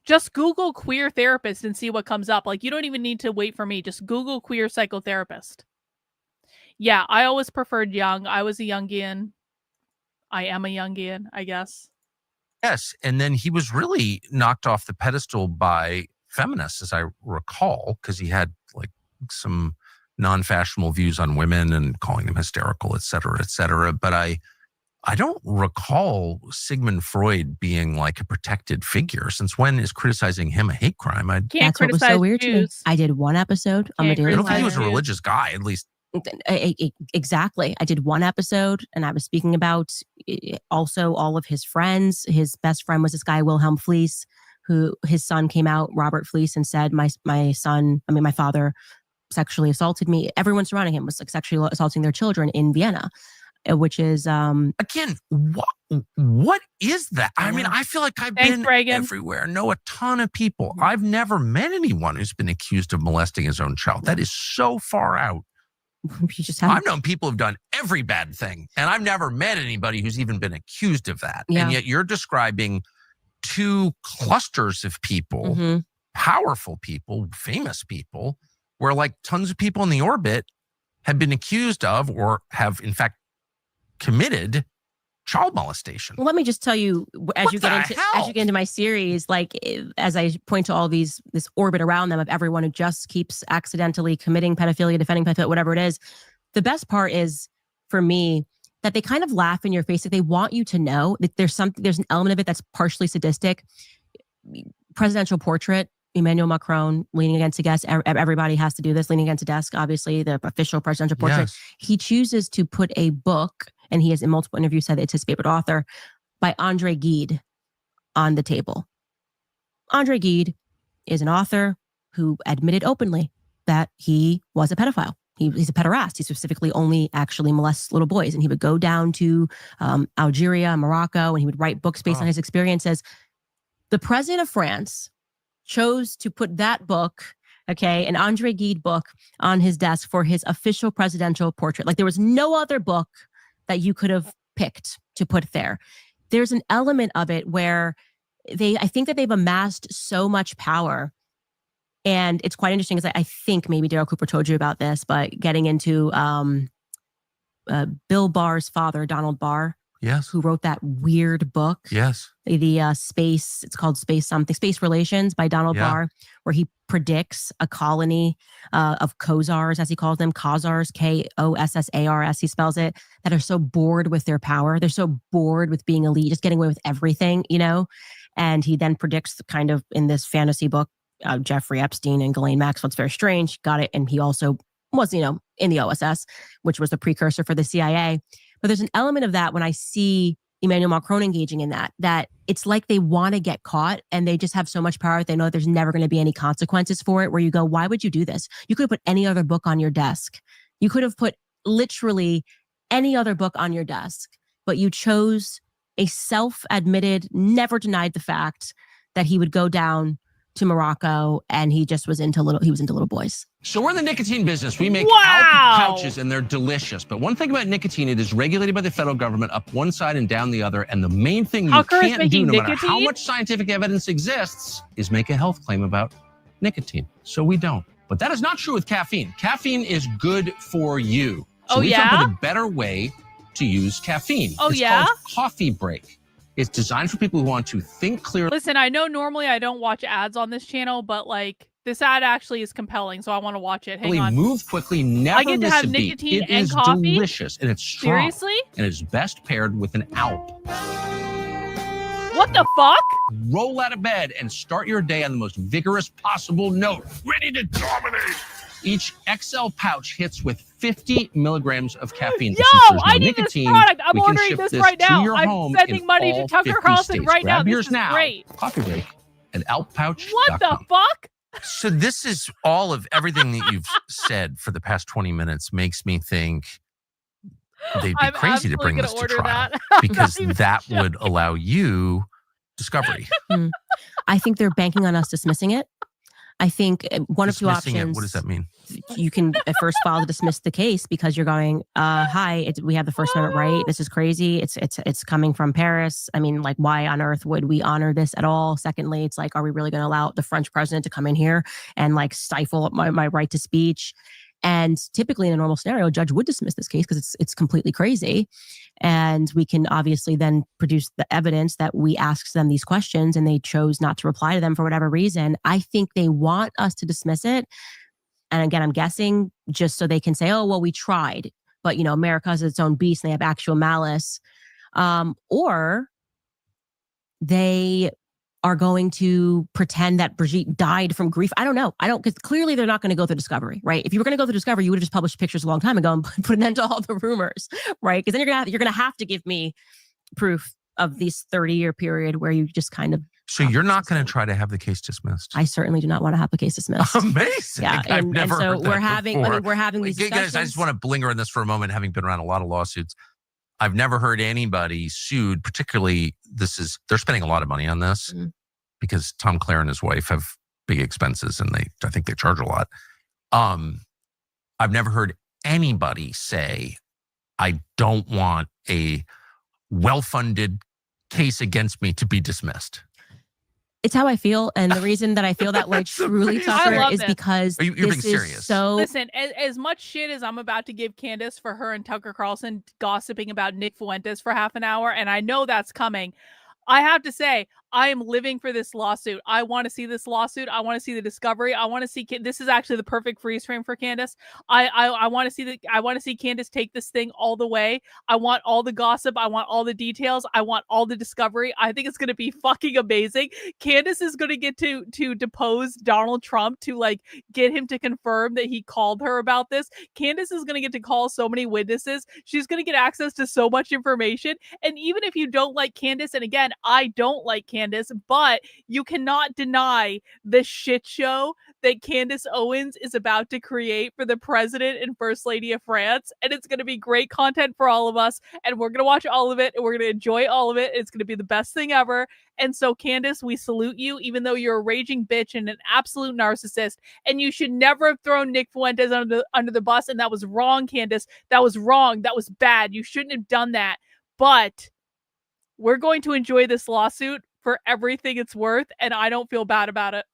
Just Google queer therapist and see what comes up. Like, you don't even need to wait for me. Just Google queer psychotherapist. Yeah, I always preferred young. I was a Jungian. I am a Jungian, I guess. yes. And then he was really knocked off the pedestal by feminists, as I recall, because he had like some non-fashionable views on women and calling them hysterical, et cetera, et cetera. But I don't recall Sigmund Freud being like a protected figure. Since when is criticizing him a hate crime? Can't That's what was criticize so weird to me. Jews. I did one episode on Can't the I daily. don't think he was a Criticizing Jews. religious guy, at least. Exactly. I did one episode, and I was speaking about also all of his friends. His best friend was this guy, Wilhelm Fliess, who his son came out, Robert Fliess, and said, my father sexually assaulted me. Everyone surrounding him was like sexually assaulting their children in Vienna, which is Again, what is that? I mean, I feel like I've Thanks, been Reagan. everywhere, know a ton of people. I've never met anyone who's been accused of molesting his own child. That is so far out. you just have I've known people who've done every bad thing, and I've never met anybody who's even been accused of that. Yeah. And yet you're describing two clusters of people, Mhm. powerful people, famous people, where like tons of people in the orbit have been accused of or have in fact committed child molestation. Well, let me just tell you, as What you the get hell? into my series, like as I point to all this orbit around them of everyone who just keeps accidentally committing pedophilia, defending pedophilia, whatever it is. The best part is for me that they kind of laugh in your face. That they want you to know that there's an element of it that's partially sadistic. Presidential portrait, Emmanuel Macron leaning against a desk. Everybody has to do this, leaning against a desk. Obviously, the official presidential portrait. Yes. He chooses to put a book, and he has in multiple interviews said it's his favorite author, by Andre Gide on the table. Andre Gide is an author who admitted openly that he was a pedophile. He's a pederast. He specifically only actually molests little boys. And he would go down to Algeria, Morocco, and he would write books based on his experiences. The president of France chose to put that book, okay, an Andre Gide book, on his desk for his official presidential portrait. Like there was no other book that you could have picked to put there. There's an element of it where I think that they've amassed so much power. And it's quite interesting because I think maybe Daryl Cooper told you about this, but getting into Bill Barr's father, Donald Barr, Yes. who wrote that weird book. Yes. The space, it's called Space Relations by Donald Barr, where he predicts a colony of Khazars, as he calls them, Khazars, Kossars, he spells it, that are so bored with their power. They're so bored with being elite, just getting away with everything, you know? And he then predicts kind of in this fantasy book, Jeffrey Epstein and Ghislaine Maxwell. It's very strange. Got it. And he also was, you know, in the OSS, which was the precursor for the CIA. But there's an element of that when I see Emmanuel Macron engaging in that it's like they want to get caught and they just have so much power that they know that there's never going to be any consequences for it, where you go, why would you do this? You could have put any other book on your desk. You could have put literally any other book on your desk, but you chose a self-admitted, never denied the fact that he would go down to Morocco and he was into little boys. So we're in the nicotine business. We make Wow. pouches and they're delicious. But one thing about nicotine, it is regulated by the federal government up one side and down the other. And the main thing you Tucker is can't do, making no matter nicotine? how much scientific evidence exists, is make a health claim about nicotine. So we don't. But that is not true with caffeine. Caffeine is good for you. So Oh, we've yeah? come up with a better way to use caffeine. Oh, it's yeah? called Coffee Break. It's designed for people who want to think clearly. Listen, I know normally I don't watch ads on this channel, but like this ad actually is compelling, so I want to watch it. Hang on. Move quickly, never I get to miss have a beat. nicotine It and is coffee? delicious and it's strong. Seriously? And it is best paired with an Alp. What the fuck? Roll out of bed and start your day on the most vigorous possible note. Ready to dominate. Each XL pouch hits with 50 milligrams of caffeine. Yo, Since there's no I need this nicotine, product. I'm we can ordering ship this this right to now. your I'm home sending in money to all Tucker 50 Carlson states. right now. Grab This yours is now. great. Coffee Break and alppouch.com. What the fuck? So this is all of everything that you've said for the past 20 minutes makes me think they'd be I'm crazy to absolutely bring gonna this to order trial that. I'm because not even that would joking. allow you discovery. I think they're banking on us dismissing it. I think one of two Dismissing options. it, what does that mean? You can at first file to dismiss the case because you're going, hi, we have the First Amendment right. This is crazy. It's coming from Paris. I mean, like, why on earth would we honor this at all? Secondly, it's like, are we really going to allow the French president to come in here and like stifle my right to speech? And typically in a normal scenario, a judge would dismiss this case because it's completely crazy. And we can obviously then produce the evidence that we asked them these questions and they chose not to reply to them for whatever reason. I think they want us to dismiss it. And again, I'm guessing just so they can say, oh, well, we tried. But, you know, America has its own beast and they have actual malice. Or they are going to pretend that Brigitte died from grief. I don't know. Because clearly they're not going to go through discovery, right? If you were going to go through discovery, you would have just published pictures a long time ago and put an end to all the rumors, right? Because then you're going to have to give me proof of this 30-year period where you just kind of. So you're not going to try to have the case dismissed? I certainly do not want to have the case dismissed. Amazing. Yeah, I've never and so heard that we're having. before. I mean, we're having these discussions. Guys, I just want to linger on this for a moment, having been around a lot of lawsuits. I've never heard anybody sued, particularly they're spending a lot of money on this because Tom Clare and his wife have big expenses and I think they charge a lot. I've never heard anybody say, I don't want a well-funded case against me to be dismissed. It's how I feel, and the reason that I feel that way That's truly, amazing. I Tucker, love is this. because You're this being is serious. so. Listen, as much shit as I'm about to give Candace for her and Tucker Carlson gossiping about Nick Fuentes for half an hour, and I know that's coming, I have to say, I am living for this lawsuit. I want to see this lawsuit. I want to see the discovery. I want to see. This is actually the perfect freeze frame for Candace. I want to see I want to see Candace take this thing all the way. I want all the gossip. I want all the details. I want all the discovery. I think it's going to be fucking amazing. Candace is going to get to depose Donald Trump to like get him to confirm that he called her about this. Candace is going to get to call so many witnesses. She's going to get access to so much information. And even if you don't like Candace, and again, I don't like Candace, but you cannot deny the shit show that Candace Owens is about to create for the president and first lady of France. And it's going to be great content for all of us. And we're going to watch all of it and we're going to enjoy all of it. It's going to be the best thing ever. And so, Candace, we salute you, even though you're a raging bitch and an absolute narcissist. And you should never have thrown Nick Fuentes under the bus. And that was wrong, Candace. That was wrong. That was bad. You shouldn't have done that. But we're going to enjoy this lawsuit for everything it's worth, and I don't feel bad about it.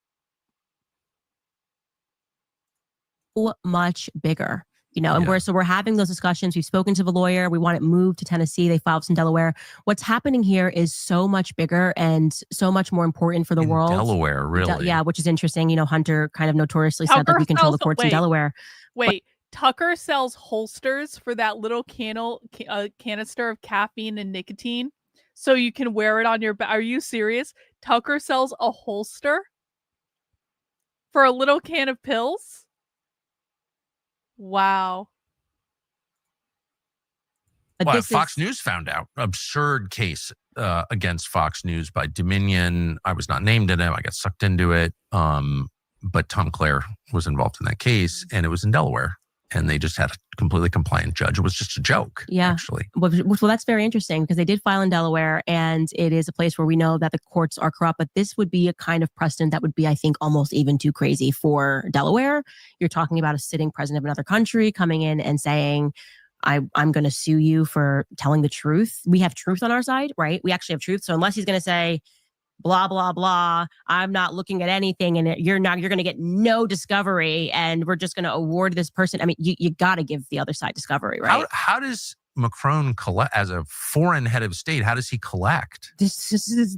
Much bigger, and we're having those discussions. We've spoken to the lawyer. We want it moved to Tennessee. They filed in Delaware. What's happening here is so much bigger and so much more important for the world. Delaware, really? Yeah, which is interesting. Hunter kind of notoriously said that we control the courts in Delaware. Tucker sells holsters for that little canister of caffeine and nicotine, so you can wear it on your back. Are you serious? Tucker sells a holster for a little can of pills? Wow. Well, Fox News found out. Absurd case against Fox News by Dominion. I was not named in it. I got sucked into it. But Tom Clare was involved in that case, and it was in Delaware. And they just had a completely compliant judge. It was just a joke, actually. Well, that's very interesting because they did file in Delaware, and it is a place where we know that the courts are corrupt. But this would be a kind of precedent that would be, I think, almost even too crazy for Delaware. You're talking about a sitting president of another country coming in and saying, I'm going to sue you for telling the truth. We have truth on our side, right? We actually have truth. So unless he's going to say, blah, blah, blah, I'm not looking at anything, and you're going to get no discovery, and we're just going to award this person. I mean, you got to give the other side discovery, right? How does Macron collect, as a foreign head of state, how does he collect?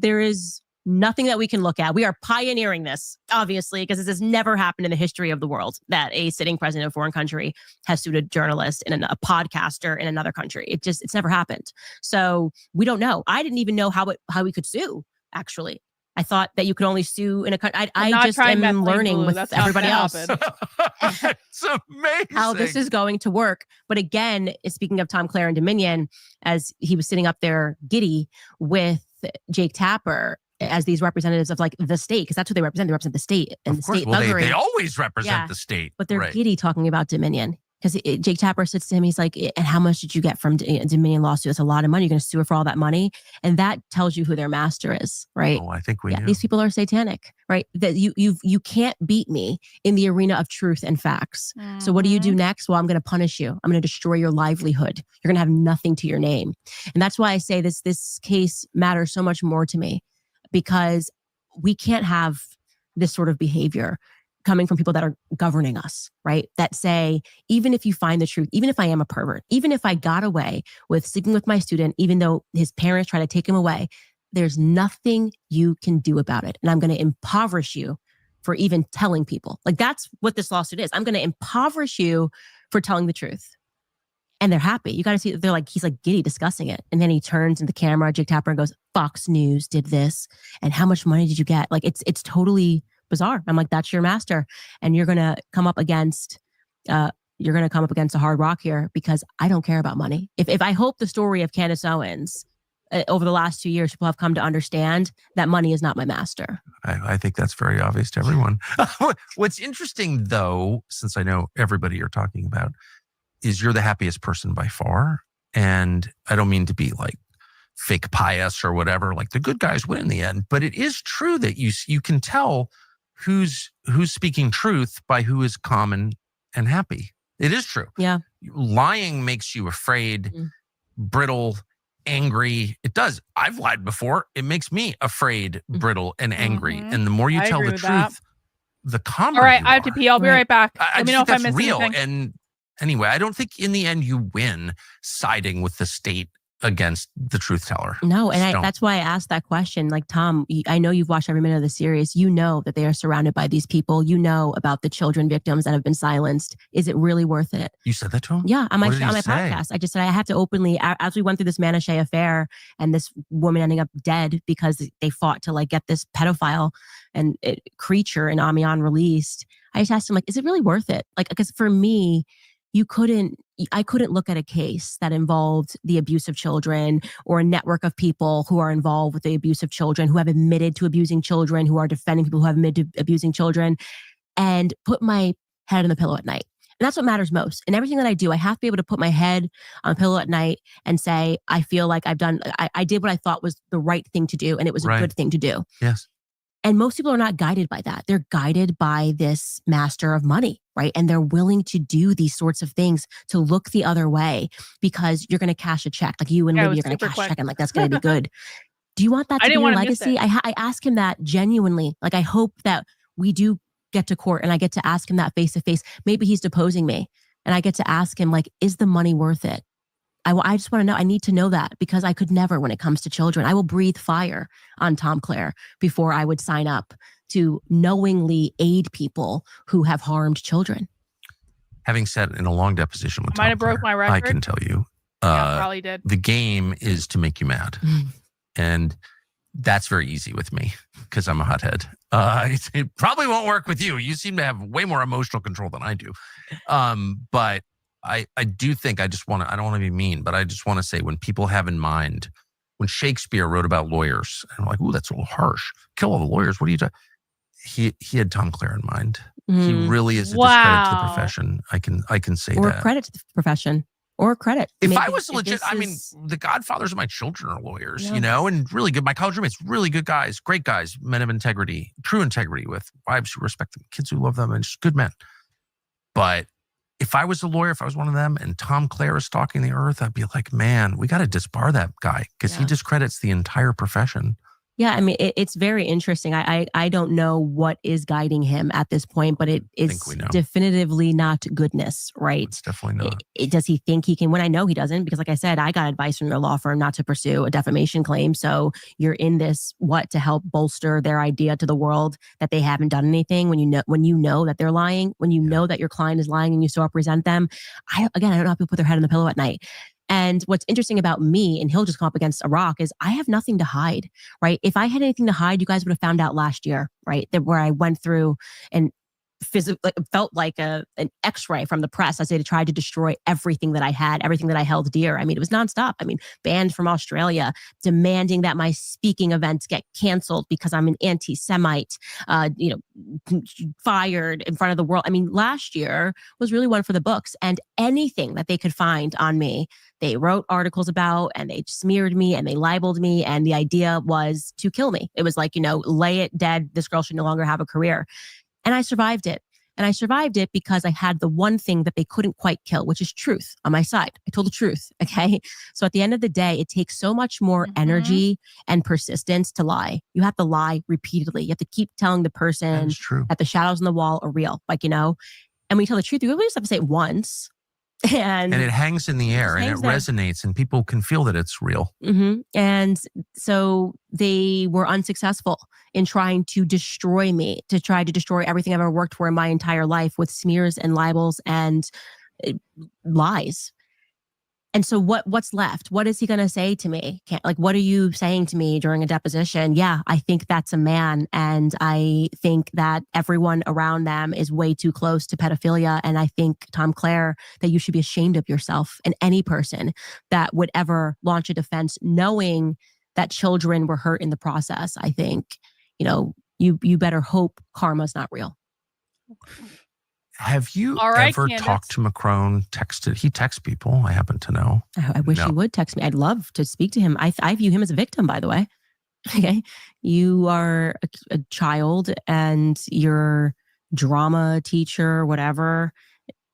There is nothing that we can look at. We are pioneering this, obviously, because this has never happened in the history of the world, that a sitting president of a foreign country has sued a journalist and a podcaster in another country. It's never happened. So we don't know. I didn't even know how we could sue. Actually, I thought that you could only sue in a country. I just am learning with everybody else. It's amazing how this is going to work. But again, speaking of Tom Clare and Dominion, as he was sitting up there giddy with Jake Tapper as these representatives of the state, because that's what they represent. They represent the state and the state thuggery. They always represent the state. But they're giddy talking about Dominion. Because Jake Tapper sits to him, he's like, and how much did you get from Dominion lawsuit? It's a lot of money. You're going to sue her for all that money. And that tells you who their master is, right? Oh, I think we know. These people are satanic, right? That you can't beat me in the arena of truth and facts. Mm-hmm. So what do you do next? Well, I'm going to punish you. I'm going to destroy your livelihood. You're going to have nothing to your name. And that's why I say this case matters so much more to me, because we can't have this sort of behavior coming from people that are governing us, right? That say, even if you find the truth, even if I am a pervert, even if I got away with sleeping with my student, even though his parents try to take him away, there's nothing you can do about it. And I'm going to impoverish you for even telling people. That's what this lawsuit is. I'm going to impoverish you for telling the truth. And they're happy. You got to see, he's giddy discussing it. And then he turns to the camera, Jake Tapper, and goes, Fox News did this. And how much money did you get? It's totally bizarre. I'm like, that's your master. And you're going to come up against a hard rock here, because I don't care about money. If I hope the story of Candace Owens over the last 2 years, people have come to understand that money is not my master. I think that's very obvious to everyone. What's interesting, though, since I know everybody you're talking about, is you're the happiest person by far. And I don't mean to be fake pious or whatever, the good guys win in the end. But it is true that you can tell who's speaking truth by who is calm and happy. It is true. Yeah. Lying makes you afraid, brittle, angry. It does. I've lied before. It makes me afraid, brittle, and angry. Mm-hmm. And the more you tell the truth, the calmer. All right, you I have to pee. I'll be right back. Let me know if I missed real. anything. And anyway, I don't think in the end you win siding with the state against the truth teller. No, and that's why I asked that question. Tom, I know you've watched every minute of the series. You know that they are surrounded by these people. You know about the children victims that have been silenced. Is it really worth it? You said that to him? Yeah, on my podcast. I just said I had to openly, as we went through this Manouche affair and this woman ending up dead because they fought to get this pedophile and creature in Amiens released. I just asked him, is it really worth it? Because for me, I couldn't look at a case that involved the abuse of children, or a network of people who are involved with the abuse of children, who have admitted to abusing children, who are defending people who have admitted to abusing children, and put my head on the pillow at night. And that's what matters most. In everything that I do, I have to be able to put my head on a pillow at night and say, I feel like I did what I thought was the right thing to do, and it was a good thing to do. Yes. And most people are not guided by that. They're guided by this master of money, right? And they're willing to do these sorts of things to look the other way because you're going to cash a check. You and Libby are going to cash a check, and that's going to be good. Do you want that I to be didn't your wanna miss legacy? it. I ask him that genuinely. Like, I hope that we do get to court and I get to ask him that face to face. Maybe he's deposing me and I get to ask him, like, is the money worth it? I just want to know. I need to know that because I could never, when it comes to children, I will breathe fire on Tom Clare before I would sign up to knowingly aid people who have harmed children. Having sat in a long deposition with Might Tom have broke Clare, my record. I can tell you, Yeah, probably did. the game is to make you mad. And that's very easy with me because I'm a hothead. It probably won't work with you. You seem to have way more emotional control than I do. But I do think I don't want to be mean, but I just want to say when people have in mind, when Shakespeare wrote about lawyers, and I'm like, ooh, that's a little harsh. Kill all the lawyers. What are you doing? He had Tom Clare in mind. He really is a discredit to the profession. I can say or that. Or credit to the profession. Or credit. If Maybe I was legit, I mean, the godfathers of my children are lawyers, Yeah. you know, and really good. My college roommates, really good guys, great guys, men of integrity, true integrity with wives who respect them, kids who love them, and just good men. But if I was a lawyer, if I was one of them and Tom Clare is stalking the earth, I'd be like, man, we got to disbar that guy because he discredits the entire profession. Yeah, I mean, it's very interesting. I don't know what is guiding him at this point, but it's definitively not goodness, right? It's definitely not. Does he think he can win? I know he doesn't because, like I said, I got advice from your law firm not to pursue a defamation claim. So you're in this, to help bolster their idea to the world that they haven't done anything when you know that they're lying, when you know that your client is lying and you still represent them. I don't know how people put their head on the pillow at night. And what's interesting about me, and he'll just come up against a rock, is I have nothing to hide, right? If I had anything to hide, you guys would have found out last year, right? Where I went through and physically felt like an X-ray from the press as they tried to destroy everything that I had, everything that I held dear. I mean, it was nonstop. I mean, banned from Australia, demanding that my speaking events get canceled because I'm an anti-Semite, fired in front of the world. I mean, last year was really one for the books, and anything that they could find on me, they wrote articles about and they smeared me and they libeled me. And the idea was to kill me. It was like, lay it dead. This girl should no longer have a career. And I survived it. And I survived it because I had the one thing that they couldn't quite kill, which is truth on my side. I told the truth. Okay. So at the end of the day, it takes so much more energy and persistence to lie. You have to lie repeatedly. You have to keep telling the person that the shadows on the wall are real. And when you tell the truth, you really just have to say it once. And it hangs in the air and it resonates and people can feel that it's real. Mm-hmm. And so they were unsuccessful in trying to destroy me, to try to destroy everything I've ever worked for in my entire life with smears and libels and lies. And so what's left? What is he going to say to me? What are you saying to me during a deposition? Yeah, I think that's a man. And I think that everyone around them is way too close to pedophilia. And I think, Tom Clare, that you should be ashamed of yourself and any person that would ever launch a defense knowing that children were hurt in the process. I think, you better hope karma's not real. Have you ever talked to Macron, texted? He texts people, I happen to know. I wish he would text me. I'd love to speak to him. I view him as a victim, by the way. Okay. You are a child and your drama teacher, whatever,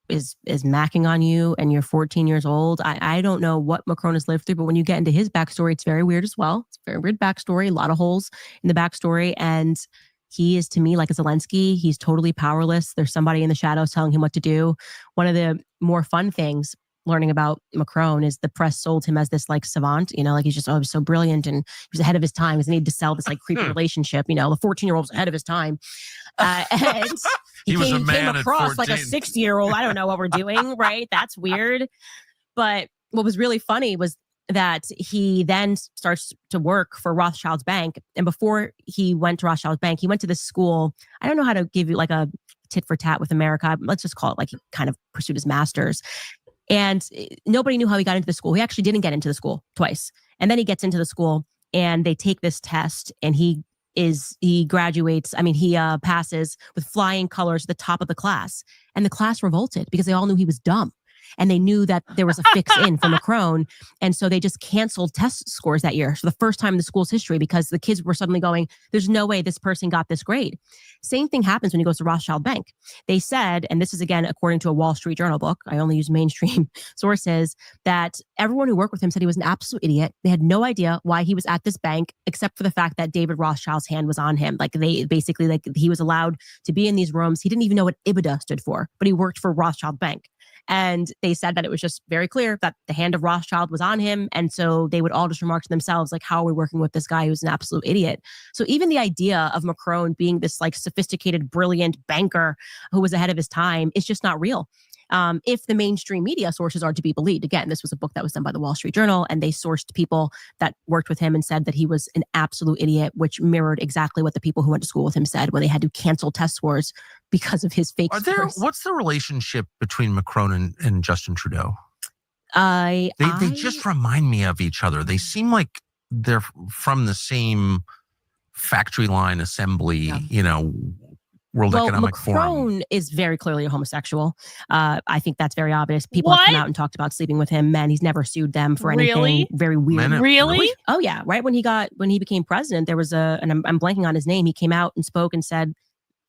is macking on you and you're 14 years old. I don't know what Macron has lived through, but when you get into his backstory, it's very weird as well. It's a very weird backstory, a lot of holes in the backstory. And he is, to me, like a Zelensky. He's totally powerless. There's somebody in the shadows telling him what to do. One of the more fun things learning about Macron is the press sold him as this savant, he's just, he's so brilliant and he was ahead of his time because he needed to sell this creepy relationship. The 14-year-old was ahead of his time. And he was a man came across like a 60-year-old. I don't know what we're doing, right? That's weird. But what was really funny was that he then starts to work for Rothschild's bank. And before he went to Rothschild's bank, he went to this school. I don't know how to give you a tit for tat with America. Let's just call it he kind of pursued his master's. And nobody knew how he got into the school. He actually didn't get into the school twice. And then he gets into the school and they take this test and he graduates. He passes with flying colors at the top of the class. And the class revolted because they all knew he was dumb. and they knew that there was a fix in for Macron. And so they just canceled test scores that year for the first time in the school's history because the kids were suddenly going, there's no way this person got this grade. Same thing happens when he goes to Rothschild Bank. They said, and this is again, according to a Wall Street Journal book, I only use mainstream sources, that everyone who worked with him said he was an absolute idiot. They had no idea why he was at this bank, except for the fact that David Rothschild's hand was on him. Like they basically, like he was allowed to be in these rooms. He didn't even know what IBIDA stood for, but he worked for Rothschild Bank. And they said that it was just very clear that the hand of Rothschild was on him. And so they would all just remark to themselves, like, how are we working with this guy who's an absolute idiot? So even the idea of Macron being this like sophisticated, brilliant banker who was ahead of his time is just not real. If the mainstream media sources are to be believed. Again, this was a book that was done by the Wall Street Journal, and they sourced people that worked with him and said that he was an absolute idiot, which mirrored exactly what the people who went to school with him said when they had to cancel test scores because of his fake scores. What's the relationship between Macron and Justin Trudeau? They just remind me of each other. They seem like they're from the same factory line assembly, World Economic Forum. Macron is very clearly a homosexual. I think that's very obvious. People have come out and talked about sleeping with him. Men, he's never sued them for anything. Very weird. Really? Oh yeah. Right when he became president, there was and I'm blanking on his name. He came out and spoke and said,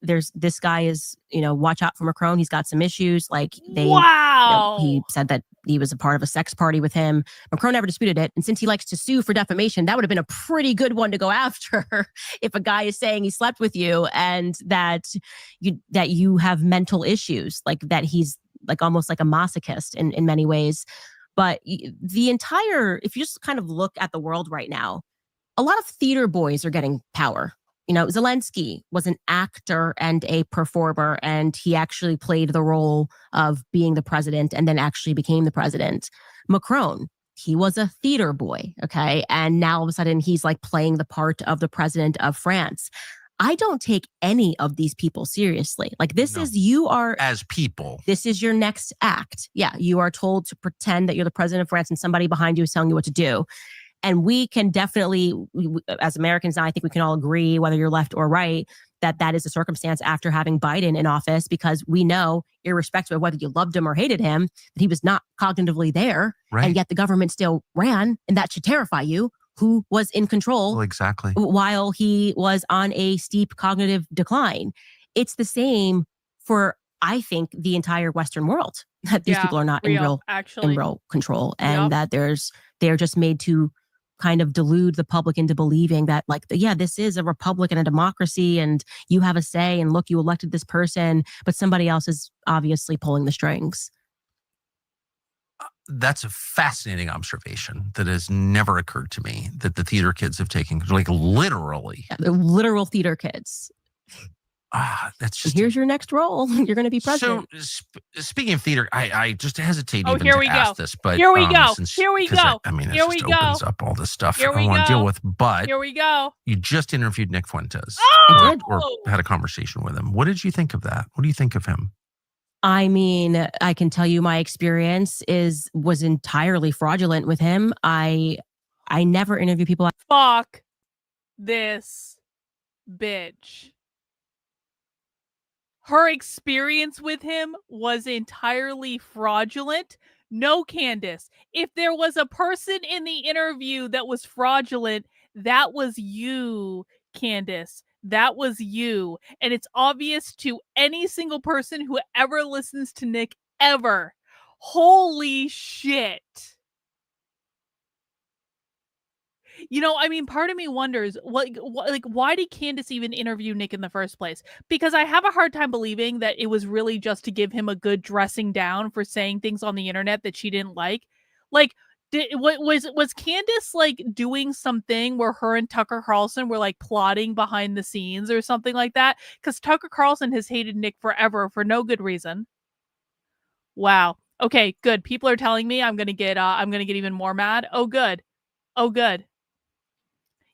this guy is, watch out for Macron. He's got some issues. Like he said that he was a part of a sex party with him. Macron never disputed it. And since he likes to sue for defamation, that would have been a pretty good one to go after if a guy is saying he slept with you and that you have mental issues, like that he's like almost like a masochist in many ways. But if you just kind of look at the world right now, a lot of theater boys are getting power. Zelensky was an actor and a performer, and he actually played the role of being the president and then actually became the president. Macron, he was a theater boy, okay? And now all of a sudden he's like playing the part of the president of France. I don't take any of these people seriously. Like you are as people. This is your next act. Yeah, you are told to pretend that you're the president of France and somebody behind you is telling you what to do. And we can definitely, as Americans now, I think we can all agree, whether you're left or right, that is a circumstance after having Biden in office, because we know, irrespective of whether you loved him or hated him, that he was not cognitively there. Right. And yet the government still ran. And that should terrify you, who was in control exactly while he was on a steep cognitive decline. It's the same for, I think, the entire Western world, that these people are not in real control, and that they're just made to kind of delude the public into believing that this is a republic and a democracy and you have a say, and look, you elected this person, but somebody else is obviously pulling the strings. That's a fascinating observation that has never occurred to me, that the theater kids have taken, like literally. Yeah, the literal theater kids. That's just. Here's your next role. You're going to be president. So, speaking of theater, I just hesitate even to ask this, but here we go. It opens up all this stuff I want to deal with. But here we go. You just interviewed Nick Fuentes, or had a conversation with him. What did you think of that? What do you think of him? I mean, I can tell you my experience was entirely fraudulent with him. I never interview people. Fuck this bitch. Her experience with him was entirely fraudulent. No, Candace. If there was a person in the interview that was fraudulent, that was you, Candace. That was you. And it's obvious to any single person who ever listens to Nick ever. Holy shit. Part of me wonders, why did Candace even interview Nick in the first place? Because I have a hard time believing that it was really just to give him a good dressing down for saying things on the internet that she didn't like. Was Candace doing something where her and Tucker Carlson were plotting behind the scenes or something like that? Because Tucker Carlson has hated Nick forever for no good reason. Wow. Okay, good. People are telling me I'm gonna get even more mad. Oh, good.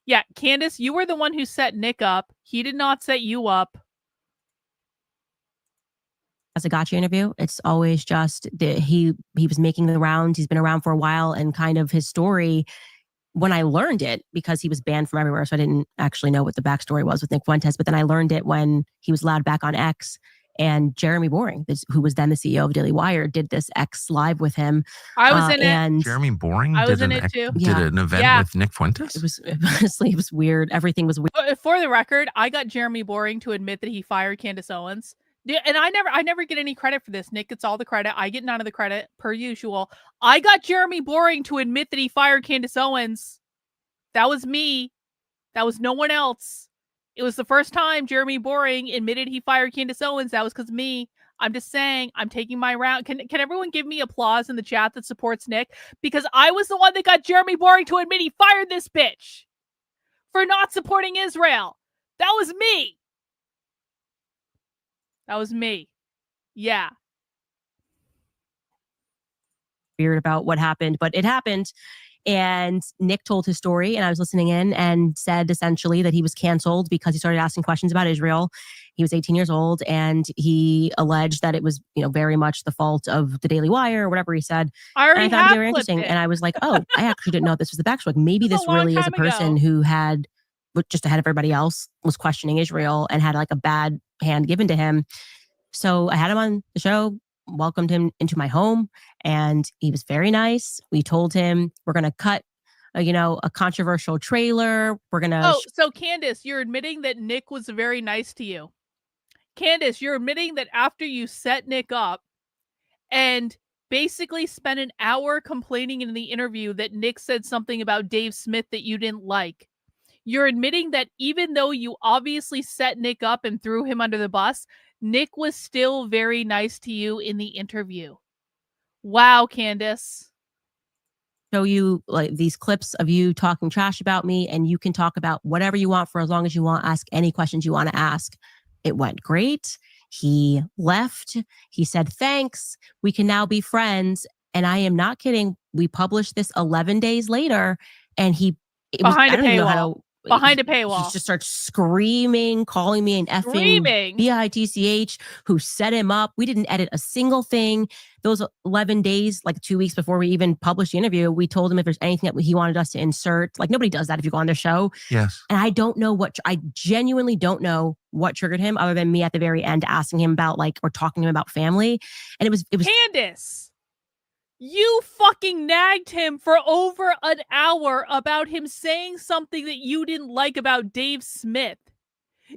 Yeah, Candace, you were the one who set Nick up. He did not set you up. As a gotcha interview, it's always just he was making the rounds. He's been around for a while, and kind of his story, when I learned it, because he was banned from everywhere, so I didn't actually know what the backstory was with Nick Fuentes, but then I learned it when he was allowed back on X. And Jeremy Boring, who was then the CEO of Daily Wire, did this X Live with him. I was in it. And Jeremy Boring I was did in it too. did an event with Nick Fuentes. It was honestly, it was weird. Everything was weird. For the record, I got Jeremy Boring to admit that he fired Candace Owens. And I never get any credit for this. Nick gets all the credit. I get none of the credit, per usual. I got Jeremy Boring to admit that he fired Candace Owens. That was me. That was no one else. It was the first time Jeremy Boring admitted he fired Candace Owens. That was because me. I'm just saying, I'm taking my round. Can everyone give me applause in the chat that supports Nick? Because I was the one that got Jeremy Boring to admit he fired this bitch for not supporting Israel. That was me. That was me. Yeah. Weird about what happened, but it happened. And Nick told his story, and I was listening in, and said essentially that he was canceled because he started asking questions about Israel. He was 18 years old, and he alleged that it was, very much the fault of the Daily Wire or whatever he said. I thought it very interesting. And I was like, oh, I actually didn't know this was the backstory. Maybe this really is a person who had, just ahead of everybody else, was questioning Israel and had like a bad hand given to him. So I had him on the show, welcomed him into my home, and he was very nice. We told him we're going to cut, a controversial trailer. We're going to. So Candace, you're admitting that Nick was very nice to you. Candace, you're admitting that after you set Nick up and basically spent an hour complaining in the interview that Nick said something about Dave Smith that you didn't like, you're admitting that even though you obviously set Nick up and threw him under the bus, Nick was still very nice to you in the interview. Wow, Candace. Show you like these clips of you talking trash about me, and you can talk about whatever you want for as long as you want. Ask any questions you want to ask. It went great. He left. He said, thanks. We can now be friends. And I am not kidding. We published this 11 days later, and behind a paywall. Behind a paywall. He just starts screaming, calling me an effing bitch who set him up. We didn't edit a single thing. Those 11 days, like 2 weeks before we even published the interview, we told him if there's anything that he wanted us to insert. Like, nobody does that if you go on their show. Yes. And I genuinely don't know what triggered him, other than me at the very end asking him about or talking to him about family. And it was Candace. You fucking nagged him for over an hour about him saying something that you didn't like about Dave Smith.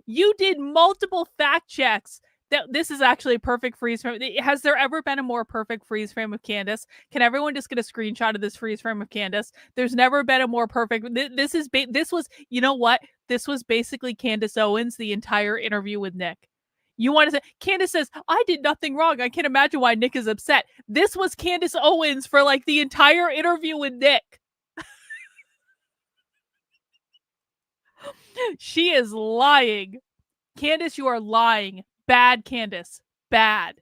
You did multiple fact checks. This is actually a perfect freeze frame. Has there ever been a more perfect freeze frame of Candace? Can everyone just get a screenshot of this freeze frame of Candace? There's never been a more perfect. This was, you know what? This was basically Candace Owens, the entire interview with Nick. You want to say, Candace says, I did nothing wrong. I can't imagine why Nick is upset. This was Candace Owens for like the entire interview with Nick. She is lying. Candace, you are lying. Bad, Candace. Bad.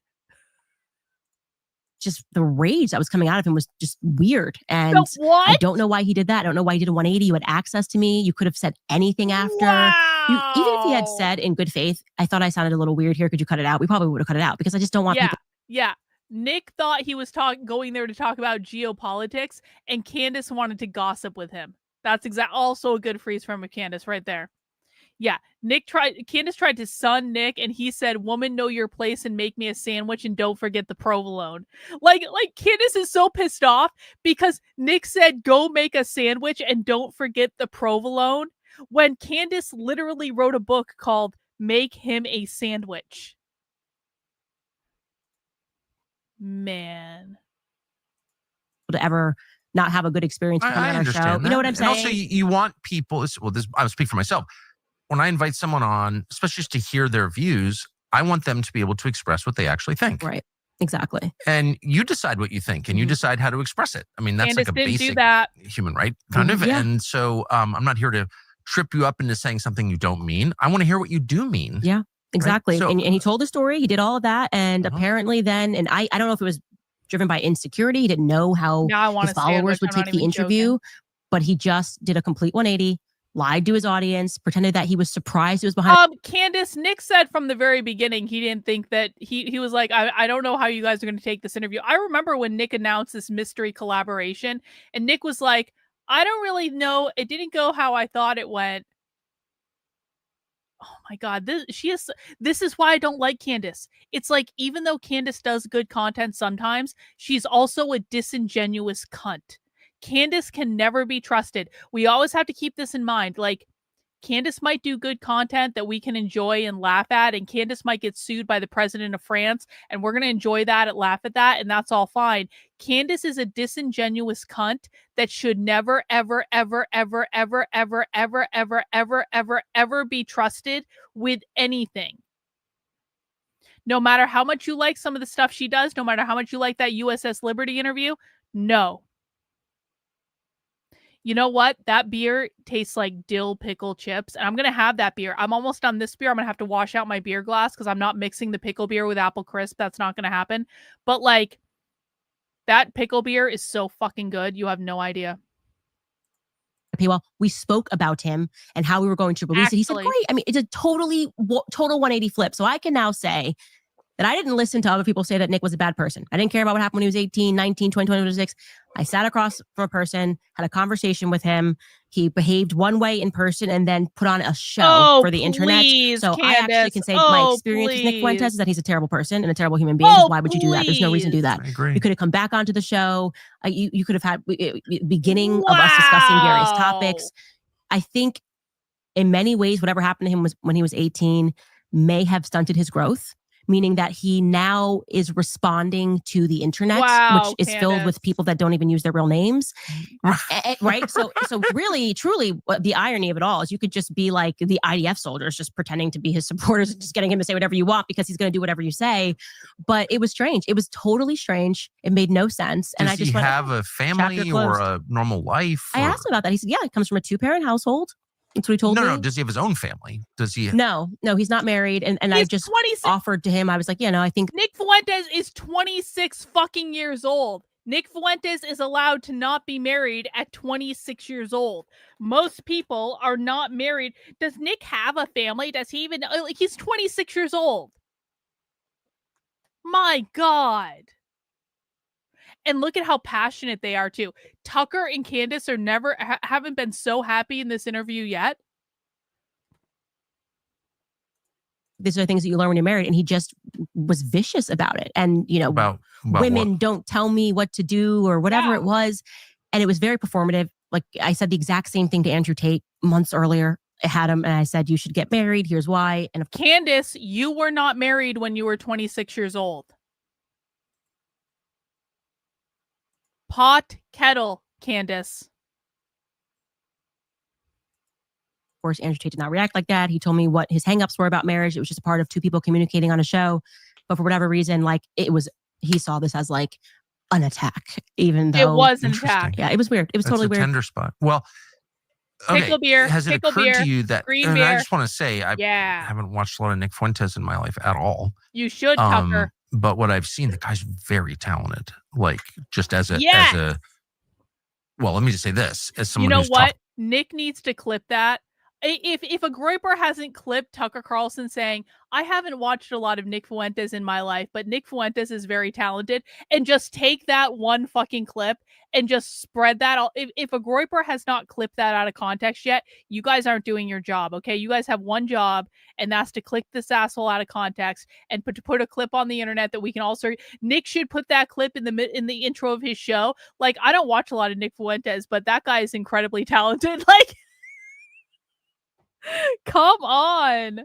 Just the rage that was coming out of him was just weird. And what? I don't know why he did that. I don't know why he did a 180. You had access to me. You could have said anything after. Wow. Even if he had said in good faith, I thought I sounded a little weird here. Could you cut it out? We probably would have cut it out because I just don't want people. Yeah. Nick thought he was going there to talk about geopolitics, and Candace wanted to gossip with him. That's also a good freeze frame of Candace right there. Yeah, Candace tried to son Nick, and he said, woman, know your place and make me a sandwich and don't forget the provolone. Like Candace is so pissed off because Nick said, go make a sandwich and don't forget the provolone, when Candace literally wrote a book called Make Him a Sandwich. Man. To ever not have a good experience coming on our show. That. You know what I'm saying? And also, you want people, I would speak for myself. When I invite someone on, especially just to hear their views, I want them to be able to express what they actually think. Right. Exactly. And you decide what you think, and you decide how to express it. I mean, that's Candace like a basic human right, kind of. Yeah. And so I'm not here to trip you up into saying something you don't mean. I want to hear what you do mean. Yeah, exactly. Right? So, and he told a story. He did all of that. And apparently then, and I don't know if it was driven by insecurity. He didn't know how his followers would take the interview, but he just did a complete 180. Lied to his audience, pretended that he was surprised he was behind. Candace, Nick said from the very beginning he didn't think that he was like, I don't know how you guys are going to take this interview. I remember when Nick announced this mystery collaboration, and Nick was like, I don't really know. It didn't go how I thought it went. Oh my God, this is why I don't like Candace. It's like, even though Candace does good content sometimes, she's also a disingenuous cunt. Candace can never be trusted. We always have to keep this in mind. Like, Candace might do good content that we can enjoy and laugh at, and Candace might get sued by the president of France, and we're going to enjoy that and laugh at that, and that's all fine. Candace is a disingenuous cunt that should never, ever, ever, ever, ever, ever, ever, ever, ever, ever, ever be trusted with anything. No matter how much you like some of the stuff she does, no matter how much you like that USS Liberty interview, no. You know what? That beer tastes like dill pickle chips, and I'm going to have that beer. I'm almost done this beer. I'm going to have to wash out my beer glass because I'm not mixing the pickle beer with apple crisp. That's not going to happen. But, like, that pickle beer is so fucking good. You have no idea. Well, we spoke about him and how we were going to release it. He said, great. I mean, it's a total 180 flip. So I can now say that I didn't listen to other people say that Nick was a bad person. I didn't care about what happened when he was 18, 19, 20, 26. I sat across from a person, had a conversation with him. He behaved one way in person and then put on a show for the internet. So Candace. I actually can say my experience with Nick Fuentes is that he's a terrible person and a terrible human being. Why would you do that? There's no reason to do that. I agree. You could have come back onto the show. You could have had beginning of us discussing various topics. I think in many ways, whatever happened to him was when he was 18 may have stunted his growth, meaning that he now is responding to the internet, which is filled with people that don't even use their real names. Right? So really, truly, the irony of it all is you could just be like the IDF soldiers just pretending to be his supporters and just getting him to say whatever you want because he's going to do whatever you say. But it was strange. It was totally strange. It made no sense. And Does I just he have a family or a normal life? I asked him about that. He said, yeah, he comes from a 2-parent household. That's what he told me. No. Does he have his own family? Does he? No, he's not married. And I just 26. offered to him. I was like, I think Nick Fuentes is 26 fucking years old. Nick Fuentes is allowed to not be married at 26 years old. Most people are not married. Does Nick have a family? Does he even, like, he's 26 years old. My God. And look at how passionate they are too. Tucker and Candace are haven't been so happy in this interview yet. These are things that you learn when you're married. And he just was vicious about it. And, about women what? Don't tell me what to do or whatever it was. And it was very performative. Like I said the exact same thing to Andrew Tate months earlier. I had him and I said, you should get married. Here's why. And Candace, you were not married when you were 26 years old. Pot kettle, Candace. Of course, Andrew Tate did not react like that. He told me what his hangups were about marriage. It was just a part of two people communicating on a show. But for whatever reason, like he saw this as like an attack, even though it was an attack. Yeah, it was weird. It was totally weird. Tender spot. Well, okay. Pickle beer. Has it occurred to you that? Green and beer. I just want to say, I haven't watched a lot of Nick Fuentes in my life at all. You should, Tucker. But what I've seen, the guy's very talented. Like just as a, well, let me just say this: as someone, who's what? Nick needs to clip that. If a groyper hasn't clipped Tucker Carlson saying, I haven't watched a lot of Nick Fuentes in my life, but Nick Fuentes is very talented, and just take that one fucking clip and just spread that all. If a groyper has not clipped that out of context yet, you guys aren't doing your job, okay? You guys have one job, and that's to clip this asshole out of context and put a clip on the internet that we can also. Nick should put that clip in the intro of his show. Like, I don't watch a lot of Nick Fuentes, but that guy is incredibly talented. Like, come on.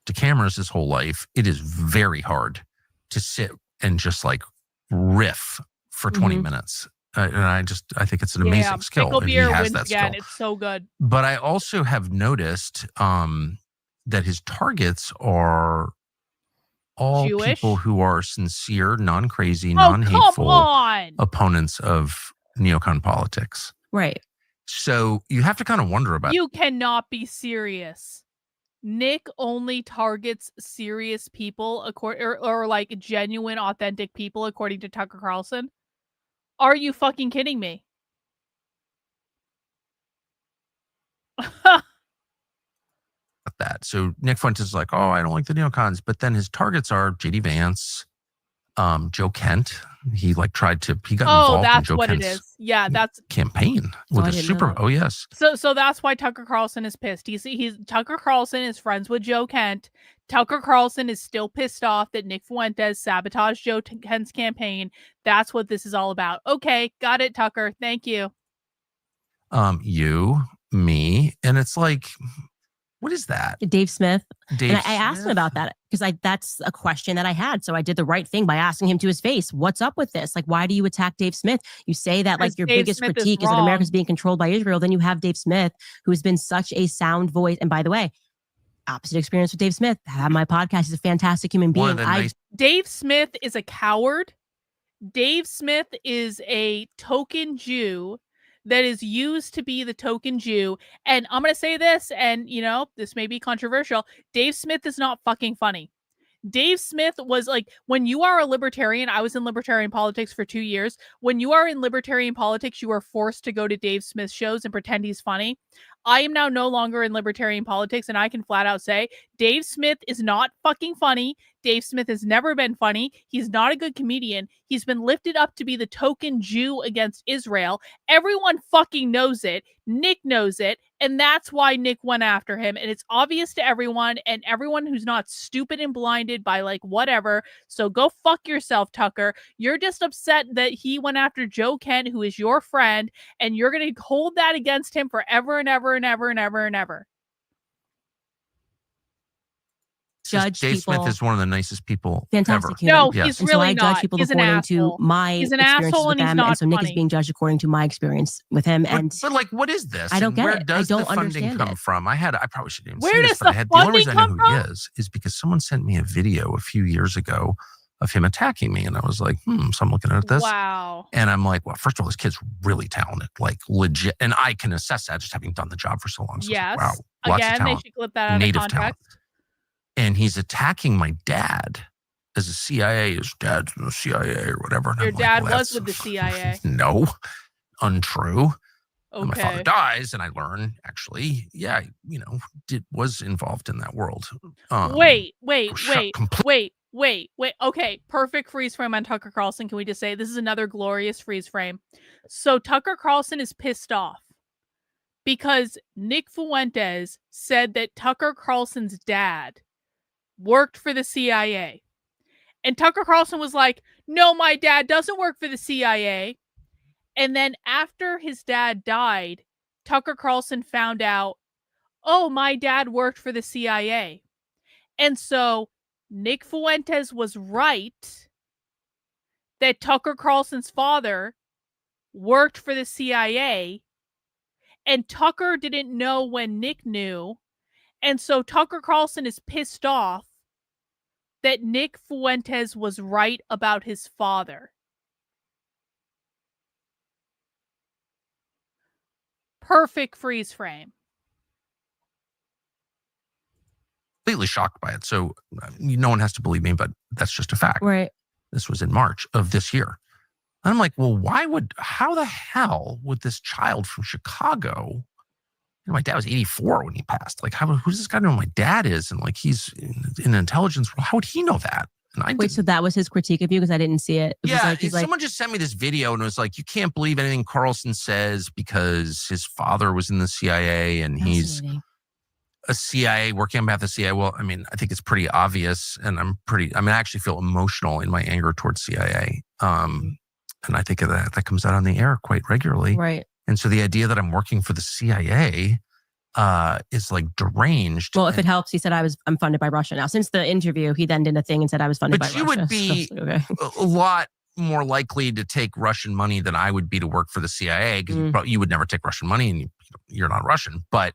To cameras his whole life, it is very hard to sit and just like riff for 20 minutes. And I think it's an amazing skill. Pickle beer he has wins that again. skill. It's so good. But I also have noticed that his targets are all Jewish? people who are sincere, non-crazy, non-hateful opponents of neocon politics. Right. So you have to kind of wonder about. You cannot be serious. Nick only targets serious people, or like genuine, authentic people, according to Tucker Carlson. Are you fucking kidding me? That. So Nick Fuentes is like, oh, I don't like the neocons, but then his targets are J.D. Vance, Joe Kent. He like tried to. He got Oh, involved in that's Joe what Kent's it is. Yeah, that's campaign with I a didn't know super. that. Oh yes. so that's why Tucker Carlson is pissed. He's Tucker Carlson is friends with Joe Kent. Tucker Carlson is still pissed off that Nick Fuentes sabotaged Joe Kent's campaign. That's what this is all about. Okay, got it, Tucker. Thank you. You, me, and it's like, what is that? Dave Smith. Dave And I asked him Smith? about that because that's a question that I had. So I did the right thing by asking him to his face. What's up with this? Like, why do you attack Dave Smith? You say that like Because your Dave biggest Smith is critique is that wrong. America's being controlled by Israel. Then you have Dave Smith, who has been such a sound voice. And by the way, opposite experience with Dave Smith. I have my podcast. He's a fantastic human One of being. the nice Dave Smith is a coward. Dave Smith is a token Jew that is used to be the token Jew. And I'm going to say this, and this may be controversial. Dave Smith is not fucking funny. Dave Smith was like, when you are a libertarian, I was in libertarian politics for 2 years. When you are in libertarian politics, you are forced to go to Dave Smith's shows and pretend he's funny. I am now no longer in libertarian politics, and I can flat out say Dave Smith is not fucking funny. Dave Smith has never been funny. He's not a good comedian. He's been lifted up to be the token Jew against Israel. Everyone fucking knows it. Nick knows it. And that's why Nick went after him. And it's obvious to everyone, and everyone who's not stupid and blinded by like whatever. So go fuck yourself, Tucker. You're just upset that he went after Joe Kent, who is your friend, and you're going to hold that against him forever and ever and ever and ever and ever. Judge Dave people. Smith is one of the nicest people Fantastic ever. human. No, Yes. he's And so I really judge not. people He's an according to asshole. my He's an experiences asshole with and he's them. not And so Nick is funny. being judged according to my experience with him. And But like, what is this? I don't And get where it. I does don't the funding understand come it. from? I probably shouldn't even Where say this, does but the the only reason I know funding who he come is because someone sent me a video a few years ago of him attacking me, and I was like, so I'm looking at this. Wow. And I'm like, well, first of all, this kid's really talented, like legit. And I can assess that just having done the job for so long. So Yes. wow, lots of Again, they talent, should clip that out of native context. talent. And he's attacking my dad as a CIA. His dad's in the CIA or whatever. And Your I'm like, dad well, was that's with the CIA. No, untrue. And my father Okay. dies, and I learn actually, yeah, was involved in that world. Wait. Okay, perfect freeze frame on Tucker Carlson. Can we just say this is another glorious freeze frame? So Tucker Carlson is pissed off because Nick Fuentes said that Tucker Carlson's dad worked for the CIA. And Tucker Carlson was like, no, my dad doesn't work for the CIA. And then after his dad died, Tucker Carlson found out, oh, my dad worked for the CIA. And so Nick Fuentes was right that Tucker Carlson's father worked for the CIA. And Tucker didn't know when Nick knew. And so Tucker Carlson is pissed off that Nick Fuentes was right about his father. Perfect freeze frame. Completely shocked by it. So no one has to believe me, but that's just a fact. right. This was in March of this year. And I'm like, well, how the hell would this child from Chicago, my dad was 84 when he passed. Like, who's this guy know who my dad is? And like, he's in intelligence. How would he know that? And I Wait, didn't. so that was his critique of you because I didn't see it. It was Yeah, like, he's like, someone just sent me this video and it was like, you can't believe anything Carlson says because his father was in the CIA and he's fascinating. a CIA working on behalf of the CIA. Well, I mean, I think it's pretty obvious, and I actually feel emotional in my anger towards CIA. And I think that comes out on the air quite regularly. Right. And so the idea that I'm working for the CIA is like deranged. Well, if it helps, he said I'm funded by Russia now. Since the interview, he then did a thing and said I was funded by But Russia. you would be So, okay. a lot more likely to take Russian money than I would be to work for the CIA because you would never take Russian money and you're not Russian. But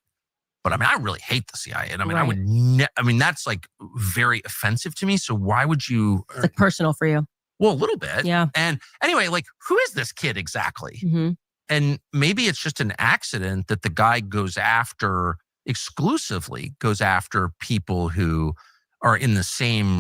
I mean, I really hate the CIA. And I mean, Right. I mean, that's like very offensive to me. So why would you? It's like personal for you. Well, a little bit. Yeah. And anyway, like, who is this kid exactly? Mm-hmm. And maybe it's just an accident that the guy exclusively goes after people who are in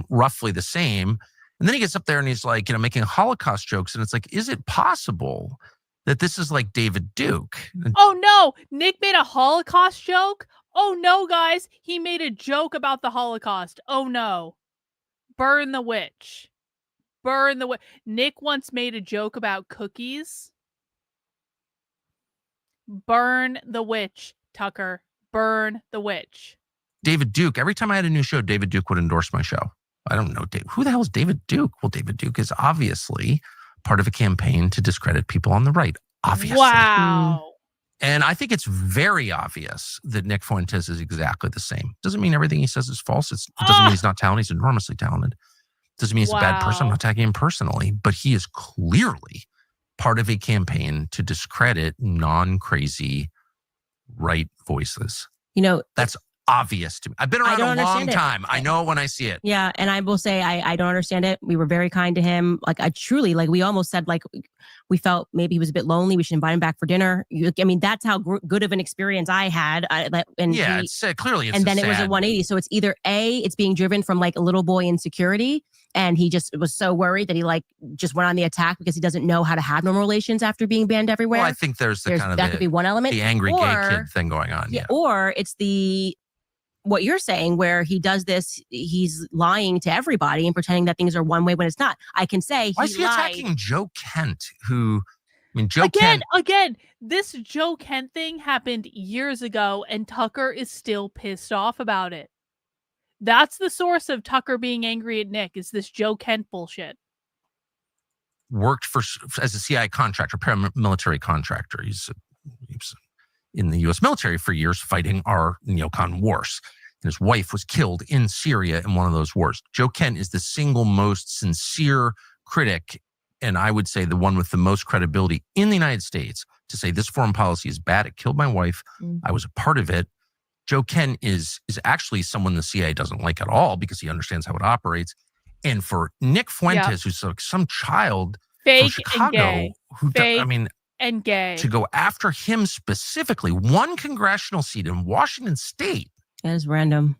roughly the same. And then he gets up there and he's like, making Holocaust jokes. And it's like, is it possible that this is like David Duke? Oh no, Nick made a Holocaust joke? Oh no, guys, he made a joke about the Holocaust. Oh no. Burn the witch. Burn the witch. Nick once made a joke about cookies. Burn the witch, Tucker. Burn the witch. David Duke, every time I had a new show, David Duke would endorse my show. I don't know. Who the hell is David Duke? Well, David Duke is obviously part of a campaign to discredit people on the right. Obviously. Wow. And I think it's very obvious that Nick Fuentes is exactly the same. Doesn't mean everything he says is false. It doesn't mean he's not talented. He's enormously talented. Doesn't mean he's a bad person. I'm not attacking him personally, but he is clearly part of a campaign to discredit non-crazy right voices. You know, that's obvious to me. I've been around a long time. I know it when I see it. Yeah. And I will say, I don't understand it. We were very kind to him. Like, I truly, like, we almost said, like, we felt maybe he was a bit lonely. We should invite him back for dinner. I mean, that's how good of an experience I had. And yeah, clearly it's and then it was a 180. So it's either A, it's being driven from like a little boy insecurity. And he just was so worried that he like just went on the attack because he doesn't know how to have normal relations after being banned everywhere. Well, I think there's that could be one element. The angry gay kid thing going on. Yeah. Or it's what you're saying, where he does this, he's lying to everybody and pretending that things are one way when it's not. I can say why is he attacking Joe Kent, who, I mean, Again, this Joe Kent thing happened years ago and Tucker is still pissed off about it. That's the source of Tucker being angry at Nick, is this Joe Kent bullshit. Worked as a CIA contractor, paramilitary contractor. He's in the U.S. military for years fighting our neocon wars. And his wife was killed in Syria in one of those wars. Joe Kent is the single most sincere critic, and I would say the one with the most credibility in the United States to say this foreign policy is bad. It killed my wife. I was a part of it. Joe Kent is actually someone the CIA doesn't like at all because he understands how it operates. And for Nick Fuentes, who's like some child from Chicago, and gay, to go after him specifically, one congressional seat in Washington State. That is random.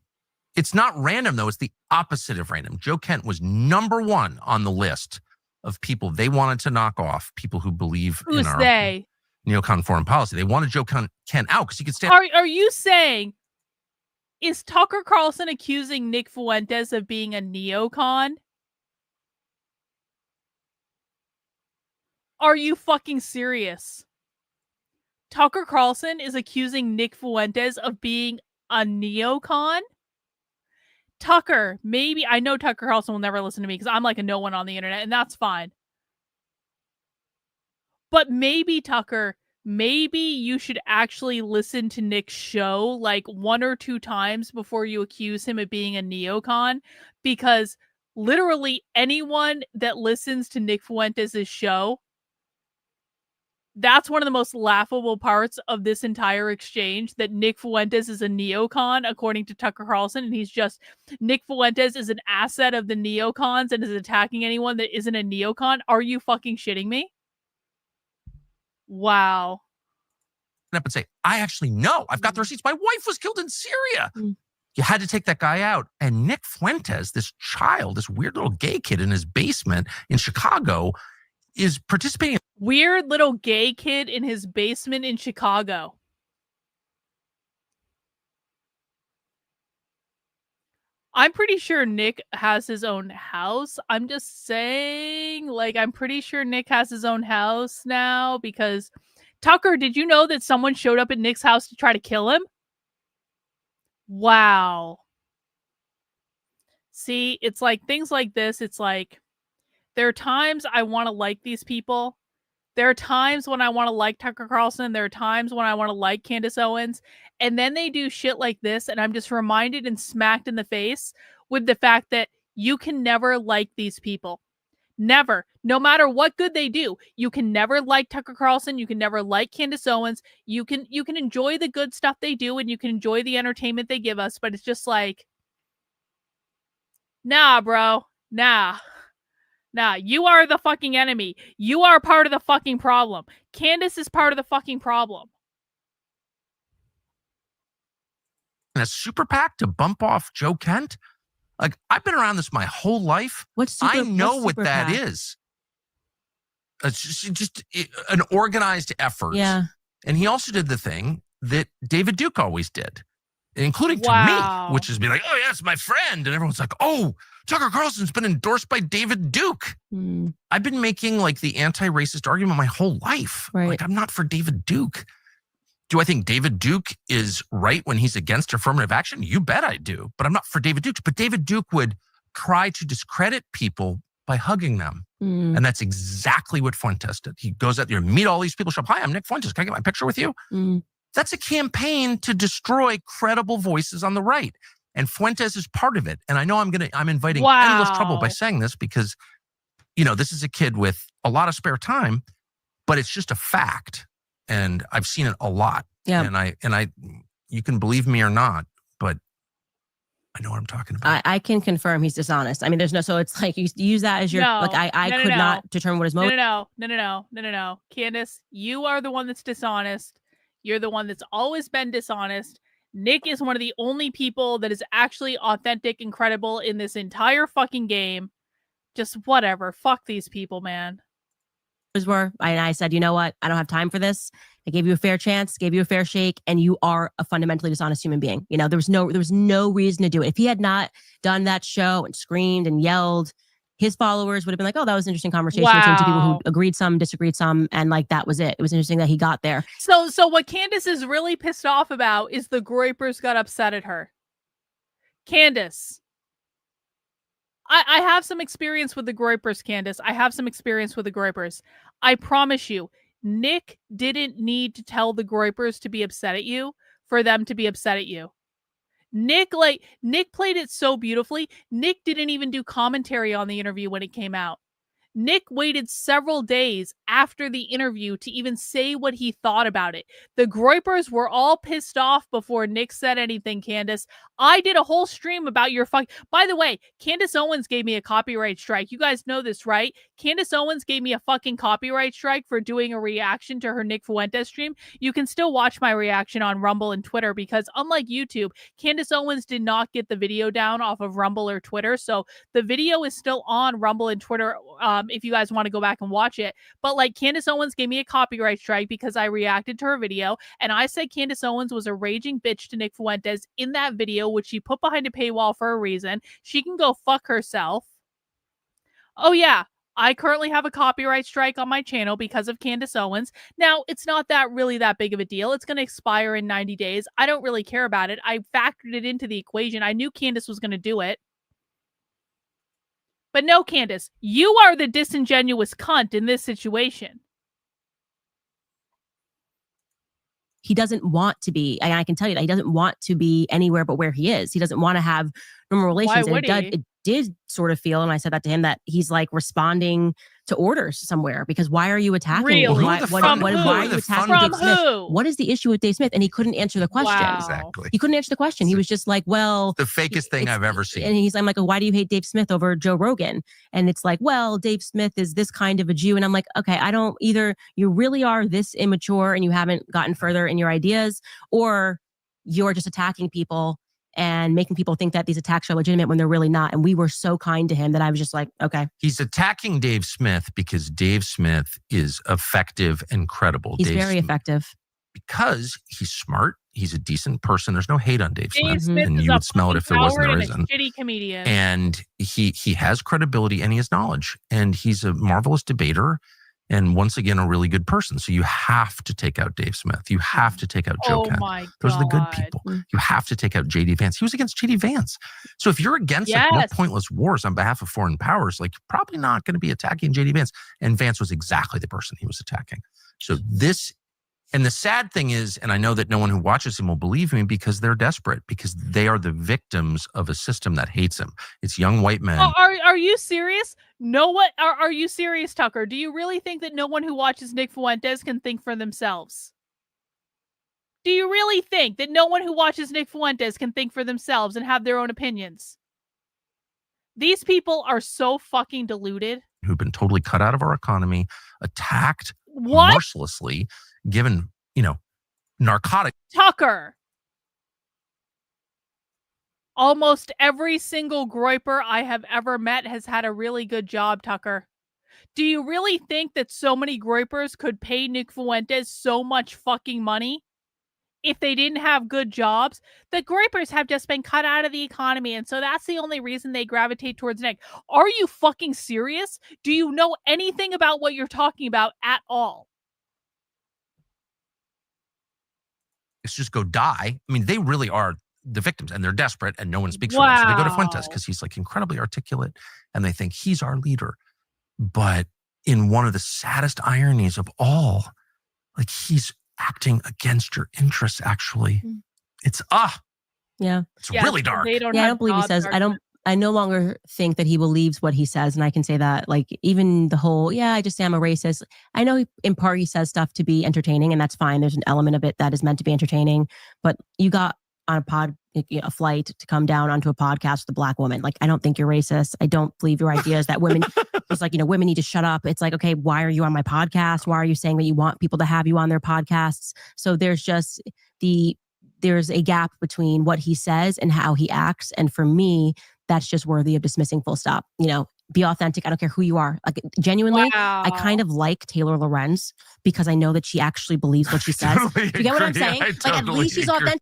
It's not random, though. It's the opposite of random. Joe Kent was number one on the list of people they wanted to knock off, people who believe in our neocon foreign policy. They wanted Joe Kent out because he could stand. Are you saying, is Tucker Carlson accusing Nick Fuentes of being a neocon? Are you fucking serious? Tucker Carlson is accusing Nick Fuentes of being a neocon? Tucker, maybe, I know Tucker Carlson will never listen to me because I'm like a no one on the internet, and that's fine. But maybe, Tucker, maybe you should actually listen to Nick's show like 1 or 2 times before you accuse him of being a neocon, because literally anyone that listens to Nick Fuentes' show, that's one of the most laughable parts of this entire exchange, that Nick Fuentes is a neocon, according to Tucker Carlson, and Nick Fuentes is an asset of the neocons and is attacking anyone that isn't a neocon. Are you fucking shitting me? Wow. Up and say, I actually know. I've got the receipts. My wife was killed in Syria. You had to take that guy out. And Nick Fuentes, this child, this weird little gay kid in his basement in Chicago, is participating. Weird little gay kid in his basement in Chicago. I'm pretty sure Nick has his own house. I'm just saying, like, I'm pretty sure Nick has his own house now because, Tucker, did you know that someone showed up at Nick's house to try to kill him? Wow. See, it's like things like this. It's like, there are times I want to like these people. There are times when I want to like Tucker Carlson. There are times when I want to like Candace Owens. And then they do shit like this, and I'm just reminded and smacked in the face with the fact that you can never like these people. Never. No matter what good they do, you can never like Tucker Carlson. You can never like Candace Owens. You can enjoy the good stuff they do, and you can enjoy the entertainment they give us, but it's just like, nah, bro. Nah, you are the fucking enemy. You are part of the fucking problem. Candace is part of the fucking problem. And a super PAC to bump off Joe Kent? Like, I've been around this my whole life. I know what that is. It's just an organized effort. Yeah. And he also did the thing that David Duke always did, including to me, which is be like, oh, yeah, it's my friend. And everyone's like, oh, Tucker Carlson's been endorsed by David Duke. I've been making like the anti-racist argument my whole life. Right. Like, I'm not for David Duke. Do I think David Duke is right when he's against affirmative action? You bet I do. But I'm not for David Duke. But David Duke would try to discredit people by hugging them. And that's exactly what Fuentes did. He goes out there and meet all these people. Show up, hi, I'm Nick Fuentes. Can I get my picture with you? That's a campaign to destroy credible voices on the right. And Fuentes is part of it. And I know I'm inviting endless trouble by saying this because, this is a kid with a lot of spare time, but it's just a fact. And I've seen it a lot. Yeah. And I you can believe me or not, but I know what I'm talking about. I can confirm he's dishonest. I mean, so it's like you use that as your, I could not determine what his motive. No. Candace, you are the one that's dishonest. You're the one that's always been dishonest. Nick is one of the only people that is actually authentic and credible in this entire fucking game. Just whatever. Fuck these people, man. I said, you know what? I don't have time for this. I gave you a fair chance, gave you a fair shake, and you are a fundamentally dishonest human being. There was no reason to do it. If he had not done that show and screamed and yelled, his followers would have been like, oh, that was an interesting conversation between two people who agreed some, disagreed some, and like that was it. It was interesting that he got there. So what Candace is really pissed off about is the Groypers got upset at her. Candace, I have some experience with the Groypers, Candace. I have some experience with the Groypers. I promise you, Nick didn't need to tell the Groypers to be upset at you for them to be upset at you. Nick played it so beautifully. Nick didn't even do commentary on the interview when it came out. Nick waited several days after the interview to even say what he thought about it. The Groypers were all pissed off before Nick said anything, Candace. I did a whole stream about your By the way, Candace Owens gave me a copyright strike. You guys know this, right? Candace Owens gave me a fucking copyright strike for doing a reaction to her Nick Fuentes stream. You can still watch my reaction on Rumble and Twitter because unlike YouTube, Candace Owens did not get the video down off of Rumble or Twitter. So the video is still on Rumble and Twitter if you guys want to go back and watch it. But like Candace Owens gave me a copyright strike because I reacted to her video and I said Candace Owens was a raging bitch to Nick Fuentes in that video, which she put behind a paywall for a reason. She can go fuck herself. Oh yeah, I currently have a copyright strike on my channel because of Candace Owens. Now, it's not really that big of a deal. It's going to expire in 90 days. I don't really care about it. I factored it into the equation. I knew Candace was going to do it. But no, Candace, you are the disingenuous cunt in this situation. He doesn't want to be, and I can tell you that he doesn't want to be anywhere but where he is. He doesn't want to have normal relations. Why would he? It did sort of feel, and I said that to him, that he's like responding to orders somewhere because why are you attacking? Really? Why are you attacking Dave Smith? What is the issue with Dave Smith? And he couldn't answer the question. Wow. Exactly. He couldn't answer the question. He was just like, well, the fakest thing I've ever seen. And I'm like, well, why do you hate Dave Smith over Joe Rogan? And it's like, well, Dave Smith is this kind of a Jew. And I'm like, okay, I don't either. You really are this immature and you haven't gotten further in your ideas, or you're just attacking people and making people think that these attacks are legitimate when they're really not. And we were so kind to him that I was just like, okay. He's attacking Dave Smith because Dave Smith is effective and credible. He's very effective. Because he's smart. He's a decent person. There's no hate on Dave Smith. Smith and you would smell it if there wasn't, there isn't. Shitty comedian. And he has credibility and he has knowledge. And he's a marvelous debater. And once again, a really good person. So you have to take out Dave Smith. You have to take out Joe Kent. Those are the good people. You have to take out J.D. Vance. He was against J.D. Vance. So if you're against like, more pointless wars on behalf of foreign powers, like you're probably not going to be attacking J.D. Vance. And Vance was exactly the person he was attacking. So this, and the sad thing is, and I know that no one who watches him will believe me because they're desperate, because they are the victims of a system that hates him. It's young white men. Oh, are you serious? Are you serious, Tucker? Do you really think that no one who watches Nick Fuentes can think for themselves? Do you really think that no one who watches Nick Fuentes can think for themselves and have their own opinions? These people are so fucking deluded. Who've been totally cut out of our economy, attacked mercilessly, given, narcotic. Tucker. Almost every single Groyper I have ever met has had a really good job, Tucker. Do you really think that so many Groypers could pay Nick Fuentes so much fucking money if they didn't have good jobs, the gripers have just been cut out of the economy. And so that's the only reason they gravitate towards Nick. Are you fucking serious? Do you know anything about what you're talking about at all? It's just go die. I mean, they really are the victims and they're desperate and no one speaks for them. So they go to Fuentes because he's like incredibly articulate and they think he's our leader. But in one of the saddest ironies of all, like he's acting against your interests, actually. It's it's really dark. I don't believe he says, I no longer think that he believes what he says. And I can say that, like, even the whole, I just say I'm a racist. I know in part he says stuff to be entertaining, and that's fine. There's an element of it that is meant to be entertaining. But you got on a flight to come down onto a podcast with a Black woman. Like, I don't think you're racist. I don't believe your ideas that women, it's like, women need to shut up. It's like, okay, why are you on my podcast? Why are you saying that you want people to have you on their podcasts? So there's just there's a gap between what he says and how he acts. And for me, that's just worthy of dismissing, full stop. Be authentic. I don't care who you are. Like, genuinely, I kind of like Taylor Lorenz because I know that she actually believes what she says. Totally You get what I'm agree. saying? I Like, at totally least she's agree. authentic.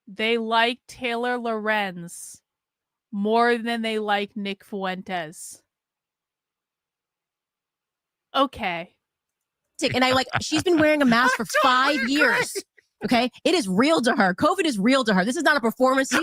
They like Taylor Lorenz more than they like Nick Fuentes. Okay. And she's been wearing a mask for 5 years. Okay. It is real to her. COVID is real to her. This is not a performance. She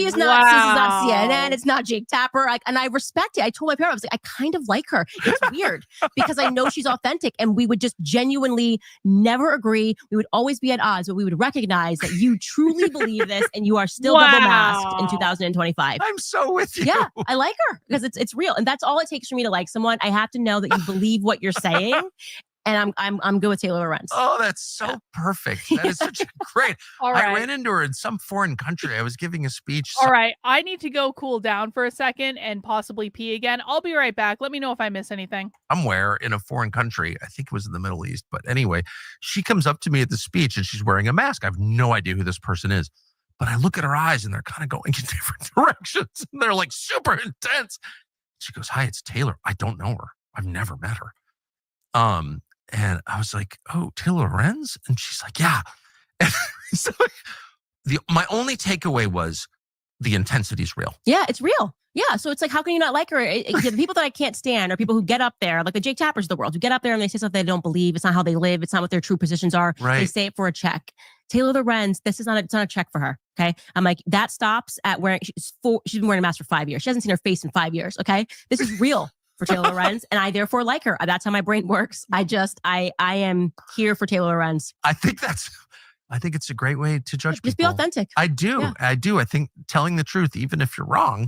is not, this is not CNN. It's not Jake Tapper. And I respect it. I told my parents, I was like, I kind of like her. It's weird because I know she's authentic and we would just genuinely never agree. We would always be at odds, but we would recognize that you truly believe this and you are still double masked in 2025. I'm so with you. Yeah, I like her because it's real. And that's all it takes for me to like someone. I have to know that you believe what you're saying. And I'm good with Taylor Lorenz. Oh, that's so perfect. That is such a great. All right. I ran into her in some foreign country. I was giving a speech. All right. I need to go cool down for a second and possibly pee again. I'll be right back. Let me know if I miss anything. Somewhere in a foreign country. I think it was in the Middle East. But anyway, she comes up to me at the speech and she's wearing a mask. I have no idea who this person is. But I look at her eyes and they're kind of going in different directions. And they're like super intense. She goes, "Hi, it's Taylor. I don't know her. I've never met her." And I was like, "Oh, Taylor Lorenz?" And she's like, "Yeah." And so my only takeaway was the intensity is real. Yeah, it's real. Yeah, so it's like, how can you not like her? The people that I can't stand are people who get up there, like the Jake Tappers of the world, who get up there and they say something they don't believe. It's not how they live. It's not what their true positions are. Right. They say it for a check. Taylor Lorenz, it's not a check for her. Okay, I'm like, that stops at wearing. She's been wearing a mask for 5 years. She hasn't seen her face in 5 years. Okay, this is real for Taylor Lorenz, and I therefore like her. That's how my brain works. I am here for Taylor Lorenz. I think it's a great way to judge Just people. be authentic. I do. Yeah. I do. I think telling the truth, even if you're wrong,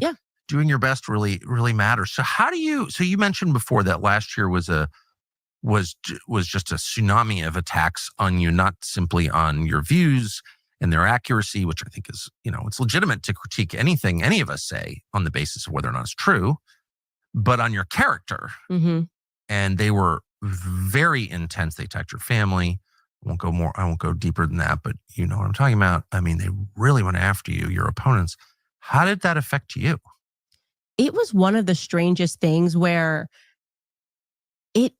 doing your best really, really matters. So you mentioned before that last year was just a tsunami of attacks on you, not simply on your views and their accuracy, which I think is, it's legitimate to critique anything any of us say on the basis of whether or not it's true, but on your character. Mm-hmm. And they were very intense. They attacked your family. I won't go deeper than that, but you know what I'm talking about. I mean, they really went after you, your opponents. How did that affect you? It was one of the strangest things where it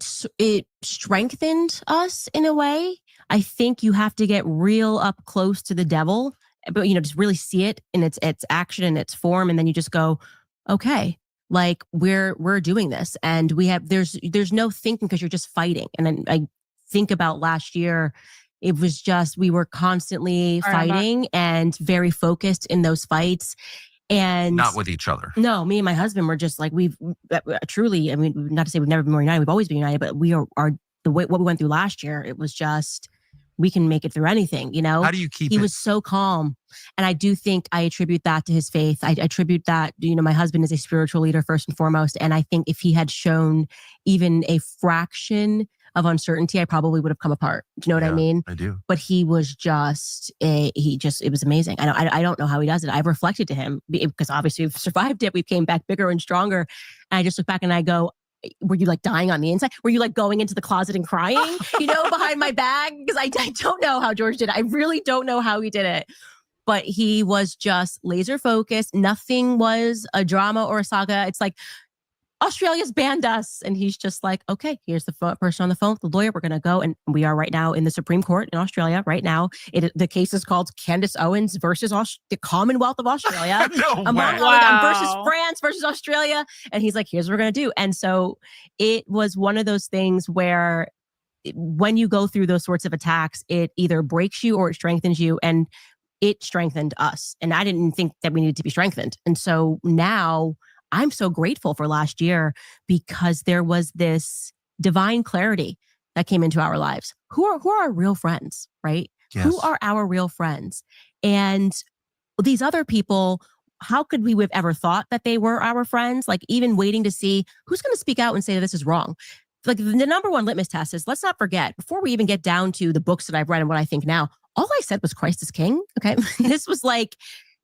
strengthened us in a way. I think you have to get real up close to the devil, but just really see it in its action and its form, and then you just go, okay, like we're doing this, and there's no thinking because you're just fighting. And then I think about last year, it was just we were constantly fighting and very focused in those fights. And not with each other. No, me and my husband were just like, we've truly, I mean, not to say we've never been more united, we've always been united, but we are the way what we went through last year, it was just, we can make it through anything, How do you keep He was so calm. And I do think I attribute that to his faith. I attribute that, my husband is a spiritual leader first and foremost. And I think if he had shown even a fraction of uncertainty, I probably would have come apart. Do you know what I mean? I do. But he was it was amazing. I don't know how he does it. I've reflected to him because obviously we've survived it. We came back bigger and stronger. And I just look back and I go, were you like dying on the inside? Were you like going into the closet and crying, behind my bag? Because I don't know how George did it. I really don't know how he did it. But he was just laser focused. Nothing was a drama or a saga. It's like, Australia's banned us. And he's just like, okay, here's the person on the phone, the lawyer. We're going to go. And we are right now in the Supreme Court in Australia right now. The case is called Candace Owens versus the Commonwealth of Australia. Versus France versus Australia. And he's like, here's what we're going to do. And so it was one of those things where when you go through those sorts of attacks, it either breaks you or it strengthens you. And it strengthened us. And I didn't think that we needed to be strengthened. And so now I'm so grateful for last year because there was this divine clarity that came into our lives. Who are our real friends, right? Yes. Who are our real friends? And these other people, how could we have ever thought that they were our friends? Like even waiting to see who's going to speak out and say that this is wrong. Like the number one litmus test is, let's not forget, before we even get down to the books that I've read and what I think now, all I said was Christ is king. Okay. This was like,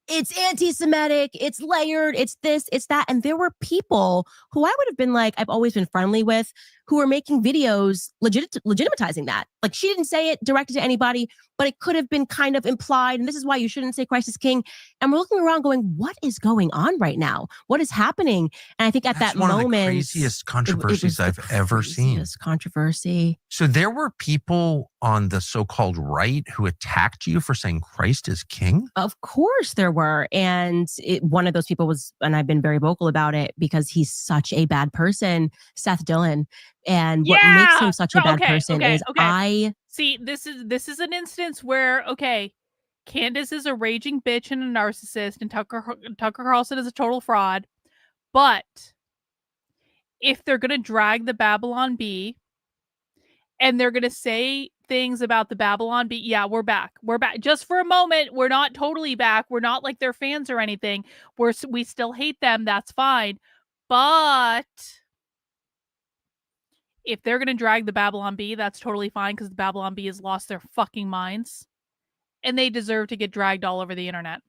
it's anti-Semitic, it's layered, it's this, it's that. And there were people who I would have been like, I've always been friendly with, who were making videos legitimatizing that. Like she didn't say it directed to anybody, but it could have been kind of implied. And this is why you shouldn't say Christ is king. And we're looking around going, what is going on right now? What is happening? And I think at that moment, one of the craziest controversies I've ever seen. Controversy. So there were people on the so-called right who attacked you for saying Christ is king? Of course there were. And one of those people was, and I've been very vocal about it because he's such a bad person, Seth Dillon. And what makes him such a bad person is see, this is an instance where, Candace is a raging bitch and a narcissist, and Tucker Carlson is a total fraud. But if they're going to drag the Babylon Bee and they're going to say things about the Babylon Bee, we're back. We're back. Just for a moment, we're not totally back. We're not like their fans or anything. We still hate them. That's fine. But if they're going to drag the Babylon Bee, that's totally fine because the Babylon Bee has lost their fucking minds. And they deserve to get dragged all over the internet.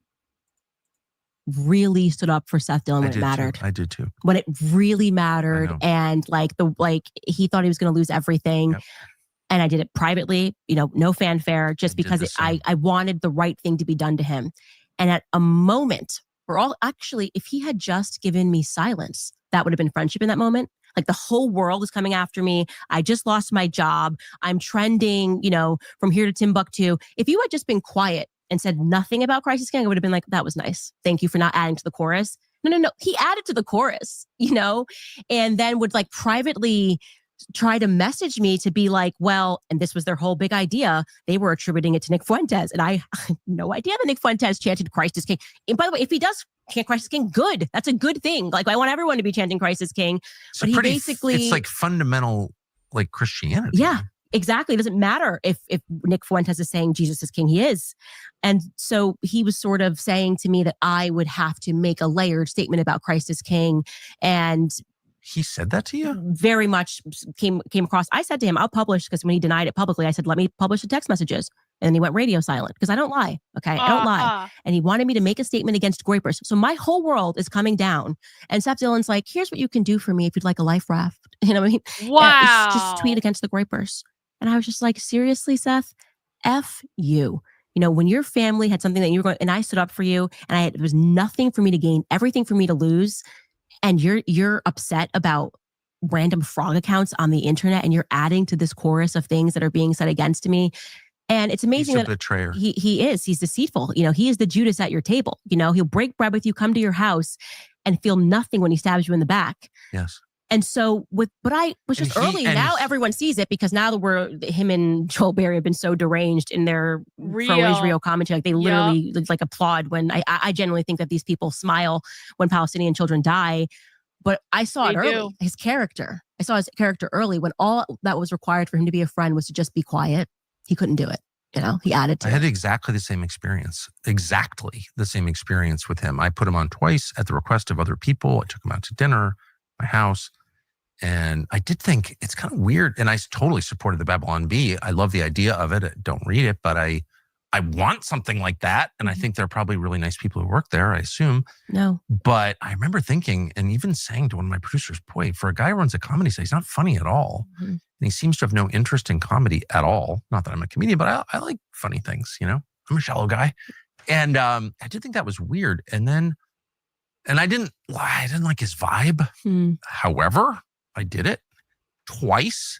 Really stood up for Seth Dillon when it mattered. I did too. When it really mattered. And he thought he was going to lose everything. Yep. And I did it privately, no fanfare, just because I wanted the right thing to be done to him. And at a moment, if he had just given me silence, that would have been friendship in that moment. Like the whole world is coming after me. I just lost my job. I'm trending, from here to Timbuktu. If you had just been quiet and said nothing about Christ is king, I would have been like, that was nice. Thank you for not adding to the chorus. No. He added to the chorus, and then would privately try to message me to be like, well, and this was their whole big idea. They were attributing it to Nick Fuentes. And I had no idea that Nick Fuentes chanted Christ is king. And by the way, if he does chant Christ is king, good. That's a good thing. Like I want everyone to be chanting Christ is king. But it's like fundamental, like Christianity. Yeah, exactly. It doesn't matter if Nick Fuentes is saying Jesus is king, he is. And so he was sort of saying to me that I would have to make a layered statement about Christ is king. And he said that to you? Very much came across. I said to him, I'll publish, because when he denied it publicly, I said, let me publish the text messages. And then he went radio silent because I don't lie. Okay. I don't lie. And he wanted me to make a statement against Groypers. So my whole world is coming down. And Seth Dillon's like, here's what you can do for me if you'd like a life raft. You know what I mean? Wow. It's just tweet against the Groypers. And I was just like, seriously, Seth? F you. When your family had something that you were going, and I stood up for you, and there was nothing for me to gain, everything for me to lose. And you're upset about random frog accounts on the internet, and you're adding to this chorus of things that are being said against me. And it's amazing He's a betrayer. He's deceitful. He is the Judas at your table. He'll break bread with you, come to your house, and feel nothing when he stabs you in the back. Yes. And so but I was just early. Now everyone sees it because now him and Joel Berry have been so deranged in their pro-Israel commentary. Like they literally applaud when I genuinely think that these people smile when Palestinian children die. But I saw it early. His character. I saw his character early when all that was required for him to be a friend was to just be quiet. He couldn't do it. He added to it. I had exactly the same experience. Exactly the same experience with him. I put him on twice at the request of other people. I took him out to dinner, my house. And I did think it's kind of weird. And I totally supported the Babylon Bee. I love the idea of it. Don't read it, but I want something like that. And I think there are probably really nice people who work there, I assume. No. But I remember thinking and even saying to one of my producers, boy, for a guy who runs a comedy site, he's not funny at all. Mm-hmm. And he seems to have no interest in comedy at all. Not that I'm a comedian, but I like funny things, I'm a shallow guy. And I did think that was weird. And then And I didn't like his vibe. However, I did it twice.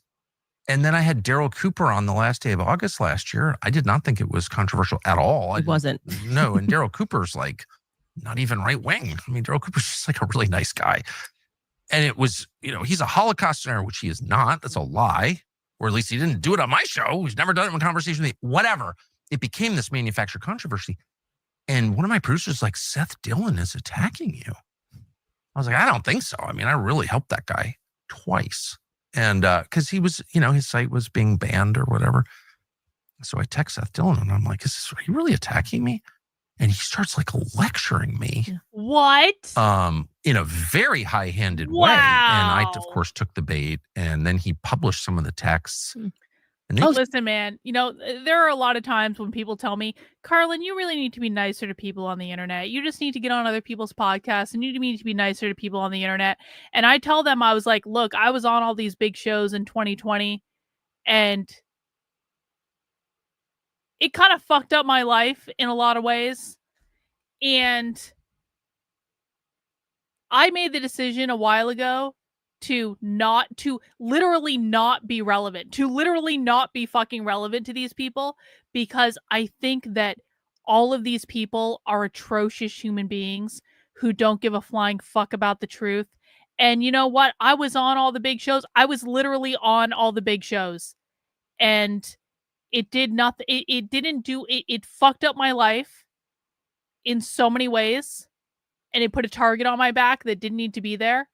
And then I had Daryl Cooper on the last day of August last year. I did not think it was controversial at all. It wasn't. No, and Daryl Cooper's like not even right wing. I mean, Daryl Cooper's just like a really nice guy. And it was, he's a Holocaust denier, which he is not. That's a lie. Or at least he didn't do it on my show. He's never done it in conversation with me. Whatever. It became this manufactured controversy. And one of my producers was like, Seth Dillon is attacking you. I was like, I don't think so. I mean, I really helped that guy twice. And because he was, his site was being banned or whatever. So I text Seth Dillon and I'm like, are you really attacking me? And he starts like lecturing me. What? In a very high-handed way. And I, of course, took the bait. And then he published some of the texts. Listen, man, there are a lot of times when people tell me, Karlyn, you really need to be nicer to people on the internet. You just need to get on other people's podcasts and you need to be nicer to people on the internet. And I tell them, I was like, look, I was on all these big shows in 2020 and it kind of fucked up my life in a lot of ways. And I made the decision a while ago to literally not be relevant, to literally not be fucking relevant to these people, because I think that all of these people are atrocious human beings who don't give a flying fuck about the truth. And you know what? I was on all the big shows. I was literally on all the big shows. And it did nothing. It fucked up my life in so many ways. And it put a target on my back that didn't need to be there.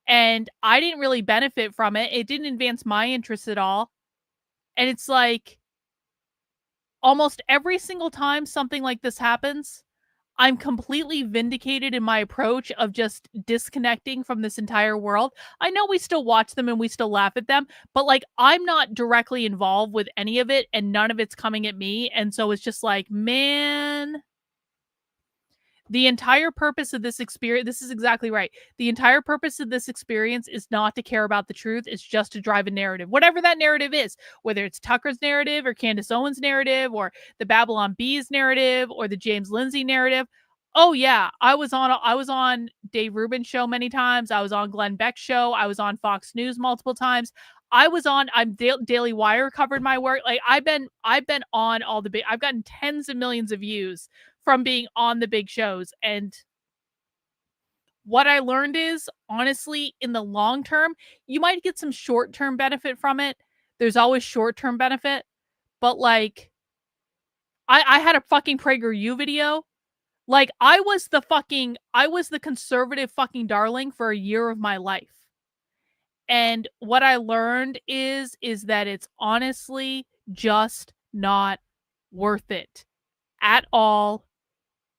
And I didn't really benefit from it. It didn't advance my interests at all. And it's like almost every single time something like this happens, I'm completely vindicated in my approach of just disconnecting from this entire world. I know we still watch them and we still laugh at them, but like I'm not directly involved with any of it and none of it's coming at me. And so it's just like, man, the entire purpose of this experience, this is exactly right. The entire purpose of this experience is not to care about the truth. It's just to drive a narrative, whatever that narrative is, whether it's Tucker's narrative or Candace Owens' narrative or the Babylon Bee's narrative or the James Lindsay narrative. Oh yeah, I was on Dave Rubin's show many times. I was on Glenn Beck's show. I was on Fox News multiple times. Daily Wire covered my work. Like I've been on all the big, I've gotten tens of millions of views from being on the big shows. And what I learned is, honestly, in the long term, you might get some short-term benefit from it. There's always short-term benefit. But like, I had a fucking PragerU video. Like, I was the conservative fucking darling for a year of my life. And what I learned is that it's honestly just not worth it at all.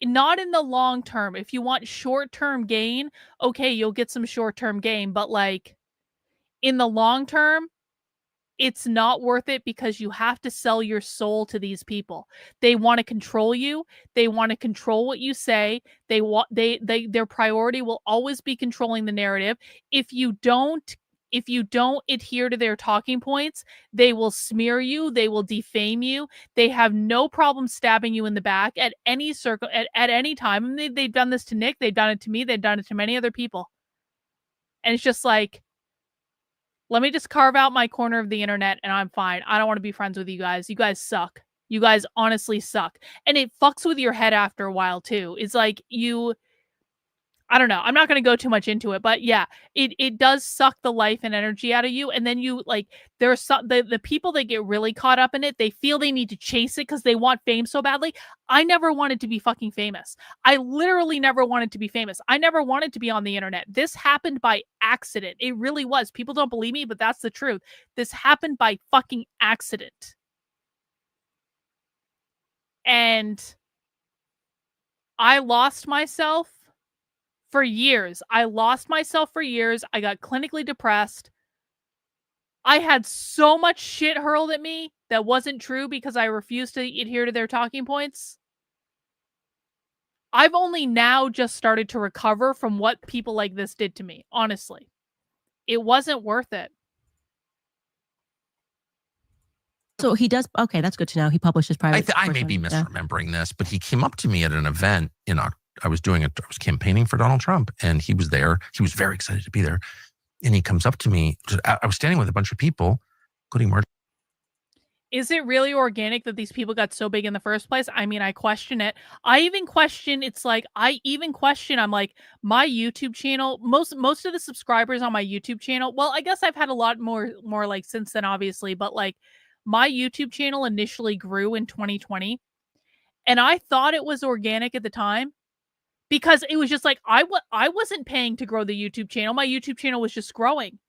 Not in the long term. If you want short-term gain, okay, you'll get some short-term gain. But like in the long term, it's not worth it because you have to sell your soul to these people. They want to control you. They want to control what you say. Their priority will always be controlling the narrative. If you don't adhere to their talking points, they will smear you. They will defame you. They have no problem stabbing you in the back at any circle at any time. I mean, they've done this to Nick. They've done it to me. They've done it to many other people. And it's just like, let me just carve out my corner of the internet and I'm fine. I don't want to be friends with you guys. You guys suck. You guys honestly suck. And it fucks with your head after a while too. It's like I don't know. I'm not going to go too much into it, but yeah, it does suck the life and energy out of you. And then you like, there's the people that get really caught up in it. They feel they need to chase it because they want fame so badly. I never wanted to be fucking famous. I literally never wanted to be famous. I never wanted to be on the internet. This happened by accident. It really was. People don't believe me, but that's the truth. This happened by fucking accident. And I lost myself for years. I lost myself for years. I got clinically depressed. I had so much shit hurled at me that wasn't true because I refused to adhere to their talking points. I've only now just started to recover from what people like this did to me. Honestly, it wasn't worth it. So he does. Okay, that's good to know. He publishes private. I may be misremembering this, but he came up to me at an event in I was campaigning for Donald Trump, and he was there. He was very excited to be there. And he comes up to me. I was standing with a bunch of people, including Mark. Is it really organic that these people got so big in the first place? I mean, I question it. I even question, I'm like, my YouTube channel, most of the subscribers on my YouTube channel, well, I guess I've had a lot more like since then, obviously, but like my YouTube channel initially grew in 2020. And I thought it was organic at the time because it was just like, I wasn't paying to grow the YouTube channel. My YouTube channel was just growing.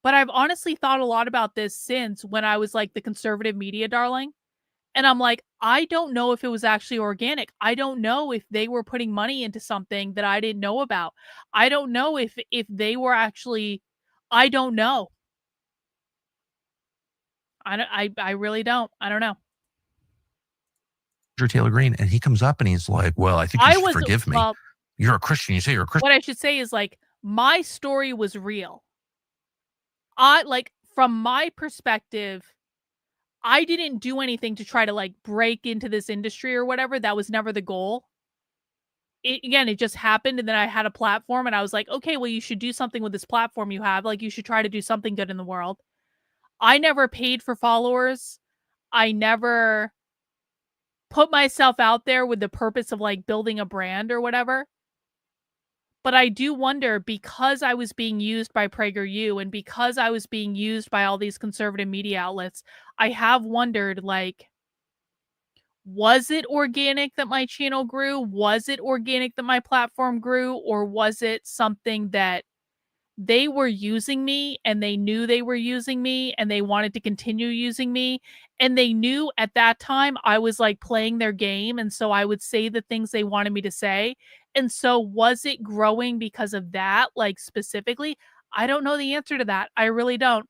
But I've honestly thought a lot about this since when I was like the conservative media darling. And I'm like, I don't know if it was actually organic. I don't know if they were putting money into something that I didn't know about. I don't know if they were actually, I don't know. I really don't. I don't know. Taylor Greene, and he comes up and he's like, well, I think you should forgive me. Well, you're a Christian. You say you're a Christian. What I should say is like, my story was real. From my perspective, I didn't do anything to try to like break into this industry or whatever. That was never the goal. It just happened. And then I had a platform and I was like, okay, well, you should do something with this platform you have. Like, you should try to do something good in the world. I never paid for followers. I never put myself out there with the purpose of like building a brand or whatever. But I do wonder, because I was being used by PragerU and because I was being used by all these conservative media outlets, I have wondered, like, was it organic that my channel grew? Was it organic that my platform grew? Or was it something that they were using me and they knew they were using me and they wanted to continue using me? And they knew at that time I was like playing their game. And so I would say the things they wanted me to say. And so was it growing because of that? Like specifically, I don't know the answer to that. I really don't.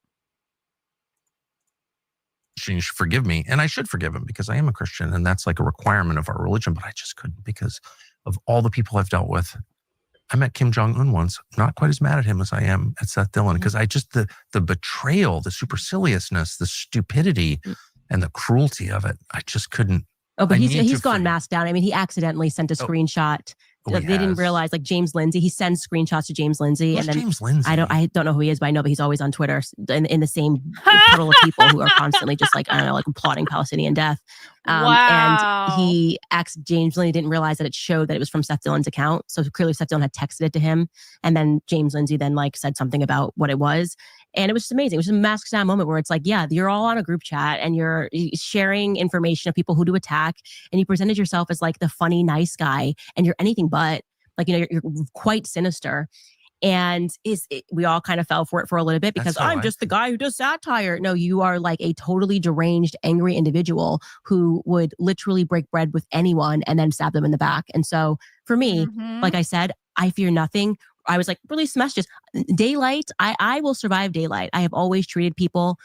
You should forgive me. And I should forgive him because I am a Christian. And that's like a requirement of our religion. But I just couldn't because of all the people I've dealt with. I met Kim Jong-un once, not quite as mad at him as I am at Seth Dillon, because I just, the betrayal, the superciliousness, the stupidity, and the cruelty of it, I just couldn't. Oh, but he's gone masked down. I mean, he accidentally sent a screenshot. They didn't realize, like James Lindsay, he sends screenshots to James Lindsay. Who's James Lindsay? I don't know who he is, but I know that he's always on Twitter in the same puddle of people who are constantly just like, I don't know, like applauding Palestinian death. Wow. And he asked James Lindsay, didn't realize that it showed that it was from Seth Dillon's account. So clearly Seth Dillon had texted it to him. And then James Lindsay then like said something about what it was. And it was just amazing. It was just a masked down moment where it's like, yeah, you're all on a group chat and you're sharing information of people who to attack. And you presented yourself as like the funny, nice guy, and you're anything but. Like, you know, you're quite sinister. And we all kind of fell for it for a little bit because I'm just the guy who does satire. No, you are like a totally deranged, angry individual who would literally break bread with anyone and then stab them in the back. And so for me, like I said, I fear nothing. I was like, release messages. Daylight, I will survive daylight. I have always treated people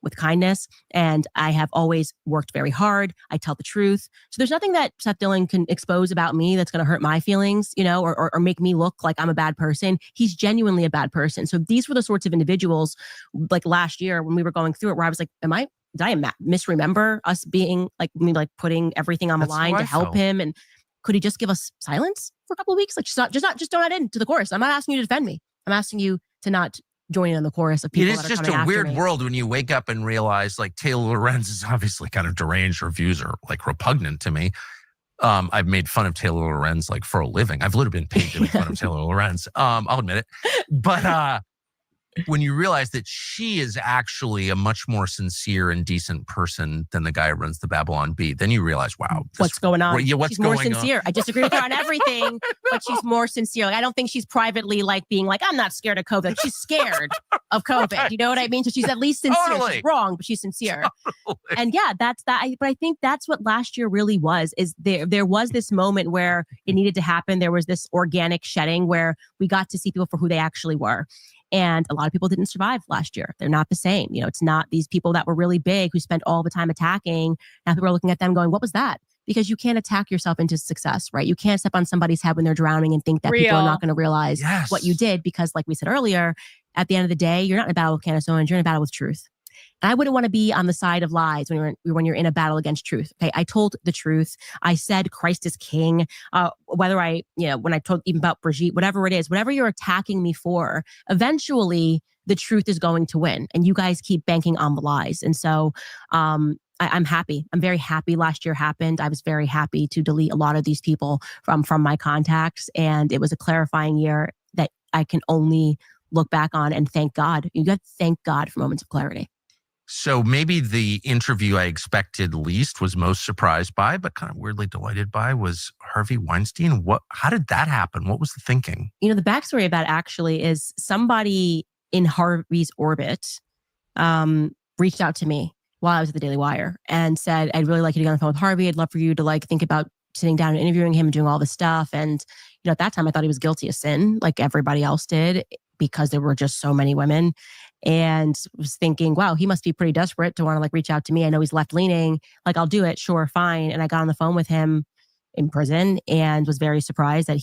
with kindness, and I have always worked very hard. I tell the truth. So there's nothing that Seth Dillon can expose about me that's going to hurt my feelings, you know, or make me look like I'm a bad person. He's genuinely a bad person. So these were the sorts of individuals like last year when we were going through it, where I was like, did I misremember us being like, putting everything on the line to help him? And could he just give us silence for a couple of weeks? Like just don't add into the chorus. I'm not asking you to defend me. I'm asking you to not join in the chorus of people. It is just a weird world when you wake up and realize like Taylor Lorenz is obviously kind of deranged. Her views are like repugnant to me. I've made fun of Taylor Lorenz like for a living. I've literally been paid to make fun of Taylor Lorenz. I'll admit it. But when you realize that she is actually a much more sincere and decent person than the guy who runs the Babylon Bee, then you realize, wow, what's going on? Yeah, she's more sincere. I disagree with her on everything, but she's more sincere. Like, I don't think she's privately like being like, I'm not scared of COVID. Like, she's scared of COVID. You know what I mean? So she's at least sincere. Totally. She's wrong, but she's sincere. Totally. And yeah, that's that. But I think that's what last year really was, is there was this moment where it needed to happen. There was this organic shedding where we got to see people for who they actually were. And a lot of people didn't survive last year. They're not the same. You know, it's not these people that were really big who spent all the time attacking. Now people are looking at them going, what was that? Because you can't attack yourself into success, right? You can't step on somebody's head when they're drowning and think that people are not going to realize what you did. Because like we said earlier, at the end of the day, you're not in a battle with Candace Owens, you're in a battle with truth. And I wouldn't want to be on the side of lies when you're in a battle against truth. Okay, I told the truth. I said Christ is king. Whether when I told even about Brigitte, whatever it is, whatever you're attacking me for, eventually the truth is going to win. And you guys keep banking on the lies. And so I'm happy. I'm very happy last year happened. I was very happy to delete a lot of these people from my contacts. And it was a clarifying year that I can only look back on and thank God. You got to thank God for moments of clarity. So maybe the interview I expected least, was most surprised by, but kind of weirdly delighted by, was Harvey Weinstein. How did that happen? What was the thinking? The backstory of that actually is somebody in Harvey's orbit reached out to me while I was at the Daily Wire and said, I'd really like you to get on the phone with Harvey. I'd love for you to think about sitting down and interviewing him and doing all this stuff. And, at that time I thought he was guilty of sin, like everybody else did, because there were just so many women, and was thinking, wow, he must be pretty desperate to want to reach out to me. I know he's left leaning, I'll do it. Sure. Fine. And I got on the phone with him in prison and was very surprised that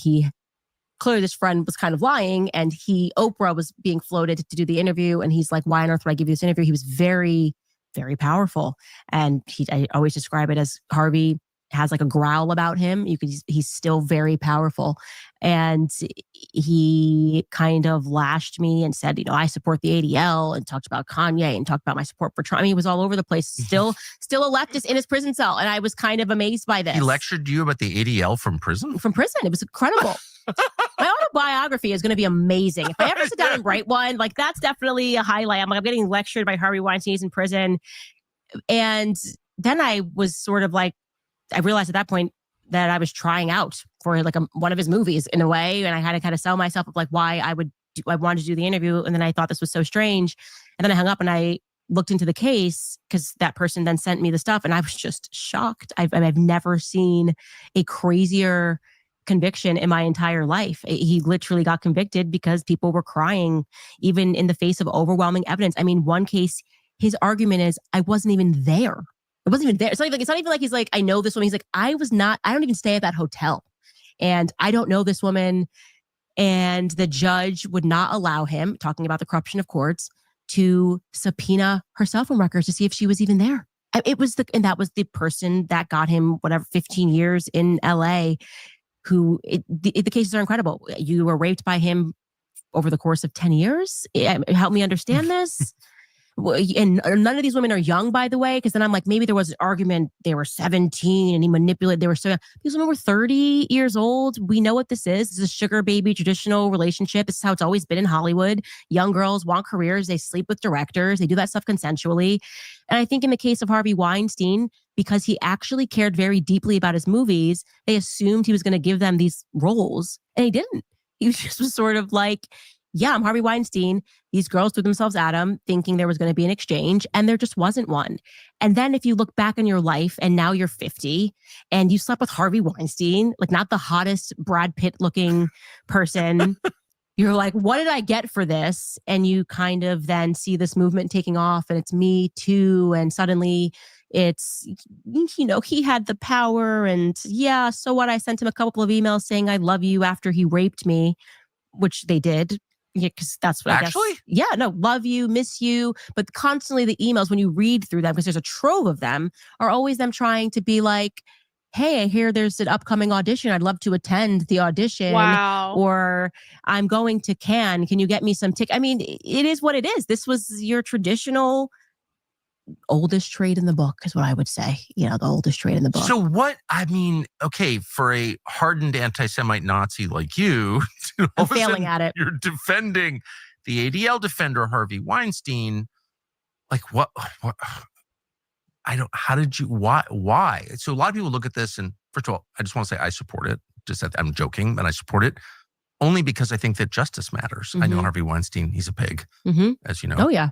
clearly this friend was kind of lying, and Oprah was being floated to do the interview. And he's like, why on earth would I give you this interview? He was very, very powerful. And I always describe it as Harvey has a growl about him. He's still very powerful. And he kind of lashed me and said, I support the ADL, and talked about Kanye and talked about my support for Trump. He was all over the place, still a leftist in his prison cell. And I was kind of amazed by this. He lectured you about the ADL from prison? From prison. It was incredible. My autobiography is going to be amazing. If I ever sit down and write one, that's definitely a highlight. I'm getting lectured by Harvey Weinstein. He's in prison. And then I was sort of I realized at that point that I was trying out for one of his movies in a way. And I had to kind of sell myself of why I wanted to do the interview. And then I thought this was so strange. And then I hung up and I looked into the case, because that person then sent me the stuff, and I was just shocked. I've never seen a crazier conviction in my entire life. He literally got convicted because people were crying, even in the face of overwhelming evidence. I mean, one case, his argument is, I wasn't even there. It wasn't even there. It's not even like he's like, I know this woman. He's like, I don't even stay at that hotel. And I don't know this woman. And the judge would not allow him, talking about the corruption of courts, to subpoena her cell phone records to see if she was even there. And that was the person that got him 15 years in LA, the cases are incredible. You were raped by him over the course of 10 years. Help me understand this. And none of these women are young, by the way, because then I'm maybe there was an argument they were 17 and he manipulated. They were so young. These women were 30 years old. We know what this is. This is a sugar baby traditional relationship. This is how it's always been in Hollywood. Young girls want careers. They sleep with directors. They do that stuff consensually. And I think in the case of Harvey Weinstein, because he actually cared very deeply about his movies, they assumed he was going to give them these roles, and he didn't. He just was sort of yeah, I'm Harvey Weinstein. These girls threw themselves at him thinking there was going to be an exchange, and there just wasn't one. And then if you look back on your life and now you're 50 and you slept with Harvey Weinstein, not the hottest Brad Pitt looking person, you're like, what did I get for this? And you kind of then see this movement taking off, and it's Me Too. And suddenly it's, he had the power, and yeah, so what? I sent him a couple of emails saying, I love you after he raped me, which they did. Yeah, because that's what Actually? I guess. Yeah, no, love you, miss you. But constantly the emails, when you read through them, because there's a trove of them, are always them trying to be like, hey, I hear there's an upcoming audition. I'd love to attend the audition. Wow. Or I'm going to Cannes. Can you get me some tickets? I mean, it is what it is. This was your traditional oldest trade in the book, is what I would say. The oldest trade in the book. So okay, for a hardened anti-Semite Nazi like you, I'm failing at it. You're defending the ADL defender, Harvey Weinstein. What? Why? So a lot of people look at this, and first of all, I just want to say I support it. Just that I'm joking, and I support it only because I think that justice matters. Mm-hmm. I know Harvey Weinstein, he's a pig, as you know. Oh, yeah.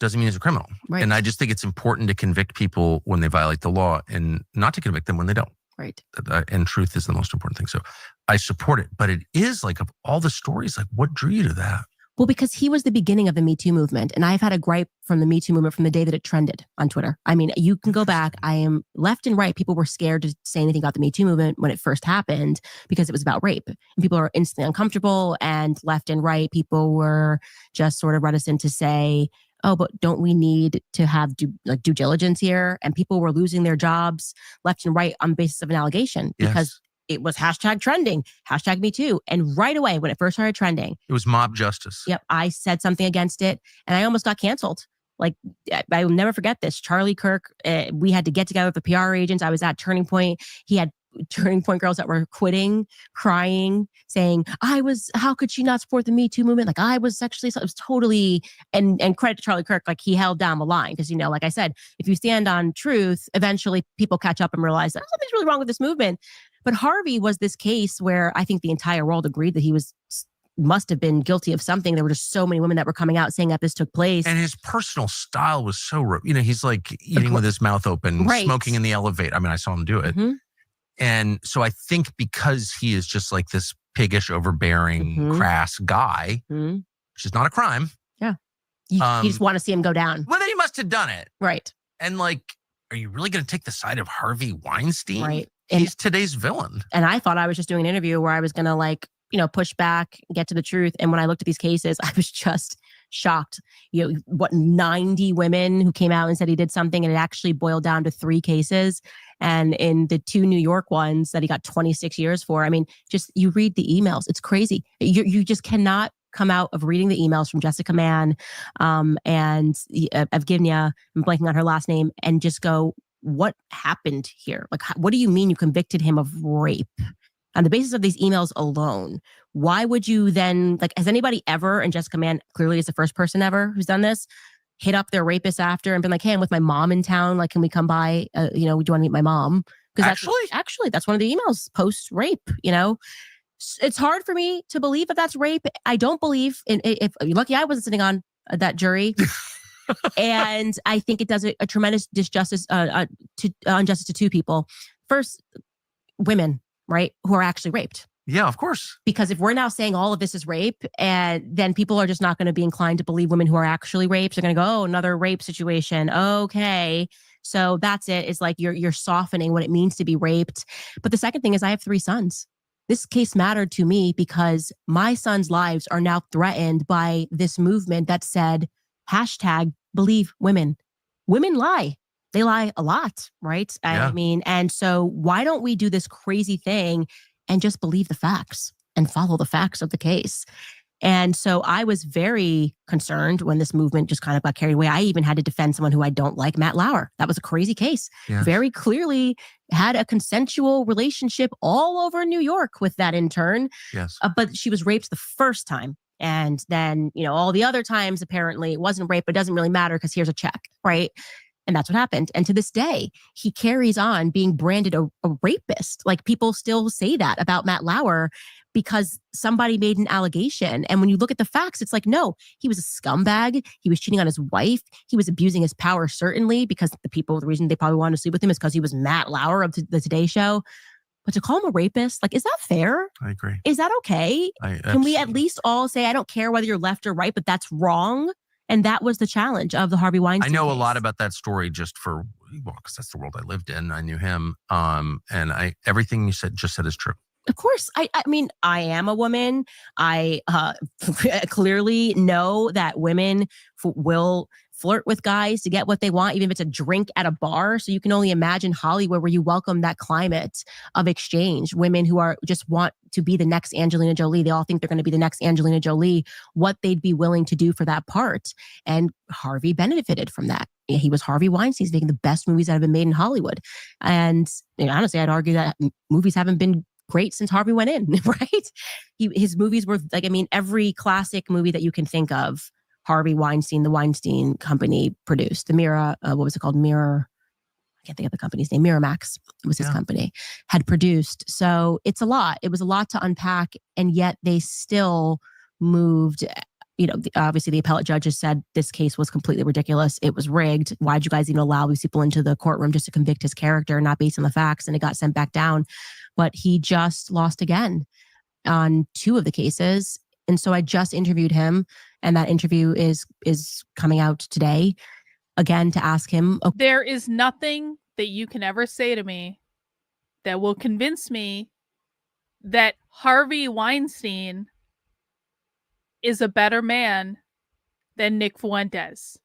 Doesn't mean he's a criminal. Right. And I just think it's important to convict people when they violate the law and not to convict them when they don't. Right. And truth is the most important thing. So I support it. But it is of all the stories, what drew you to that? Well, because he was the beginning of the Me Too movement. And I've had a gripe from the Me Too movement from the day that it trended on Twitter. I mean, you can go back. I am left and right. People were scared to say anything about the Me Too movement when it first happened because it was about rape. And people are instantly uncomfortable. And left and right, people were just sort of reticent to say, oh, but don't we need to have due diligence here? And people were losing their jobs left and right on the basis of an allegation because it was hashtag trending, hashtag me too. And right away, when it first started trending, It was mob justice. yep, I said something against it and I almost got canceled. Like, I will never forget this. Charlie Kirk, we had to get together with the PR agents. I was at Turning Point. He had Turning Point girls that were quitting, crying, saying, how could she not support the Me Too movement? Like, I was sexually, it was totally, and credit to Charlie Kirk, like he held down the line. Because, like I said, if you stand on truth, eventually people catch up and realize that something's really wrong with this movement. But Harvey was this case where I think the entire world agreed that he must have been guilty of something. There were just so many women that were coming out saying that this took place. And his personal style was so, he's like eating with his mouth open, smoking in the elevator. I mean, I saw him do it. Mm-hmm. And so I think because he is just like this piggish, overbearing, crass guy, which is not a crime. Yeah. You just want to see him go down. Well, then he must have done it. Right. And like, are you really going to take the side of Harvey Weinstein? Right. He's today's villain. And I thought I was just doing an interview where I was going to push back, get to the truth. And when I looked at these cases, I was just shocked. 90 women who came out and said he did something, and it actually boiled down to 3 cases. And in the 2 New York ones that he got 26 years for, I mean, just you read the emails. It's crazy. You just cannot come out of reading the emails from Jessica Mann and Evgenia, I'm blanking on her last name, and just go, what happened here? Like, what do you mean you convicted him of rape? On the basis of these emails alone, why would you then, has anybody ever, and Jessica Mann clearly is the first person ever who's done this, hit up their rapist after and been like, hey, I'm with my mom in town. Like, can we come by? Do you want to meet my mom? Because actually, that's one of the emails post-rape, It's hard for me to believe that that's rape. I don't believe, if you're lucky I wasn't sitting on that jury. And I think it does a tremendous injustice to 2 people. First, women, right, who are actually raped. Yeah, of course. Because if we're now saying all of this is rape, and then people are just not going to be inclined to believe women who are actually raped. They're going to go, oh, another rape situation. Okay. So that's it. It's like you're softening what it means to be raped. But the second thing is I have 3 sons. This case mattered to me because my sons' lives are now threatened by this movement that said, hashtag believe women. Women lie. They lie a lot, right? Yeah. I mean, and so why don't we do this crazy thing and just believe the facts and follow the facts of the case? And so I was very concerned when this movement just kind of got carried away. I even had to defend someone who I don't like, Matt Lauer. That was a crazy case. Yes. Very clearly had a consensual relationship all over New York with that intern. Yes. But she was raped the first time. And then, all the other times, apparently it wasn't rape, but it doesn't really matter because here's a check, right? And that's what happened. And to this day, he carries on being branded a rapist. Like, people still say that about Matt Lauer because somebody made an allegation. And when you look at the facts, it's like, no, he was a scumbag. He was cheating on his wife. He was abusing his power, certainly, because the reason they probably wanted to sleep with him is because he was Matt Lauer of the Today Show. But to call him a rapist, is that fair? I agree. Is that okay? Can we at least all say, I don't care whether you're left or right, but that's wrong? And that was the challenge of the Harvey Weinstein I know case. a lot about that story just because that's the world I lived in. I knew him. And everything you said is true. Of course. I mean, I am a woman. I clearly know that women will flirt with guys to get what they want, even if it's a drink at a bar. So you can only imagine Hollywood, where you welcome that climate of exchange. Women who just want to be the next Angelina Jolie. They all think they're going to be the next Angelina Jolie, what they'd be willing to do for that part. And Harvey benefited from that. He was Harvey Weinstein. He's making the best movies that have been made in Hollywood. And honestly, I'd argue that movies haven't been great since Harvey went in, right? His movies were every classic movie that you can think of, Harvey Weinstein, the Weinstein Company produced. The Mirror, what was it called? Mirror, I can't think of the company's name. Miramax was his company, had produced. So it's a lot. It was a lot to unpack. And yet they still moved. Obviously the appellate judges said this case was completely ridiculous. It was rigged. Why'd you guys even allow these people into the courtroom just to convict his character, not based on the facts? And it got sent back down. But he just lost again on 2 of the cases. And so I just interviewed him, and that interview is coming out today, again, to ask him. There is nothing that you can ever say to me that will convince me that Harvey Weinstein is a better man than Nick Fuentes.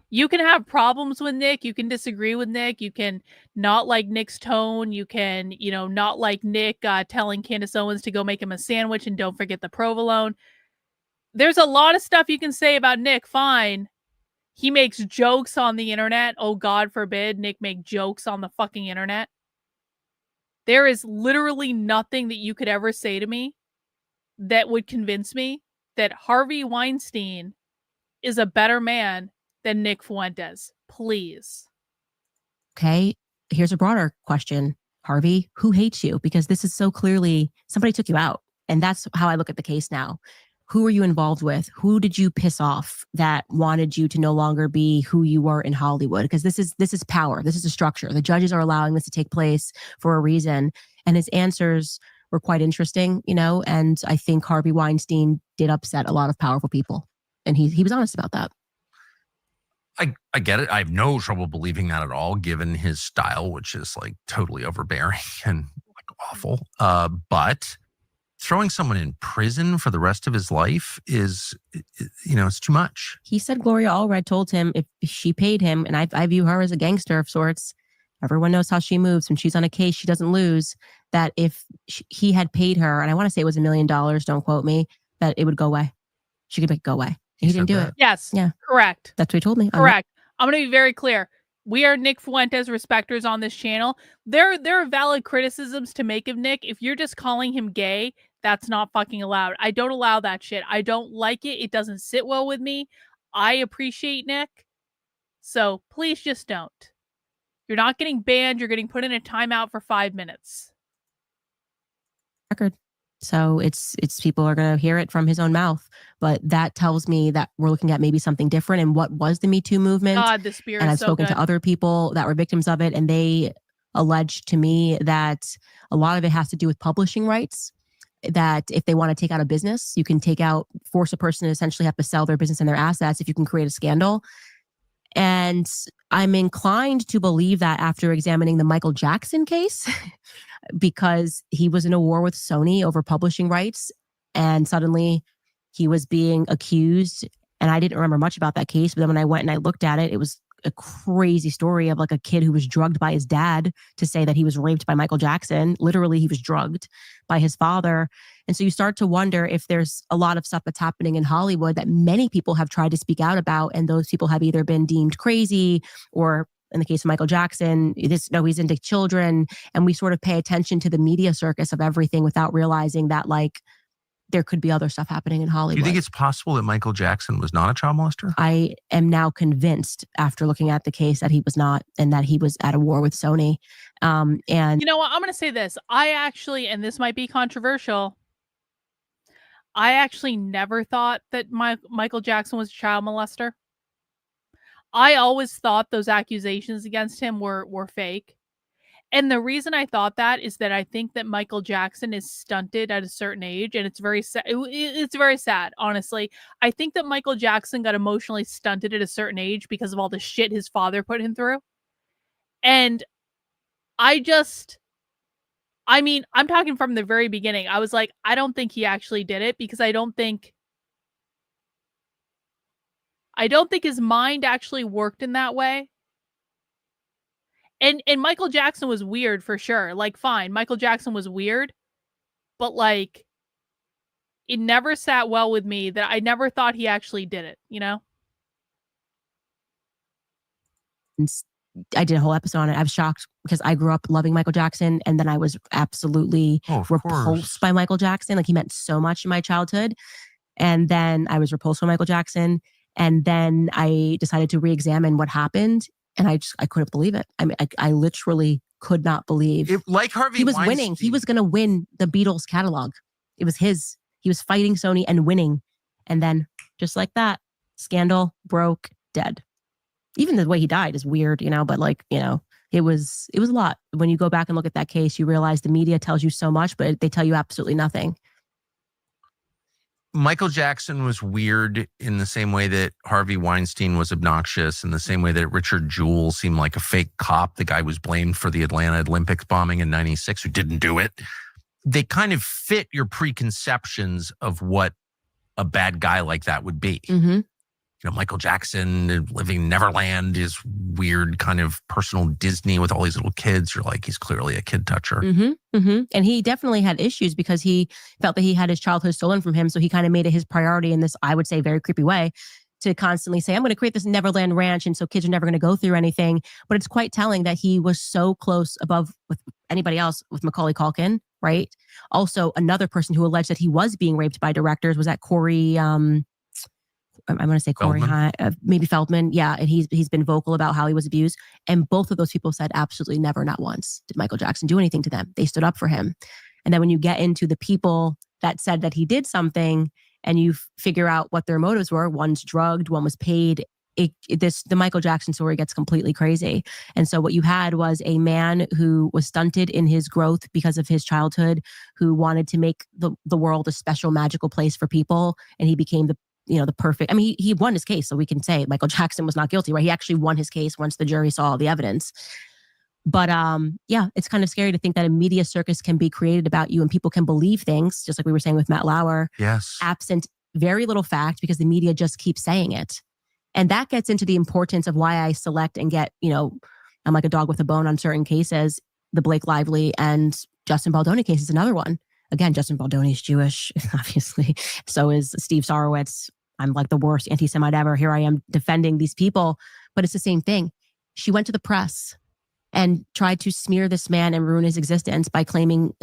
You can have problems with Nick. You can disagree with Nick. You can not like Nick's tone. You can, not like Nick telling Candace Owens to go make him a sandwich and don't forget the provolone. There's a lot of stuff you can say about Nick. Fine. He makes jokes on the internet. Oh, God forbid Nick make jokes on the fucking internet. There is literally nothing that you could ever say to me that would convince me that Harvey Weinstein is a better man than Nick Fuentes. Please. Okay, here's a broader question. Harvey, who hates you? Because this is so clearly somebody took you out. And that's how I look at the case now. Who were you involved with? Who did you piss off that wanted you to no longer be who you were in Hollywood? Because this is power. This is a structure. The judges are allowing this to take place for a reason. And his answers were quite interesting, and I think Harvey Weinstein did upset a lot of powerful people. And he was honest about that. I get it. I have no trouble believing that at all, given his style, which is like totally overbearing and like awful. But throwing someone in prison for the rest of his life is, it's too much. He said Gloria Allred told him if she paid him, and I view her as a gangster of sorts. Everyone knows how she moves. When she's on a case, she doesn't lose. That if he had paid her, and I want to say it was $1 million, don't quote me, that it would go away. She could make it go away. He didn't do it. Yes. Yeah. Correct. That's what he told me. Correct. I'm going to be very clear. We are Nick Fuentes respecters on this channel. There are valid criticisms to make of Nick. If you're just calling him gay, that's not fucking allowed. I don't allow that shit. I don't like it. It doesn't sit well with me. I appreciate Nick. So please just don't. You're not getting banned. You're getting put in a timeout for 5 minutes. Record. So it's people are going to hear it from his own mouth, but that tells me that we're looking at maybe something different. And what was the Me Too movement? God, the spirit. And I've is so spoken good. to other people that were victims of it, and they alleged to me that a lot of it has to do with publishing rights. That if they want to take out a business, you can force a person to essentially have to sell their business and their assets if you can create a scandal. And I'm inclined to believe that after examining the Michael Jackson case, because he was in a war with Sony over publishing rights, and suddenly he was being accused. And I didn't remember much about that case, but then when I went and I looked at it, it was a crazy story of like a kid who was drugged by his dad to say that he was raped by Michael Jackson. Literally, he was drugged by his father. And so you start to wonder if there's a lot of stuff that's happening in Hollywood that many people have tried to speak out about. And those people have either been deemed crazy, or in the case of Michael Jackson, he's into children. And we sort of pay attention to the media circus of everything without realizing that like there could be other stuff happening in Hollywood. Do you think it's possible that Michael Jackson was not a child molester? I am now convinced after looking at the case that he was not, and that he was at a war with Sony. And you know what? I'm going to say this. I actually, and this might be controversial, I actually never thought that Michael Jackson was a child molester. I always thought those accusations against him were fake. And the reason I thought that is that I think that Michael Jackson is stunted at a certain age, and it's very sad. It's very sad, honestly. I think that Michael Jackson got emotionally stunted at a certain age because of all the shit his father put him through. And I'm talking from the very beginning. I was like, I don't think he actually did it, because I don't think his mind actually worked in that way. And Michael Jackson was weird for sure. Like, fine, Michael Jackson was weird, but like, it never sat well with me that I never thought he actually did it, I did a whole episode on it. I was shocked because I grew up loving Michael Jackson, and then I was absolutely repulsed by Michael Jackson. Like, he meant so much in my childhood. And then I was repulsed by Michael Jackson. And then I decided to re-examine what happened. And I couldn't believe it. I mean, I literally could not believe it. Like Harvey he was Weinstein. winning. He was going to win the Beatles catalog. It was his. He was fighting Sony and winning. And then just like that, scandal, broke, dead. Even the way he died is weird, but like, it was a lot. When you go back and look at that case, you realize the media tells you so much, but they tell you absolutely nothing. Michael Jackson was weird in the same way that Harvey Weinstein was obnoxious, in the same way that Richard Jewell seemed like a fake cop. The guy was blamed for the Atlanta Olympics bombing in '96 who didn't do it. They kind of fit your preconceptions of what a bad guy like that would be. Mm-hmm. Michael Jackson living in Neverland, his weird kind of personal Disney with all these little kids. You're like, he's clearly a kid toucher. And he definitely had issues because he felt that he had his childhood stolen from him. So he kind of made it his priority in this, I would say, very creepy way to constantly say, I'm going to create this Neverland ranch. And so kids are never going to go through anything. But it's quite telling that he was so close above with anybody else with Macaulay Culkin, right? Also, another person who alleged that he was being raped by directors was that Corey, I'm going to say Corey, maybe Feldman. Yeah. And he's been vocal about how he was abused. And both of those people said absolutely never, not once did Michael Jackson do anything to them. They stood up for him. And then when you get into the people that said that he did something and you figure out what their motives were, one's drugged, one was paid, the Michael Jackson story gets completely crazy. And so what you had was a man who was stunted in his growth because of his childhood, who wanted to make the world a special magical place for people. And he became the perfect, he won his case. So we can say Michael Jackson was not guilty, right? He actually won his case once the jury saw all the evidence. But it's kind of scary to think that a media circus can be created about you and people can believe things, just like we were saying with Matt Lauer, yes, absent very little fact because the media just keeps saying it. And that gets into the importance of why I select and get, I'm like a dog with a bone on certain cases. The Blake Lively and Justin Baldoni case is another one. Again, Justin Baldoni is Jewish, obviously. So is Steve Sarowitz. I'm like the worst anti-Semite ever. Here I am defending these people. But it's the same thing. She went to the press and tried to smear this man and ruin his existence by claiming,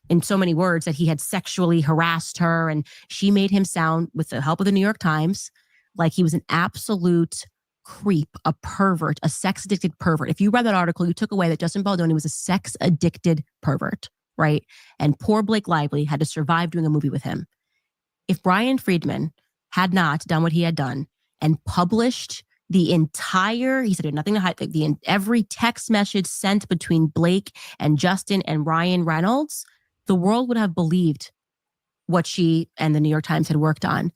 in so many words, that he had sexually harassed her. And she made him sound, with the help of the New York Times, like he was an absolute creep, a pervert, a sex-addicted pervert. If you read that article, you took away that Justin Baldoni was a sex-addicted pervert, right? And poor Blake Lively had to survive doing a movie with him. If Brian Friedman had not done what he had done and published the entire, he said he had nothing to hide, every text message sent between Blake and Justin and Ryan Reynolds, the world would have believed what she and the New York Times had worked on.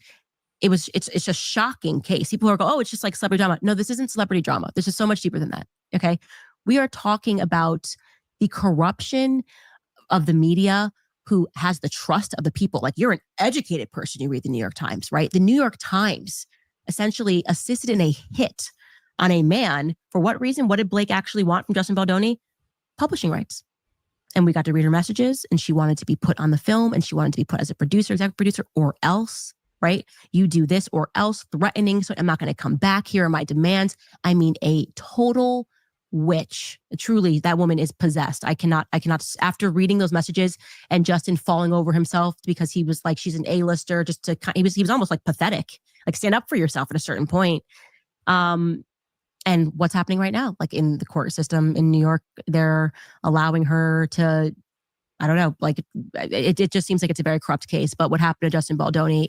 It's a shocking case. People are going, oh, it's just like celebrity drama. No, this isn't celebrity drama. This is so much deeper than that. Okay. We are talking about the corruption of the media who has the trust of the people. Like, you're an educated person, you read the New York Times, right? The New York Times essentially assisted in a hit on a man. For what reason? What did Blake actually want from Justin Baldoni? Publishing rights. And we got to read her messages, and she wanted to be put on the film, and she wanted to be put as a producer, executive producer, or else, right? You do this or else, threatening. So I'm not going to come back. Here are my demands. I mean, a total witch. Truly, that woman is possessed. I cannot, after reading those messages and Justin falling over himself because he was like, she's an A-lister, he was almost like pathetic, like stand up for yourself at a certain point. And what's happening right now, like in the court system in New York, they're allowing her to, I don't know, like it just seems like it's a very corrupt case. But what happened to Justin Baldoni,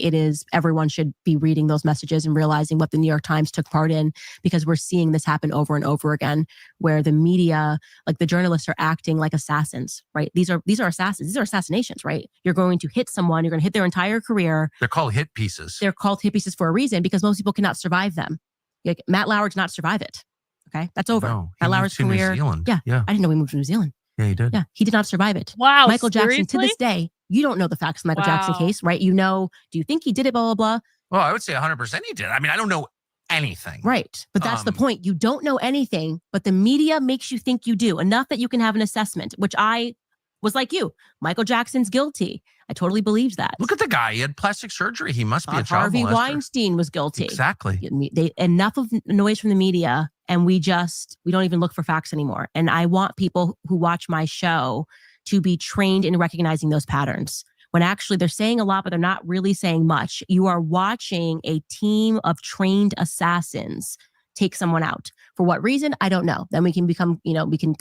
everyone should be reading those messages and realizing what the New York Times took part in, because we're seeing this happen over and over again, where the media, like the journalists, are acting like assassins, right? These are assassins. These are assassinations, right? You're going to hit someone. You're going to hit their entire career. They're called hit pieces. They're called hit pieces for a reason, because most people cannot survive them. Like Matt Lauer did not survive it. Okay, that's over. No, Matt Lauer's career. New Zealand. Yeah, yeah. I didn't know he moved to New Zealand. Yeah, he did. Yeah, he did not survive it. Wow, Michael Jackson, seriously? to this day, you don't know the facts of the Michael Jackson case, right? Do you think he did it, blah, blah, blah? Well, I would say 100% he did. I mean, I don't know anything. Right. But that's the point. You don't know anything, but the media makes you think you do, enough that you can have an assessment, which I was like you. Michael Jackson's guilty. I totally believed that. Look at the guy. He had plastic surgery. He must be a child Harvey molester. Weinstein was guilty. Exactly. Enough of noise from the media, and we don't even look for facts anymore. And I want people who watch my show to be trained in recognizing those patterns, when actually they're saying a lot, but they're not really saying much. You are watching a team of trained assassins take someone out. For what reason? I don't know. Then we can come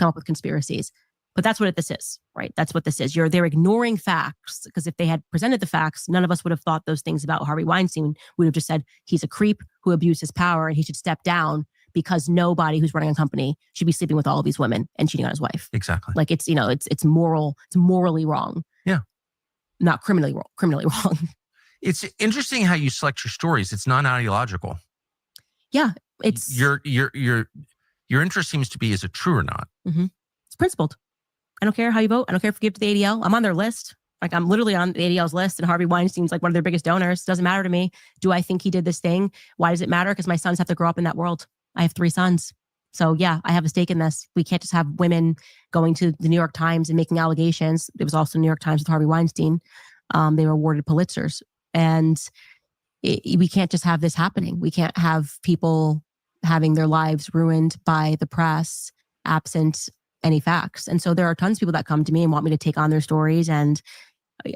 up with conspiracies. But that's what this is, right? That's what this is. They're ignoring facts, because if they had presented the facts, none of us would have thought those things about Harvey Weinstein. We would have just said he's a creep who abused his power and he should step down, because nobody who's running a company should be sleeping with all of these women and cheating on his wife. Exactly. Like it's morally wrong. Yeah. Not criminally wrong. It's interesting how you select your stories. It's non-ideological. Yeah. It's your interest seems to be, is it true or not? Mm-hmm. It's principled. I don't care how you vote. I don't care if you give to the ADL. I'm on their list. Like I'm literally on the ADL's list and Harvey Weinstein's like one of their biggest donors. Doesn't matter to me. Do I think he did this thing? Why does it matter? Because my sons have to grow up in that world. I have 3 sons. So yeah, I have a stake in this. We can't just have women going to the New York Times and making allegations. It was also New York Times with Harvey Weinstein. They were awarded Pulitzers. And we can't just have this happening. We can't have people having their lives ruined by the press absent any facts. And so there are tons of people that come to me and want me to take on their stories. And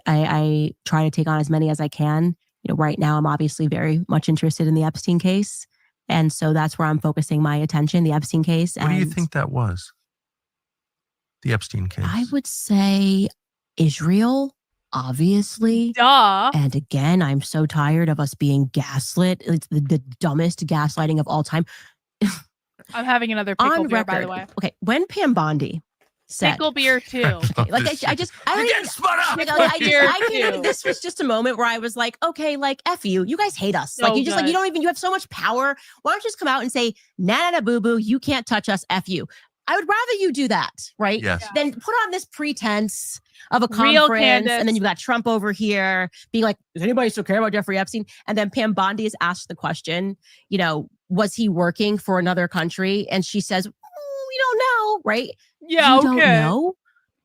I try to take on as many as I can. You know, right now I'm obviously very much interested in the Epstein case. And so that's where I'm focusing my attention, the Epstein case. What do you think that was? The Epstein case? I would say Israel, obviously. Duh. And again, I'm so tired of us being gaslit. It's the dumbest gaslighting of all time. I'm having another pickle On beer, record. by the way. Okay, when Pam Bondi said, Pickle beer too. okay, like I don't You're even, getting spun up! like, Pickle I beer can't. too. This was just a moment where I was like, okay, like F you. You guys hate us. So Like you just like good. you don't even. You have so much power. Why don't you just come out and say, nah, nah, boo boo, you can't touch us. F you. I would rather you do that, right? Yes. Than put on this pretense of a Real conference, Candace. and then you got Trump over here being like, does anybody still care about Jeffrey Epstein? And then Pam Bondi is asked the question, you know, was he working for another country? And she says, we don't know, right? Yeah, You okay. don't know.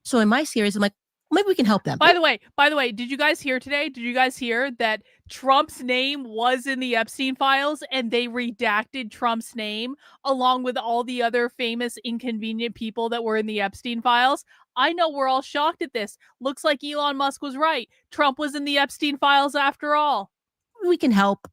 So in my series, I'm like, maybe we can help them. By the way, did you guys hear today? Did you guys hear that Trump's name was in the Epstein files and they redacted Trump's name along with all the other famous inconvenient people that were in the Epstein files? I know we're all shocked at this. Looks like Elon Musk was right. Trump was in the Epstein files after all. We can help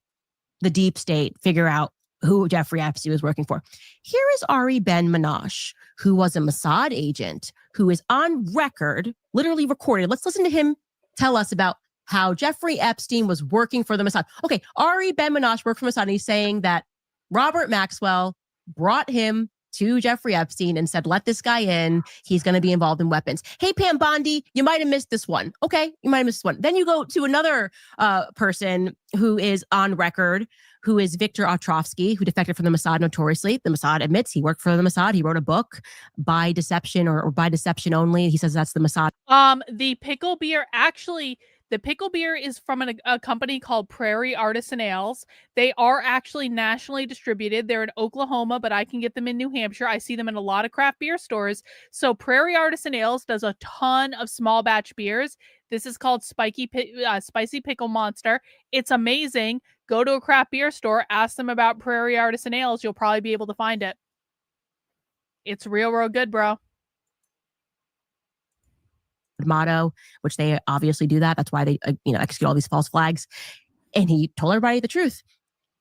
the deep state figure out who Jeffrey Epstein was working for. Here is Ari Ben-Menashe, who was a Mossad agent, who is on record, literally recorded. Let's listen to him tell us about how Jeffrey Epstein was working for the Mossad. Okay, Ari Ben-Menashe worked for Mossad, and he's saying that Robert Maxwell brought him to Jeffrey Epstein and said, let this guy in. He's going to be involved in weapons. Hey, Pam Bondi, you might have missed this one. Okay, you might have missed this one. Then you go to another person who is on record, who is Viktor Ostrovsky, who defected from the Mossad notoriously. The Mossad admits he worked for the Mossad. He wrote a book, By Deception or By Deception Only. He says that's the Mossad. The pickle beer, actually, the pickle beer is from a company called Prairie Artisan Ales. They are actually nationally distributed. They're in Oklahoma, but I can get them in New Hampshire. I see them in a lot of craft beer stores. So Prairie Artisan Ales does a ton of small batch beers. This is called Spicy Pickle Monster. It's amazing. Go to a craft beer store, ask them about Prairie Artisan Ales. You'll probably be able to find it. It's real good, bro. Motto, which they obviously do that. That's why they, execute all these false flags. And he told everybody the truth.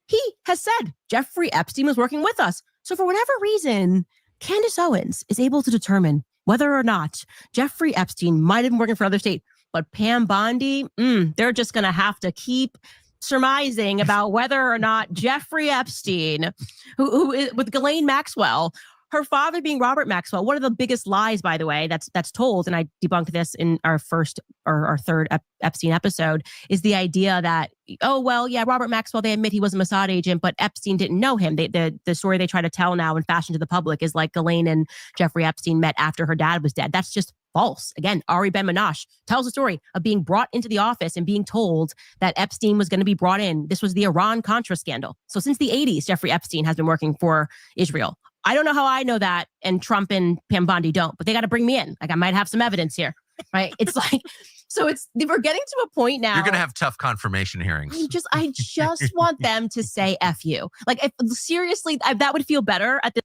He has said Jeffrey Epstein was working with us. So for whatever reason, Candace Owens is able to determine whether or not Jeffrey Epstein might have been working for another state. But Pam Bondi, they're just going to have to keep surmising about whether or not Jeffrey Epstein, who is with Ghislaine Maxwell, her father being Robert Maxwell. One of the biggest lies, by the way, that's told, and I debunked this in our first or our third Epstein episode, is the idea that, oh, well, yeah, Robert Maxwell, they admit he was a Mossad agent, but Epstein didn't know him. The story they try to tell now and fashion to the public is like Ghislaine and Jeffrey Epstein met after her dad was dead. That's just false. Again, Ari Ben-Menashe tells a story of being brought into the office and being told that Epstein was going to be brought in. This was the Iran-Contra scandal. So since the 80s, Jeffrey Epstein has been working for Israel. I don't know how I know that, and Trump and Pam Bondi don't, but they got to bring me in. Like I might have some evidence here, right? It's like, so we're getting to a point now. You're going to have tough confirmation hearings. I just want them to say F you. Like seriously, that would feel better at the.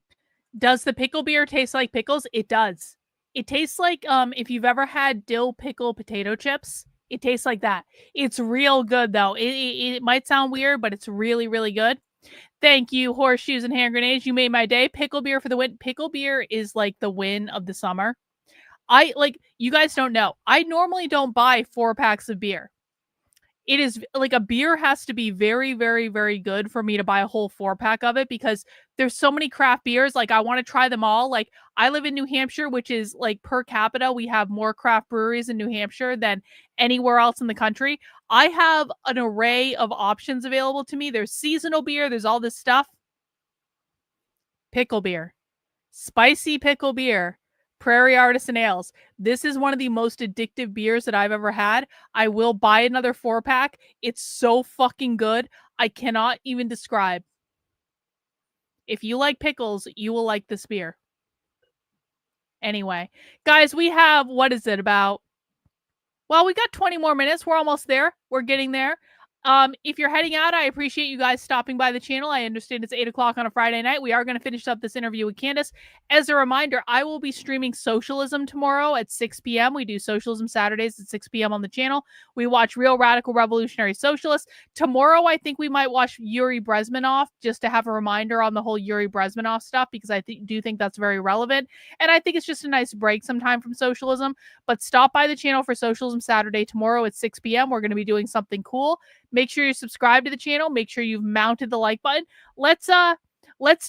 Does the pickle beer taste like pickles? It does. It tastes like if you've ever had dill pickle potato chips, it tastes like that. It's real good though. It might sound weird, but it's really, really good. Thank you, horseshoes and hand grenades. You made my day. Pickle beer for the win. Pickle beer is like the win of the summer. You guys don't know. I normally don't buy 4 packs of beer. It is like a beer has to be very, very, very good for me to buy a whole 4-pack of it because there's so many craft beers. Like I want to try them all. Like I live in New Hampshire, which is like per capita, we have more craft breweries in New Hampshire than anywhere else in the country. I have an array of options available to me. There's seasonal beer. There's all this stuff. Pickle beer, spicy pickle beer, Prairie Artisan Ales. This is one of the most addictive beers that I've ever had. I will buy another 4-pack. It's so fucking good. I cannot even describe. If you like pickles, you will like this beer. Anyway, guys, we have, what is it, about, well, we got 20 more minutes. We're almost there. We're getting there. If you're heading out, I appreciate you guys stopping by the channel. I understand it's 8 o'clock on a Friday night. We are going to finish up this interview with Candace. As a reminder, I will be streaming Socialism tomorrow at 6 p.m. We do Socialism Saturdays at 6 p.m. on the channel. We watch Real Radical Revolutionary Socialists. Tomorrow, I think we might watch Yuri Brezmenov, just to have a reminder on the whole Yuri Brezmenov stuff, because I do think that's very relevant. And I think it's just a nice break sometime from socialism. But stop by the channel for Socialism Saturday tomorrow at 6 p.m. We're going to be doing something cool. Make sure you're subscribed to the channel. Make sure you've mounted the like button. Let's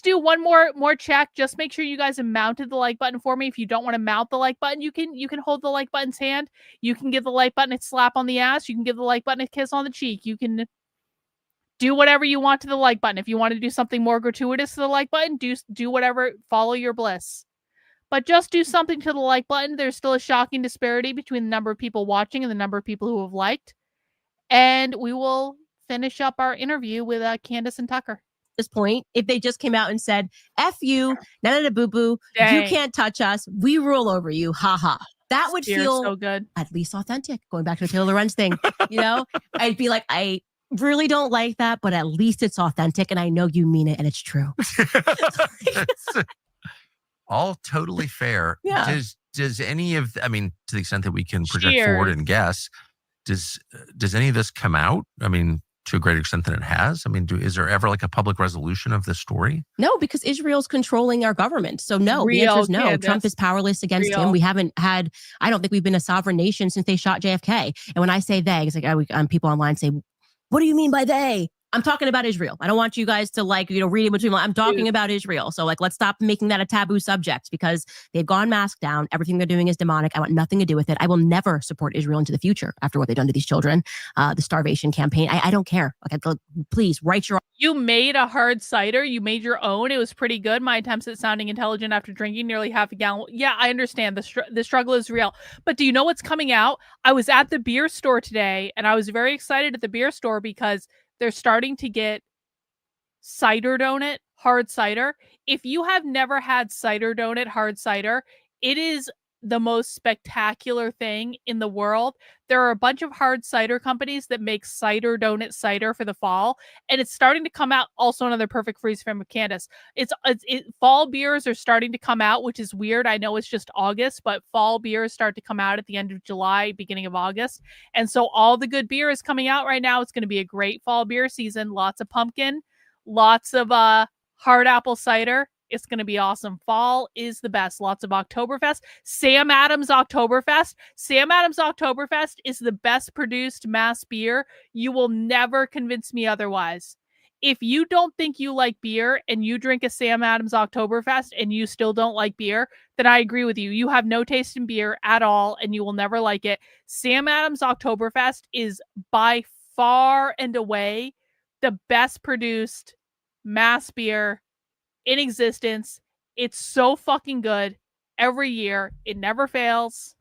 do one more check. Just make sure you guys have mounted the like button for me. If you don't want to mount the like button, you can hold the like button's hand. You can give the like button a slap on the ass. You can give the like button a kiss on the cheek. You can do whatever you want to the like button. If you want to do something more gratuitous to the like button, do whatever. Follow your bliss. But just do something to the like button. There's still a shocking disparity between the number of people watching and the number of people who have liked. And we will finish up our interview with Candace and Tucker. This point, if they just came out and said, F you, none of the boo-boo, you can't touch us, we rule over you, haha. That would feel so good. At least authentic. Going back to the Taylor Lorenz thing, I'd be like, I really don't like that, but at least it's authentic and I know you mean it and it's true. All totally fair. Yeah. Does any of, I mean, to the extent that we can project forward and guess, does any of this come out? I mean, to a greater extent than it has? I mean, is there ever like a public resolution of this story? No, because Israel's controlling our government. So no, the answer is no. Candace. Trump is powerless against him. We haven't had, I don't think we've been a sovereign nation since they shot JFK. And when I say they, it's like people online say, what do you mean by they? I'm talking about Israel. I don't want you guys to read in between. I'm talking about Israel. So let's stop making that a taboo subject because they've gone masked down. Everything they're doing is demonic. I want nothing to do with it. I will never support Israel into the future after what they've done to these children. The starvation campaign. I don't care. Please write your. You made a hard cider. You made your own. It was pretty good. My attempts at sounding intelligent after drinking nearly half a gallon. Yeah, I understand. The struggle is real. But do you know what's coming out? I was at the beer store today and I was very excited at the beer store because they're starting to get cider donut, hard cider. If you have never had cider donut, hard cider, it is the most spectacular thing in the world. There are a bunch of hard cider companies that make cider donut cider for the fall, and it's starting to come out. Also, another perfect freeze frame with Candace. Fall beers are starting to come out, which is weird. I know it's just August, but fall beers start to come out at the end of July, beginning of August. And so all the good beer is coming out right now. It's going to be a great fall beer season. Lots of pumpkin, lots of hard apple cider. It's going to be awesome. Fall is the best. Lots of Oktoberfest. Sam Adams Oktoberfest. Sam Adams Oktoberfest is the best produced mass beer. You will never convince me otherwise. If you don't think you like beer and you drink a Sam Adams Oktoberfest and you still don't like beer, then I agree with you. You have no taste in beer at all and you will never like it. Sam Adams Oktoberfest is by far and away the best produced mass beer in existence. It's so fucking good every year. It never fails.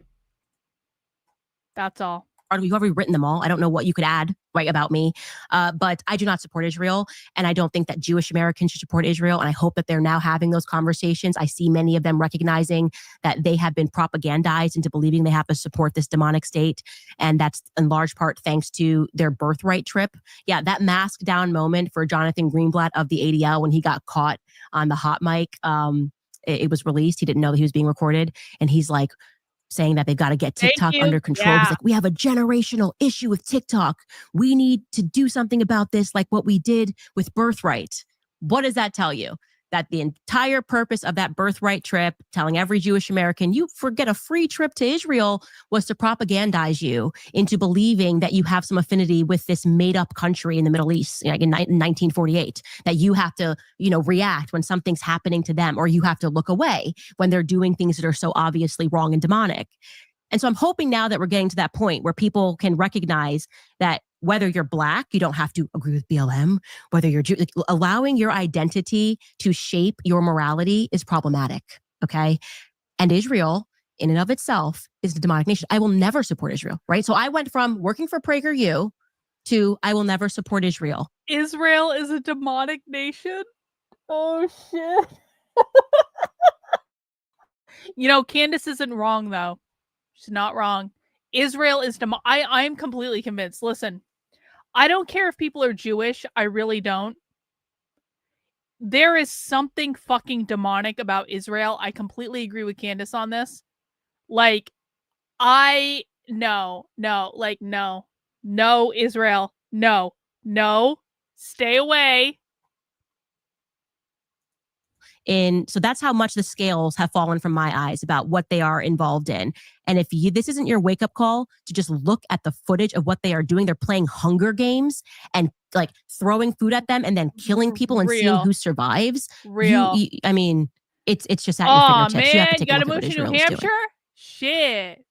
That's all. You've already written them all. I don't know what you could add about me, but I do not support Israel, and I don't think that Jewish Americans should support Israel, and I hope that they're now having those conversations. I see many of them recognizing that they have been propagandized into believing they have to support this demonic state, and that's in large part thanks to their birthright trip. Yeah, that mask down moment for Jonathan Greenblatt of the ADL when he got caught on the hot mic, it was released. He didn't know that he was being recorded, and he's like, saying that they've got to get TikTok under control. Yeah. He's like, we have a generational issue with TikTok. We need to do something about this, like what we did with Birthright. What does that tell you? That the entire purpose of that Birthright trip, telling every Jewish American, you forget a free trip to Israel, was to propagandize you into believing that you have some affinity with this made-up country in the Middle East, like in 1948, that you have to, react when something's happening to them, or you have to look away when they're doing things that are so obviously wrong and demonic. And so I'm hoping now that we're getting to that point where people can recognize that whether you're Black, you don't have to agree with BLM, whether you're Jew, allowing your identity to shape your morality is problematic, okay? And Israel, in and of itself, is a demonic nation. I will never support Israel, right? So I went from working for PragerU to I will never support Israel. Israel is a demonic nation? Oh, shit. You know, Candace isn't wrong, though. She's not wrong. Israel is I am completely convinced. Listen, I don't care if people are Jewish. I really don't. There is something fucking demonic about Israel. I completely agree with Candace on this. Like, no, Israel. No, stay away. So that's how much the scales have fallen from my eyes about what they are involved in. And if this isn't your wake up call to just look at the footage of what they are doing, they're playing Hunger Games and like throwing food at them and then killing people and seeing who survives. I mean, it's just at your fingertips. Man, you have to take you gotta a look move at what to New Israel is Hampshire? doing. Shit.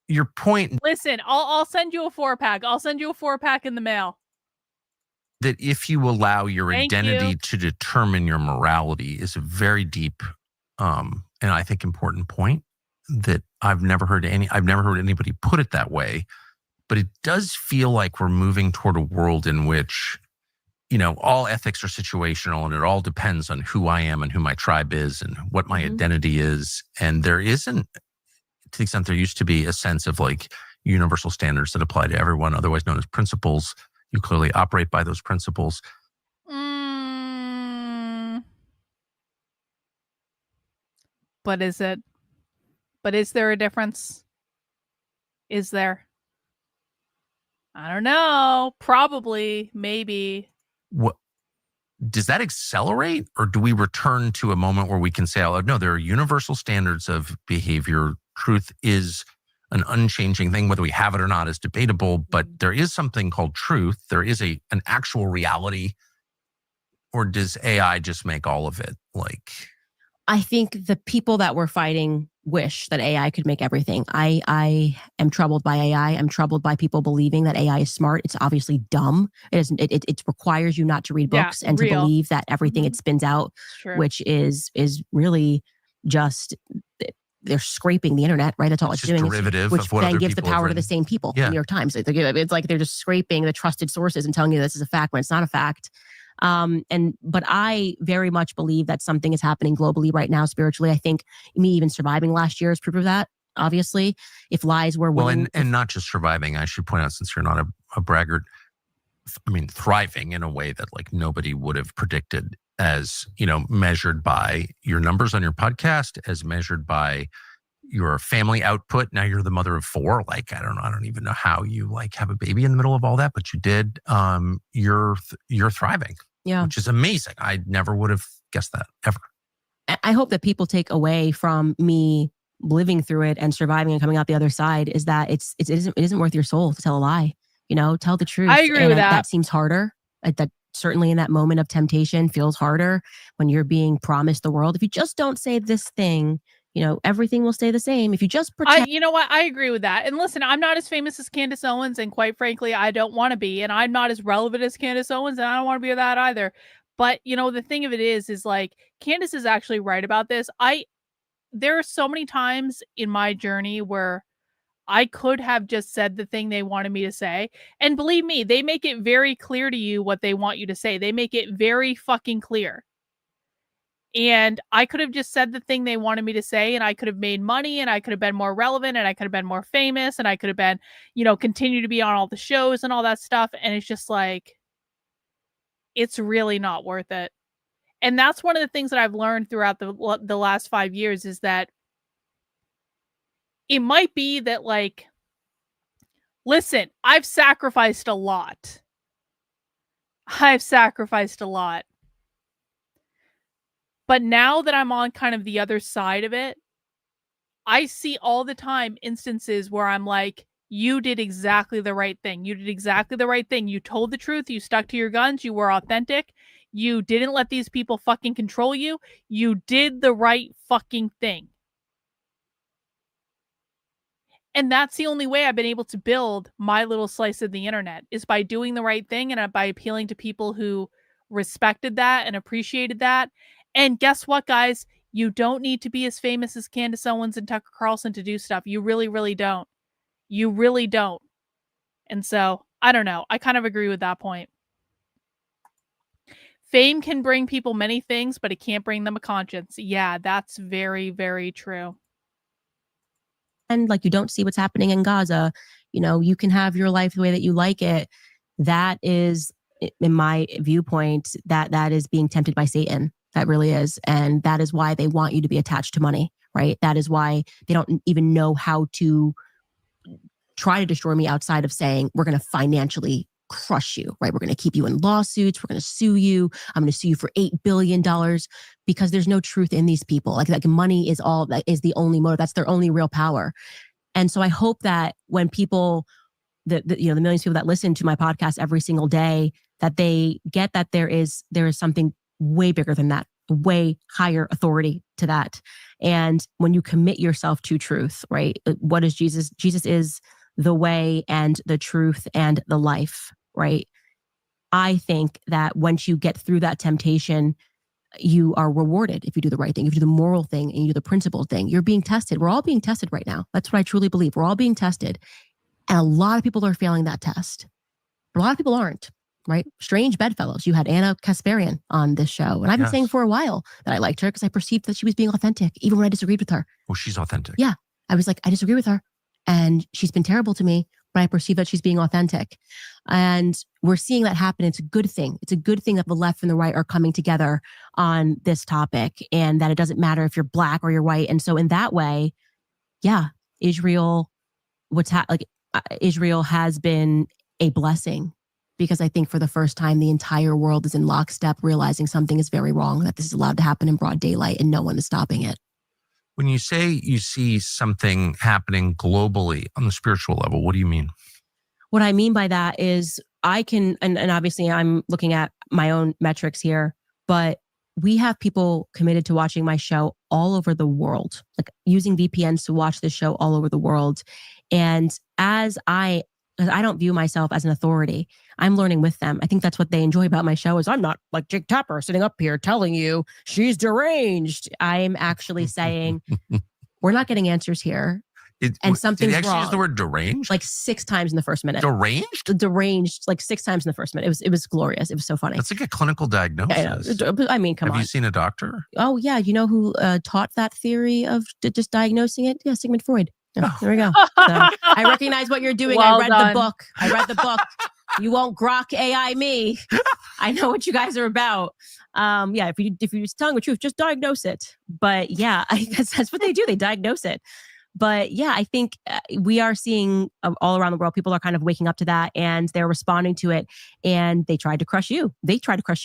Your point. Listen, I'll send you a 4-pack. I'll send you a 4-pack in the mail. That if you allow your Thank identity you. to determine your morality is a very deep and I think important point that I've never heard anybody put it that way. But it does feel like we're moving toward a world in which, you know, all ethics are situational and it all depends on who I am and who my tribe is and what my identity is. And there isn't, to the extent there used to be, a sense of like universal standards that apply to everyone, otherwise known as principles. You clearly operate by those principles. But is there a difference? Is there? I don't know. Probably, maybe. What does that accelerate, or do we return to a moment where we can say, oh, no, there are universal standards of behavior. Truth is an unchanging thing. Whether we have it or not is debatable, but there is something called truth. There is an actual reality. Or does AI just make all of it? Like, I think the people that we're fighting wish that AI could make everything. I am troubled by AI. I'm troubled by people believing that AI is smart. It's obviously dumb. It requires you not to read books and to believe that everything it spins out, which is really just, they're scraping the internet, right? That's all it's doing. Derivative which of what then other gives the people power have to the written. same people. Yeah. The New York Times. It's like they're just scraping the trusted sources and telling you this is a fact when it's not a fact. But I very much believe that something is happening globally right now spiritually. I think me even surviving last year is proof of that. Obviously, if lies were winning, and not just surviving, I should point out, since you're not a braggart, I mean, thriving in a way that like nobody would have predicted, as, you know, measured by your numbers on your podcast, as measured by your family output. Now you're the mother of 4. Like, I don't even know how you like have a baby in the middle of all that, but you did. You're thriving, which is amazing. I never would have guessed that ever. I hope that people take away from me living through it and surviving and coming out the other side is that it isn't worth your soul to tell a lie. You know, tell the truth. I agree with that. That seems harder. That certainly in that moment of temptation feels harder when you're being promised the world. If you just don't say this thing, you know, everything will stay the same. If you just pretend. You know what? I agree with that. And listen, I'm not as famous as Candace Owens, and quite frankly, I don't want to be. And I'm not as relevant as Candace Owens, and I don't want to be that either. But, you know, the thing of it is like, Candace is actually right about this. There are so many times in my journey where I could have just said the thing they wanted me to say. And believe me, they make it very clear to you what they want you to say. They make it very fucking clear. And I could have just said the thing they wanted me to say, and I could have made money, and I could have been more relevant, and I could have been more famous, and I could have been, you know, continue to be on all the shows and all that stuff. And it's just like, it's really not worth it. And that's one of the things that I've learned throughout the last 5 years is that it might be that, like, listen, I've sacrificed a lot. But now that I'm on kind of the other side of it, I see all the time instances where I'm like, you did exactly the right thing. You did exactly the right thing. You told the truth. You stuck to your guns. You were authentic. You didn't let these people fucking control you. You did the right fucking thing. And that's the only way I've been able to build my little slice of the internet, is by doing the right thing and by appealing to people who respected that and appreciated that. And guess what, guys? You don't need to be as famous as Candace Owens and Tucker Carlson to do stuff. You really, really don't. You really don't. And so, I don't know. I kind of agree with that point. Fame can bring people many things, but it can't bring them a conscience. Yeah, that's very, very true. And like, you don't see what's happening in Gaza. You know, you can have your life the way that you like it. That is, in my viewpoint, that is being tempted by Satan. That really is. And that is why they want you to be attached to money, right? That is why they don't even know how to try to destroy me outside of saying, we're going to financially crush you, right? We're going to keep you in lawsuits. We're going to sue you. I'm going to sue you for $8 billion, because there's no truth in these people. Like money is all, that is the only motive. That's their only real power. And so I hope that when people, the millions of people that listen to my podcast every single day, that they get that there is something way bigger than that, way higher authority to that. And when you commit yourself to truth, right? What is Jesus? Jesus is the way and the truth and the life, right? I think that once you get through that temptation, you are rewarded if you do the right thing, if you do the moral thing and you do the principled thing. You're being tested. We're all being tested right now. That's what I truly believe. We're all being tested. And a lot of people are failing that test. A lot of people aren't, right? Strange bedfellows. You had Anna Kasparian on this show. And I've been saying for a while that I liked her because I perceived that she was being authentic, even when I disagreed with her. Oh, she's authentic. Yeah. I was like, I disagree with her. And she's been terrible to me, but I perceive that she's being authentic. And we're seeing that happen. It's a good thing. It's a good thing that the left and the right are coming together on this topic, and that it doesn't matter if you're black or you're white. And so in that way, yeah, Israel, Israel has been a blessing, because I think for the first time, the entire world is in lockstep, realizing something is very wrong, that this is allowed to happen in broad daylight and no one is stopping it. When you say you see something happening globally on the spiritual level, what do you mean? What I mean by that is I can, and obviously I'm looking at my own metrics here, but we have people committed to watching my show all over the world, like using VPNs to watch this show all over the world. And as I don't view myself as an authority, I'm learning with them. I think that's what they enjoy about my show, is I'm not like Jake Tapper sitting up here telling you she's deranged. I'm actually saying we're not getting answers here. And something's wrong. Did he actually use the word deranged? Like 6 times in the first minute. Deranged? Deranged, like 6 times in the first minute. It was glorious. It was so funny. That's like a clinical diagnosis. I mean, come on. Have you seen a doctor? Oh, yeah. You know who taught that theory of just diagnosing it? Yeah, Sigmund Freud. Yeah, there we go. So, I recognize what you're doing. Well I read done. the book. You won't grok AI me. I know what you guys are about. Yeah, if you're just telling the truth, just diagnose it. But yeah, I guess that's what they do. They diagnose it. But yeah, I think we are seeing all around the world, people are kind of waking up to that and they're responding to it. And they tried to crush you.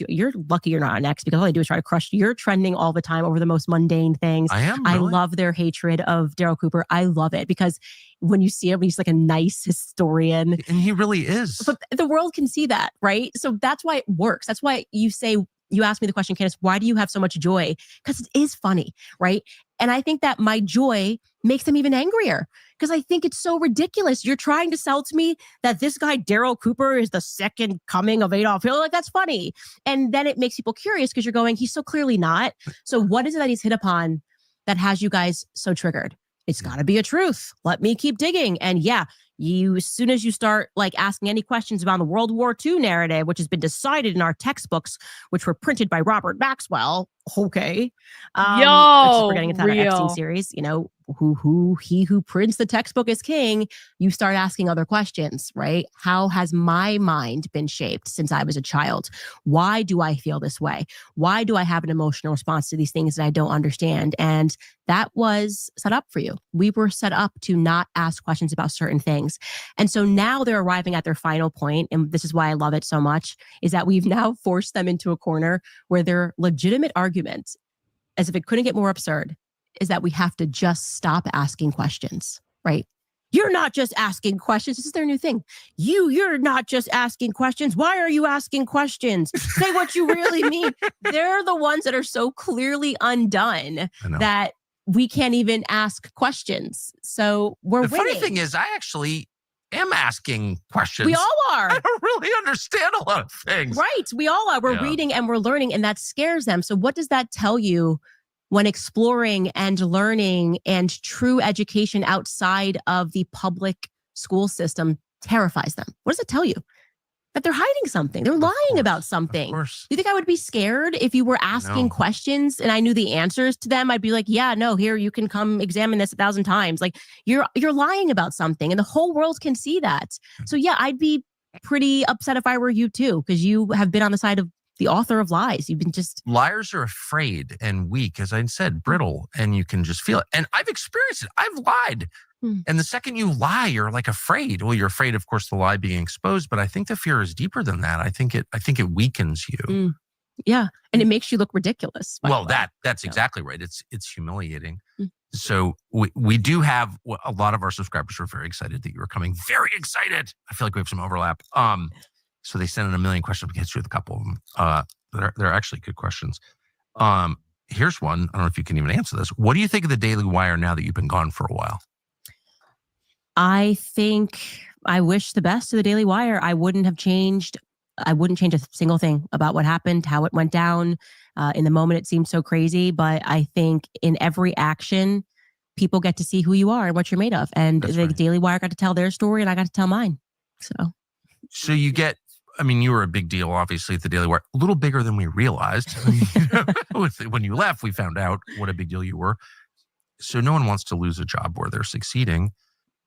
You're lucky you're not next, because all they do is try to crush you. You're trending all the time over the most mundane things. I am. I Really? love their hatred of Daryl Cooper. I love it, because when you see him, he's like a nice historian. And he really is. But the world can see that, right? So that's why it works. That's why you asked me the question, Candace, why do you have so much joy? Because it is funny, right? And I think that my joy makes them even angrier, because I think it's so ridiculous. You're trying to sell to me that this guy, Daryl Cooper, is the second coming of Adolf Hitler. Like, that's funny. And then it makes people curious, because you're going, he's so clearly not. So what is it that he's hit upon that has you guys so triggered? It's got to be a truth. Let me keep digging. And yeah, as soon as you start like asking any questions about the World War II narrative, which has been decided in our textbooks, which were printed by Robert Maxwell. Okay. We're getting into that Epstein series, you know, he who prints the textbook is king. You start asking other questions, right? How has my mind been shaped since I was a child? Why do I feel this way? Why do I have an emotional response to these things that I don't understand? And that was set up for you. We were set up to not ask questions about certain things. And so now they're arriving at their final point, and this is why I love it so much, is that we've now forced them into a corner where their legitimate argument, as if it couldn't get more absurd, is that we have to just stop asking questions, right? You're not just asking questions. This is their new thing. You're not just asking questions. Why are you asking questions? Say what you really mean. They're the ones that are so clearly undone that we can't even ask questions. So we're winning. The funny thing is, I actually am asking questions. We all are. I don't really understand a lot of things. Right. We all are. We're reading and we're learning, and that scares them. So what does that tell you when exploring and learning and true education outside of the public school system terrifies them? What does it tell you? That they're hiding something. They're lying about something. Of course. Do you think I would be scared if you were asking questions and I knew the answers to them? I'd be like, yeah, no, here, you can come examine this 1,000 times. Like you're lying about something and the whole world can see that. So yeah, I'd be pretty upset if I were you too, because you have been on the side of the author of lies. You've been just... Liars are afraid and weak, as I said, brittle, and you can just feel it. And I've experienced it. I've lied. And the second you lie, you're like afraid. Well, you're afraid, of course, the lie being exposed, but I think the fear is deeper than that. I think it weakens you. Yeah. And it makes you look ridiculous. Well, that's exactly right. It's humiliating. So we do have a lot of our subscribers were very excited that you were coming. Very excited. I feel like we have some overlap. So they sent in a million questions. We get through a couple of them. They're actually good questions. Here's one. I don't know if you can even answer this. What do you think of the Daily Wire now that you've been gone for a while? I think I wish the best to the Daily Wire. I wouldn't change a single thing about what happened, how it went down. In the moment, it seemed so crazy, but I think in every action, people get to see who you are and what you're made of. And the Daily Wire got to tell their story and I got to tell mine. So you get, you were a big deal, obviously, at the Daily Wire, a little bigger than we realized. When you left, we found out what a big deal you were. So no one wants to lose a job where they're succeeding.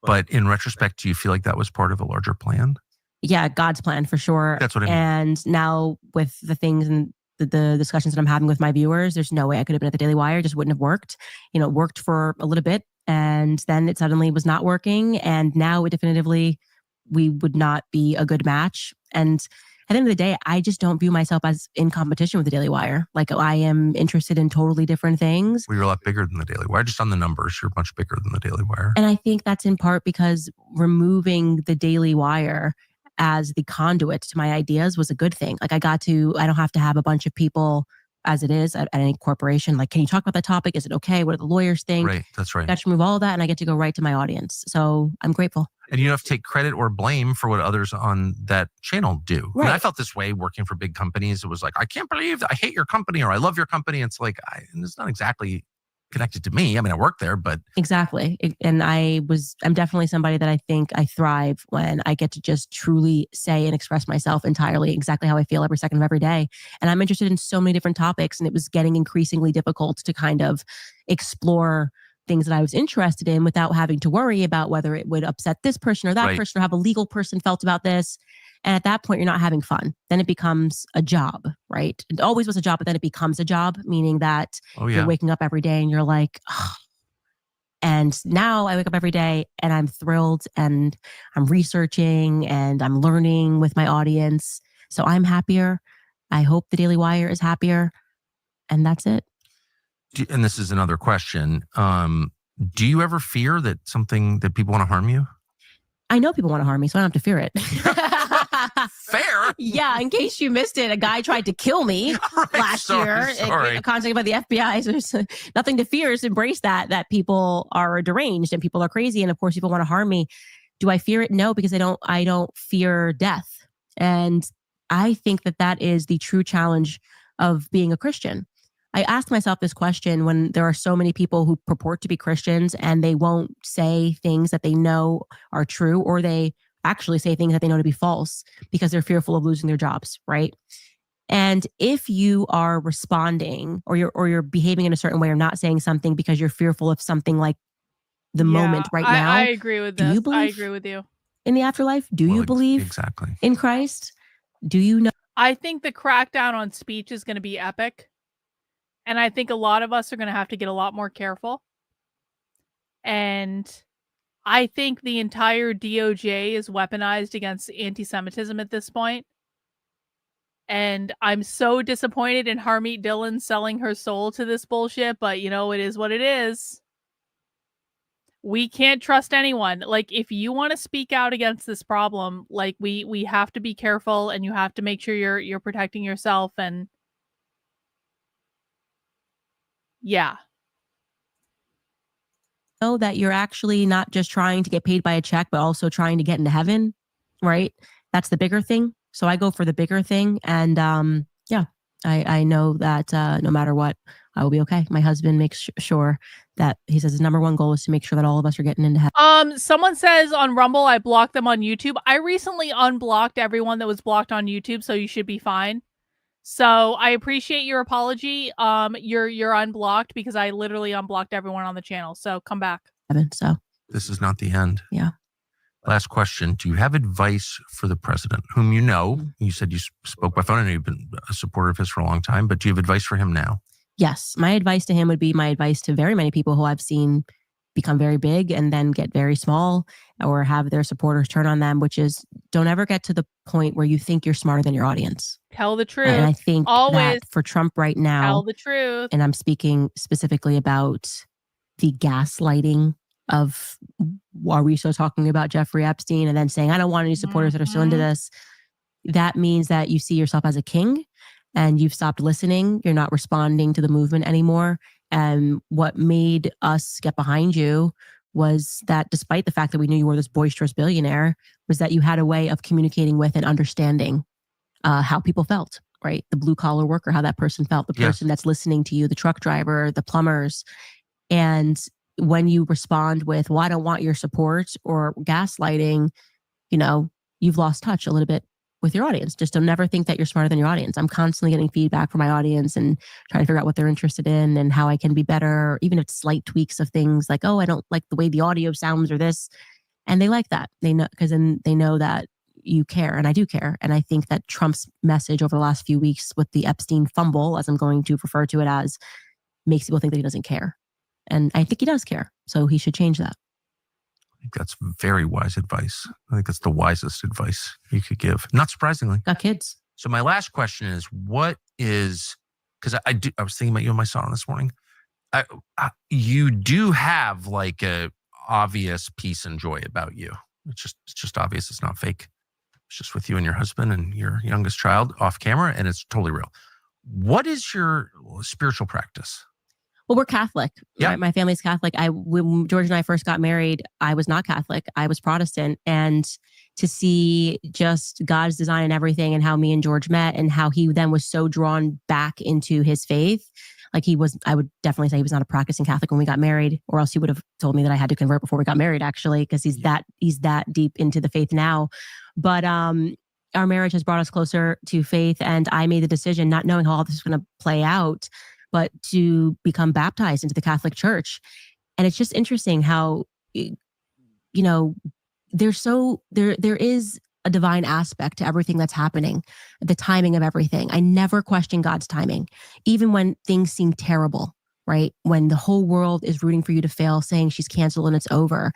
But in retrospect, do you feel like that was part of a larger plan? Yeah, God's plan for sure. That's what I mean. And now with the things and the discussions that I'm having with my viewers, there's no way I could have been at the Daily Wire. It just wouldn't have worked. It worked for a little bit and then it suddenly was not working. And now we would not be a good match. And at the end of the day, I just don't view myself as in competition with the Daily Wire. Like I am interested in totally different things. Well, you're a lot bigger than the Daily Wire. Just on the numbers, you're much bigger than the Daily Wire. And I think that's in part because removing the Daily Wire as the conduit to my ideas was a good thing. Like I don't have to have a bunch of people as it is at any corporation. Like, can you talk about that topic? Is it okay? What do the lawyers think? Right, that's right. I got to remove all of that and I get to go right to my audience. So I'm grateful. And you don't have to take credit or blame for what others on that channel do. Right. And I felt this way working for big companies. It was like, I can't believe that I hate your company or I love your company. It's like, it's not exactly connected to me. I work there, but... Exactly. And I'm definitely somebody that I think I thrive when I get to just truly say and express myself entirely exactly how I feel every second of every day. And I'm interested in so many different topics and it was getting increasingly difficult to kind of explore things that I was interested in without having to worry about whether it would upset this person or that person or how a legal person felt about this. And at that point, you're not having fun. Then it becomes a job, right? It always was a job, but then it becomes a job, meaning that you're waking up every day and you're like, oh. And now I wake up every day and I'm thrilled and I'm researching and I'm learning with my audience. So I'm happier. I hope the Daily Wire is happier. And that's it. And this is another question. Do you ever fear that people want to harm you? I know people want to harm me, so I don't have to fear it. Fair. Yeah, in case you missed it, a guy tried to kill me last year. Contacted by the FBI. So there's nothing to fear. Just embrace that people are deranged and people are crazy. And of course, people want to harm me. Do I fear it? No, because I don't fear death. And I think that is the true challenge of being a Christian. I asked myself this question when there are so many people who purport to be Christians and they won't say things that they know are true, or they actually say things that they know to be false because they're fearful of losing their jobs, right? And if you are responding or you're behaving in a certain way or not saying something because you're fearful of something like the moment right now. I agree with this. I agree with you. In the afterlife? Do you believe exactly in Christ? Do you know? I think the crackdown on speech is going to be epic. And I think a lot of us are going to have to get a lot more careful. And I think the entire DOJ is weaponized against anti-Semitism at this point. And I'm so disappointed in Harmeet Dillon selling her soul to this bullshit, but it is what it is. We can't trust anyone. Like, if you want to speak out against this problem, like we have to be careful and you have to make sure you're protecting yourself. And yeah. Know that you're actually not just trying to get paid by a check, but also trying to get into heaven, right? That's the bigger thing. So I go for the bigger thing. And I know that no matter what, I will be okay. My husband makes sure that he says his number one goal is to make sure that all of us are getting into heaven. Someone says on Rumble, I blocked them on YouTube. I recently unblocked everyone that was blocked on YouTube, so you should be fine. So I appreciate your apology. You're unblocked because I literally unblocked everyone on the channel. So come back. So This is not the end. Yeah. Last question. Do you have advice for the president, whom you know? You said you spoke by phone. I know you've been a supporter of his for a long time, but do you have advice for him now? Yes. My advice to him would be my advice to very many people who I've seen become very big and then get very small or have their supporters turn on them, which is don't ever get to the point where you think you're smarter than your audience. Tell the truth. And I think always that for Trump right now, tell the truth. And I'm speaking specifically about the gaslighting of, are we still talking about Jeffrey Epstein and then saying, I don't want any supporters that are still into this. That means that you see yourself as a king and you've stopped listening. You're not responding to the movement anymore. And what made us get behind you was that despite the fact that we knew you were this boisterous billionaire, was that you had a way of communicating with and understanding how people felt, right? The blue collar worker, how that person felt, the person that's listening to you, the truck driver, the plumbers. And when you respond with, well, I don't want your support or gaslighting, you've lost touch a little bit with your audience. Just don't never think that you're smarter than your audience. I'm constantly getting feedback from my audience and trying to figure out what they're interested in and how I can be better, even if it's slight tweaks of things like, oh, I don't like the way the audio sounds or this. And they like that. They know, because then they know that you care, and I do care. And I think that Trump's message over the last few weeks with the Epstein fumble, as I'm going to refer to it as, makes people think that he doesn't care. And I think he does care. So he should change that. I think that's very wise advice. I think that's the wisest advice you could give. Not surprisingly. Got kids. So my last question is, because I was thinking about you and my son this morning. You do have like a obvious peace and joy about you. It's just obvious. It's not fake. It's just with you and your husband and your youngest child off camera, and it's totally real. What is your spiritual practice? Well, we're Catholic. Yeah. Right? My family's Catholic. When George and I first got married, I was not Catholic. I was Protestant. And to see just God's design and everything and how me and George met and how he then was so drawn back into his faith. Like I would definitely say he was not a practicing Catholic when we got married, or else he would have told me that I had to convert before we got married, actually, because he's that deep into the faith now. But our marriage has brought us closer to faith. And I made the decision, not knowing how all this is going to play out, but to become baptized into the Catholic Church. And it's just interesting how, there is a divine aspect to everything that's happening, the timing of everything. I never question God's timing, even when things seem terrible, right? When the whole world is rooting for you to fail, saying she's canceled and it's over.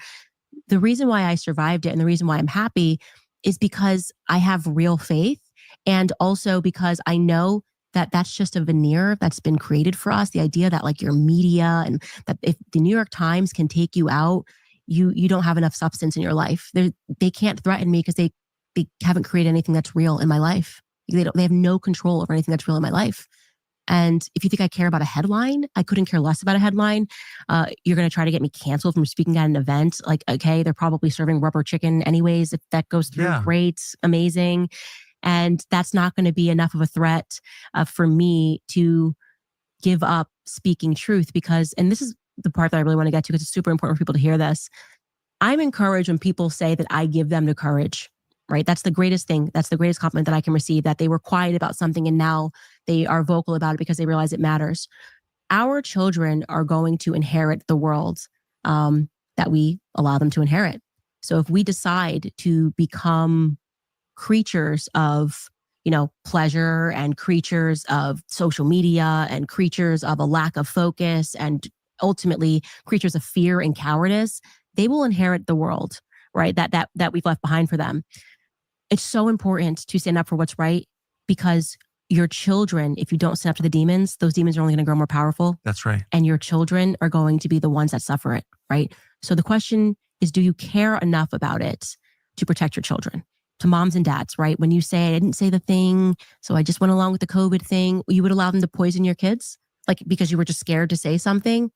The reason why I survived it and the reason why I'm happy is because I have real faith, and also because I know that that's just a veneer that's been created for us. The idea that like your media and that if the New York Times can take you out, you don't have enough substance in your life. They can't threaten me because they haven't created anything that's real in my life. They have no control over anything that's real in my life. And if you think I care about a headline, I couldn't care less about a headline. You're going to try to get me canceled from speaking at an event. Like, okay, they're probably serving rubber chicken anyways. If that goes through, great, amazing. And that's not going to be enough of a threat for me to give up speaking truth, because, and this is the part that I really want to get to because it's super important for people to hear this. I'm encouraged when people say that I give them the courage, right? That's the greatest thing. That's the greatest compliment that I can receive, that they were quiet about something and now they are vocal about it because they realize it matters. Our children are going to inherit the world that we allow them to inherit. So if we decide to become creatures of, pleasure and creatures of social media and creatures of a lack of focus and ultimately creatures of fear and cowardice, they will inherit the world, right? That we've left behind for them. It's so important to stand up for what's right, because your children, if you don't stand up to the demons, those demons are only going to grow more powerful. That's right. And your children are going to be the ones that suffer it, right? So the question is, do you care enough about it to protect your children? To moms and dads, right? When you say, I didn't say the thing, so I just went along with the COVID thing, you would allow them to poison your kids? Like, because you were just scared to say something?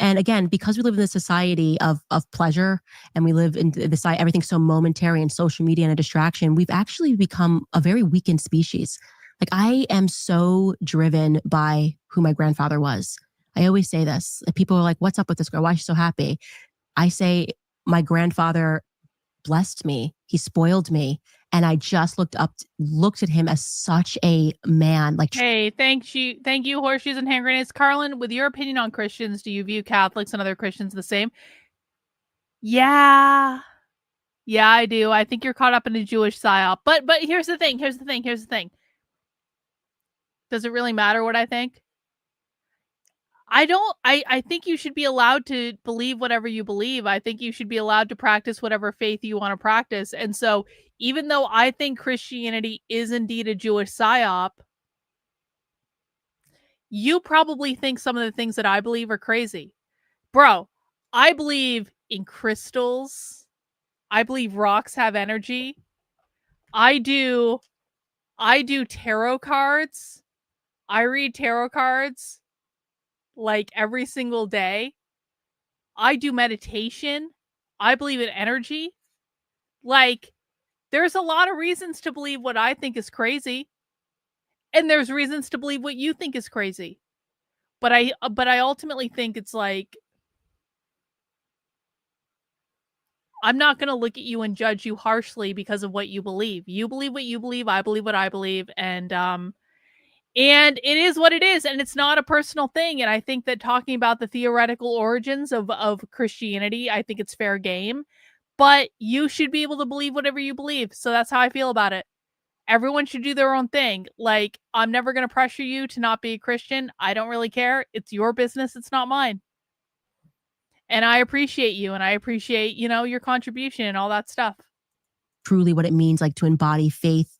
And again, because we live in this society of pleasure, and we live in this, everything's so momentary and social media and a distraction, we've actually become a very weakened species. Like, I am so driven by who my grandfather was. I always say this. People are like, what's up with this girl? Why is she so happy? I say, my grandfather blessed me. He spoiled me. And I just looked at him as such a man. Like, Hey, thank you, horseshoes and hand grenades. Karlyn, with your opinion on Christians, do you view Catholics and other Christians the same? Yeah, I do. I think you're caught up in a Jewish psyop. But here's the thing. Does it really matter what I think? I don't. I think you should be allowed to believe whatever you believe. I think you should be allowed to practice whatever faith you want to practice. And so, even though I think Christianity is indeed a Jewish psyop, you probably think some of the things that I believe are crazy. Bro, I believe in crystals. I believe rocks have energy. I do tarot cards. I read tarot cards like every single day. I do meditation. I believe in energy. Like, there's a lot of reasons to believe what I think is crazy. And there's reasons to believe what you think is crazy. But I ultimately think it's like, I'm not going to look at you and judge you harshly because of what you believe. You believe what you believe. I believe what I believe. And it is what it is. And it's not a personal thing. And I think that talking about the theoretical origins of Christianity, I think it's fair game. But you should be able to believe whatever you believe. So that's how I feel about it. Everyone should do their own thing. Like, I'm never going to pressure you to not be a Christian. I don't really care. It's your business. It's not mine. And I appreciate you, and I appreciate, your contribution and all that stuff. Truly what it means, like, to embody faith.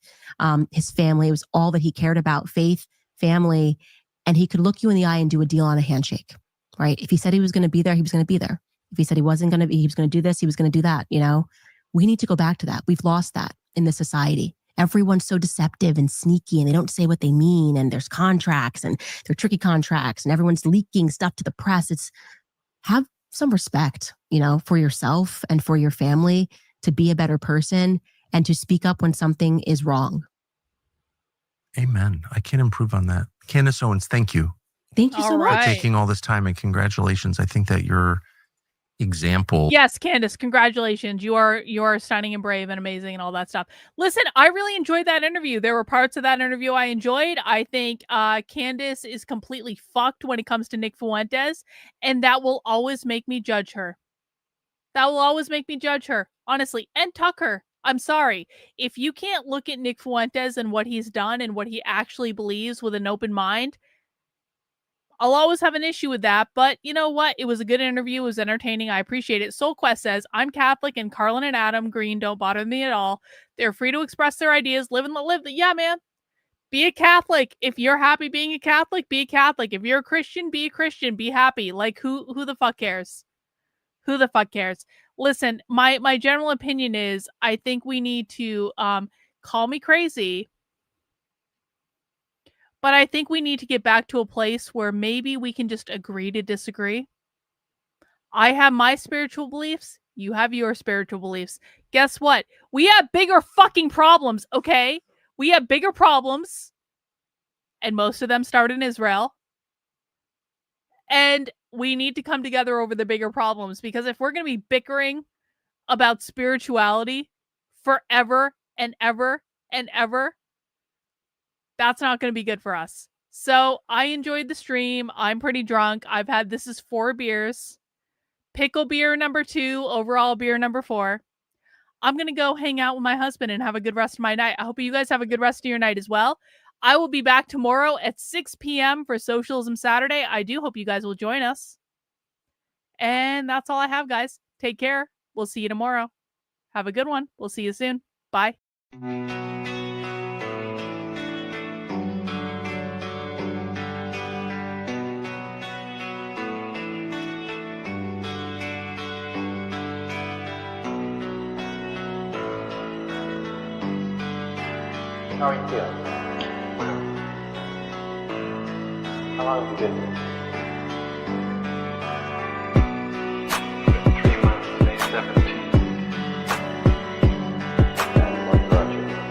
His family, it was all that he cared about, faith, family, and he could look you in the eye and do a deal on a handshake, right? If he said he was going to be there, he was going to be there. If he said he wasn't going to be, he was going to do this, he was going to do that, We need to go back to that. We've lost that in this society. Everyone's so deceptive and sneaky, and they don't say what they mean, and there's contracts, and they're tricky contracts, and everyone's leaking stuff to the press. Have some respect, for yourself and for your family, to be a better person and to speak up when something is wrong. Amen. I can't improve on that. Candace Owens, thank you. Thank you so much. For taking all this time, and congratulations. I think that your example. Yes, Candace, congratulations. You are stunning and brave and amazing and all that stuff. Listen, I really enjoyed that interview. There were parts of that interview I enjoyed. I think Candace is completely fucked when it comes to Nick Fuentes, and that will always make me judge her. Honestly. And Tucker, I'm sorry. If you can't look at Nick Fuentes and what he's done and what he actually believes with an open mind, I'll always have an issue with that. But you know what? It was a good interview. It was entertaining. I appreciate it. SoulQuest says, I'm Catholic, and Karlyn and Adam Green don't bother me at all. They're free to express their ideas, live and let live. Yeah, man. Be a Catholic. If you're happy being a Catholic, be a Catholic. If you're a Christian, be a Christian. Be happy. Like, who the fuck cares? Who the fuck cares? Listen, my general opinion is, I think we need to call me crazy, but I think we need to get back to a place where maybe we can just agree to disagree. I have my spiritual beliefs. You have your spiritual beliefs. Guess what? We have bigger fucking problems, okay? We have bigger problems. And most of them start in Israel. And we need to come together over the bigger problems, because if we're going to be bickering about spirituality forever and ever and ever, that's not going to be good for us. So I enjoyed the stream. I'm pretty drunk. This is 4 beers. Pickle beer number 2, overall beer number 4. I'm going to go hang out with my husband and have a good rest of my night. I hope you guys have a good rest of your night as well. I will be back tomorrow at 6 p.m. for Socialism Saturday. I do hope you guys will join us. And that's all I have, guys. Take care. We'll see you tomorrow. Have a good one. We'll see you soon. Bye. How are you feeling? How long have you been here? 3 months, May 17th. And what brought you here?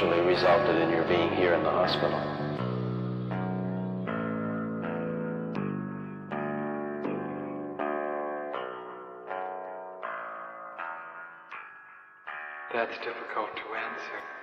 eventually resulted in your being here in the hospital. That's difficult to answer.